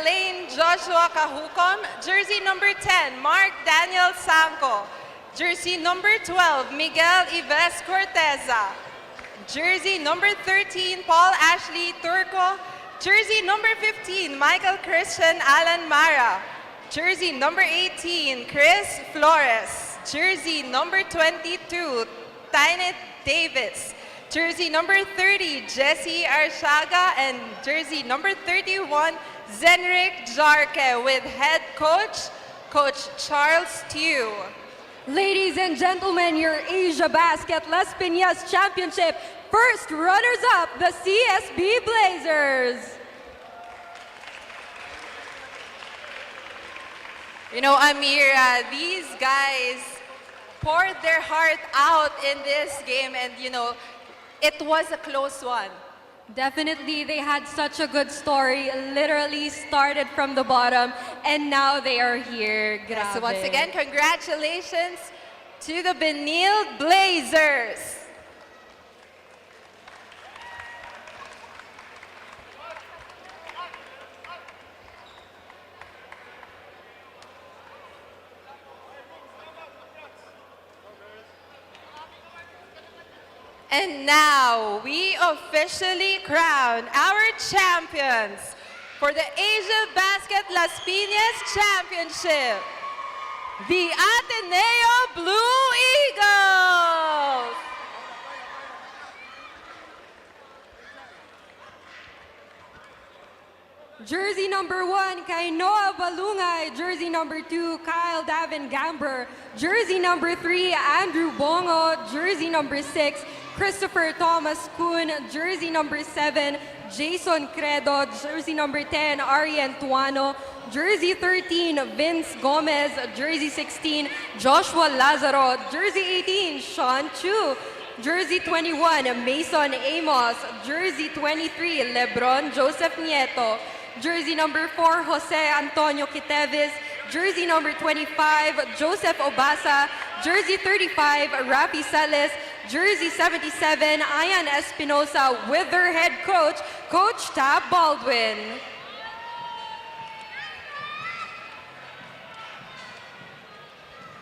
Elaine Joshua Kahukom. Jersey number 10, Mark Daniel Sanko. Jersey number 12, Miguel Ives Corteza. Jersey number 13, Paul Ashley Turco. Jersey number 15, Michael Christian Alan Mara. Jersey number 18, Chris Flores. Jersey number 22, Tynet Davis. Jersey number 30, Jesse Arshaga. And jersey number 31, Zenrik Jarke, with head coach, Coach Charles Tew. Ladies and gentlemen, your Asiabasket Las Piñas Championship first runners-up, the CSB Blazers. You know, Amir, these guys poured their heart out in this game, and you know, it was a close one. Definitely, they had such a good story, literally started from the bottom, and now they are here. Grabe. So once again, congratulations to the Benilde Blazers. And now we officially crown our champions for the Asiabasket Las Piñas Championship, the Ateneo Blue Eagles. Jersey number 1, kay Noah Balungay. Jersey number 2, Kyle Davin Gamber. Jersey number 3, Andrew Bongo. Jersey number 6, Christopher Thomas Kuhn. Jersey number 7, Jason Credo. Jersey number 10, Arian Tuano. Jersey 13, Vince Gomez. Jersey 16, Joshua Lazaro. Jersey 18, Sean Chu. Jersey 21, Mason Amos. Jersey 23, Lebron Joseph Nieto. Jersey number 4, Jose Antonio Quiteves. Jersey number 25, Joseph Obasa. Jersey 35, Rafi Salas. Jersey 77, Ian Espinosa, with their head coach, Coach Tab Baldwin.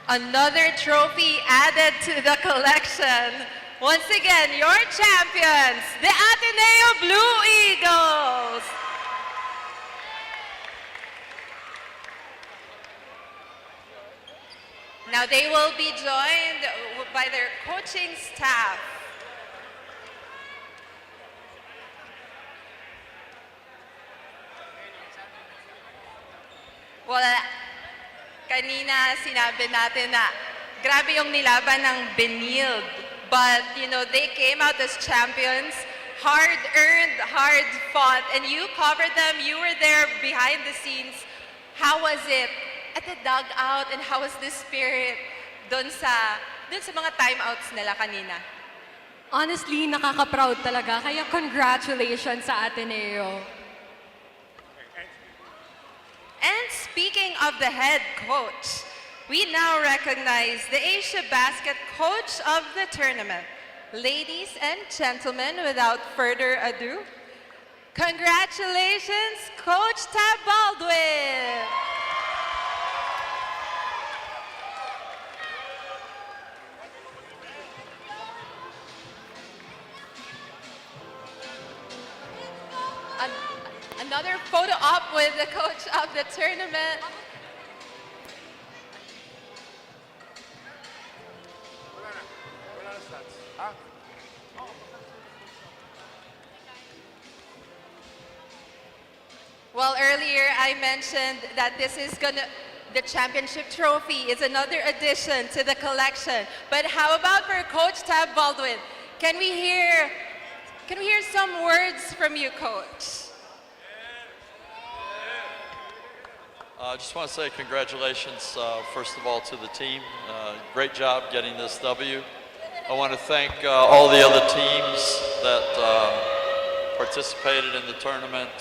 Another trophy added to the collection. Once again, your champions, the Ateneo Blue Eagles. Now they will be joined by their coaching staff. Well, kanina sinabi natin na grabe yung nilaban ng Benilde. But, you know, they came out as champions, hard-earned, hard-fought, and you covered them. You were there behind the scenes. How was it at the dugout, and how was the spirit dun sa mga timeouts nila kanina? Honestly, nakaka-proud talaga. Kaya congratulations sa Ateneo. And speaking of the head coach, we now recognize the Asiabasket Coach of the tournament. Ladies and gentlemen, without further ado, congratulations, Coach Tab Baldwin! Another photo op with the coach of the tournament. Well, earlier I mentioned that the championship trophy is another addition to the collection. But how about for Coach Tab Baldwin? Can we hear some words from you, Coach? I just want to say congratulations, first of all, to the team. Great job getting this W. I want to thank all the other teams that participated in the tournament,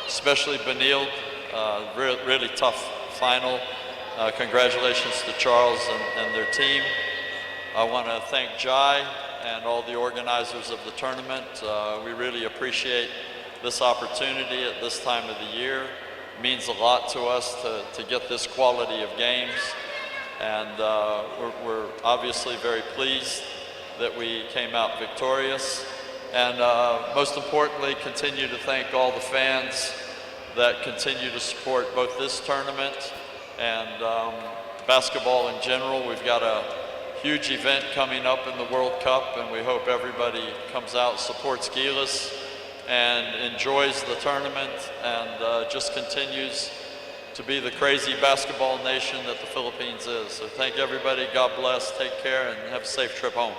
especially Benilde. Really tough final. Congratulations to Charles and their team. I want to thank Jai and all the organizers of the tournament. We really appreciate this opportunity at this time of the year. It means a lot to us to get this quality of games. And we're obviously very pleased that we came out victorious. And most importantly, continue to thank all the fans that continue to support both this tournament and basketball in general. We've got a huge event coming up in the World Cup, and we hope everybody comes out, supports Gilas, and enjoys the tournament, and just continues to be the crazy basketball nation that the Philippines is. So thank everybody, God bless, take care, and have a safe trip home.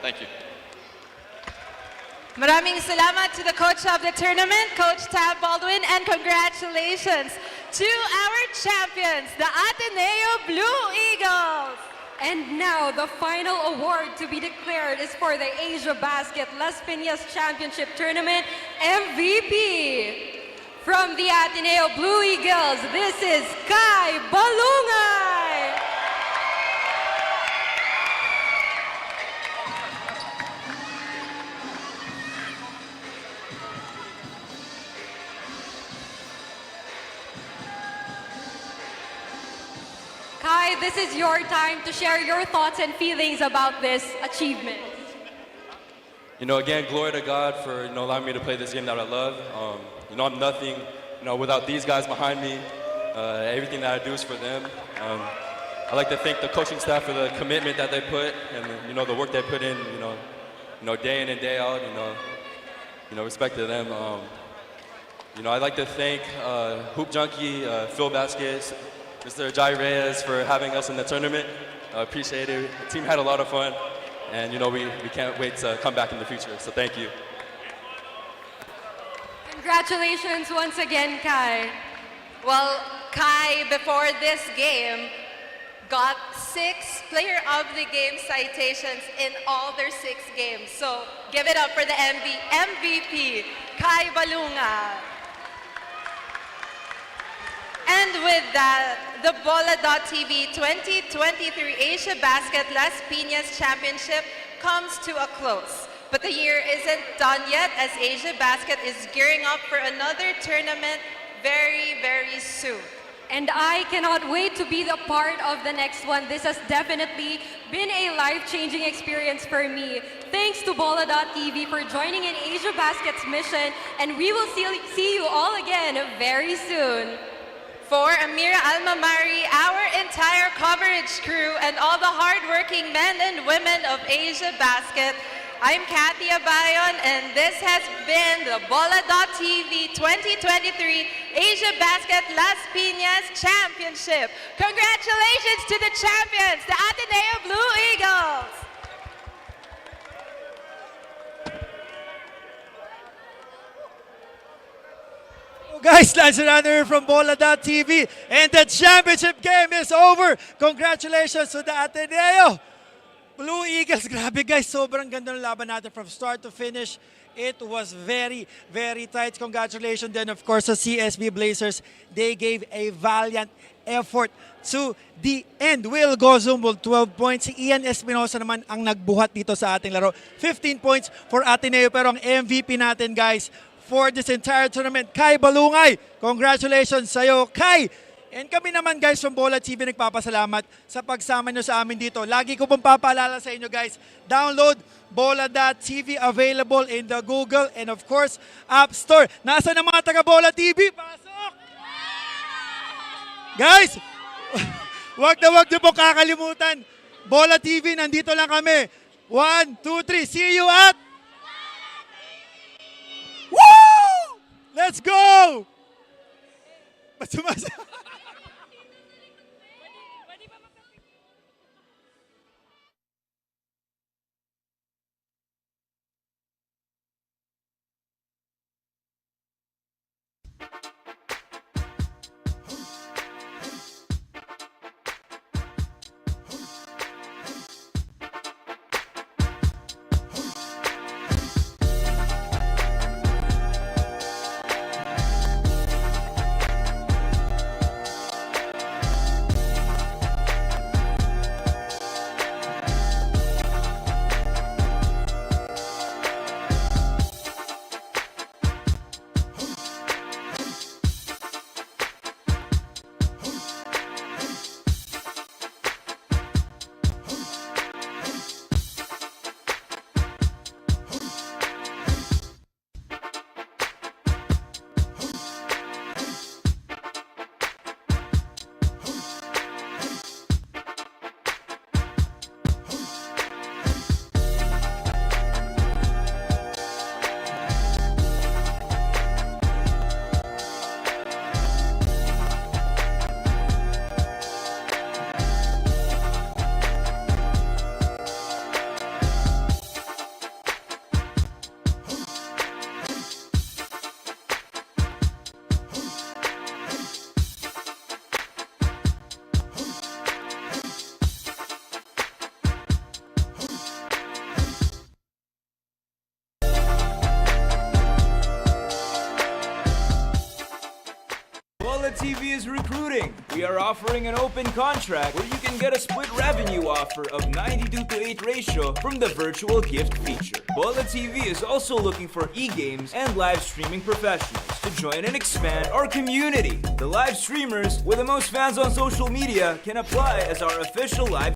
Thank you. Maraming salamat to the coach of the tournament, Coach Tab Baldwin, and congratulations to our champions, the Ateneo Blue Eagles. And now, the final award to be declared is for the Asiabasket Las Piñas Championship Tournament MVP. From the Ateneo Blue Eagles, this is Kai Balungay. Kai, this is your time to share your thoughts and feelings about this achievement. Again, glory to God for allowing me to play this game that I love. I'm nothing, without these guys behind me. Everything that I do is for them. I'd like to thank the coaching staff for the commitment that they put and the work they put in. Day in and day out. Respect to them. I'd like to thank Hoop Junkie, Phil Basket, Mr. Jai Reyes for having us in the tournament. Appreciate it. The team had a lot of fun, and we can't wait to come back in the future. So thank you. Congratulations once again, Kai. Well, Kai, before this game, got 6 Player of the Game citations in all their 6 games. So give it up for the MVP, Kai Balunga. And with that, the Bola.TV 2023 Asiabasket Las Piñas Championship comes to a close. But the year isn't done yet, as Asiabasket is gearing up for another tournament very, very soon. And I cannot wait to be the part of the next one. This has definitely been a life-changing experience for me. Thanks to Bola.TV for joining in Asiabasket's mission, and we will see you all again very soon. For Amira Almamari, our entire coverage crew, and all the hardworking men and women of Asiabasket, I'm Kathy Abayon, and this has been the Bola.TV 2023 Asiabasket Las Piñas Championship. Congratulations to the champions, the Ateneo Blue Eagles. Guys, Lance Runner from Bola.TV, and the championship game is over. Congratulations to the Ateneo Blue Eagles. Grabe guys, sobrang ganda ng laban natin from start to finish. It was very, very tight. Congratulations then of course sa CSB Blazers. They gave a valiant effort to the end. Will Gozumbo, 12 points. Si Ian Espinosa naman ang nagbuhat dito sa ating laro. 15 points for Ateneo, pero ang MVP natin guys for this entire tournament, Kai Balungay. Congratulations sa'yo, Kai! And kami naman guys from Bola TV nagpapasalamat sa pagsama nyo sa amin dito. Lagi ko pong papaalala sa inyo guys, download Bola.TV, available in the Google and of course, App Store. Nasaan ang mga taga Bola TV? Pasok! Guys, wag nyo po kakalimutan. Bola TV, nandito lang kami. 1, 2, 3, see you at... Woo! Let's go! Ba't sumasa? Bola TV is recruiting. We are offering an open contract where you can get a split revenue offer of 92:8 ratio from the virtual gift feature. Bola TV is also looking for e-games and live streaming professionals to join and expand our community. The live streamers with the most fans on social media can apply as our official live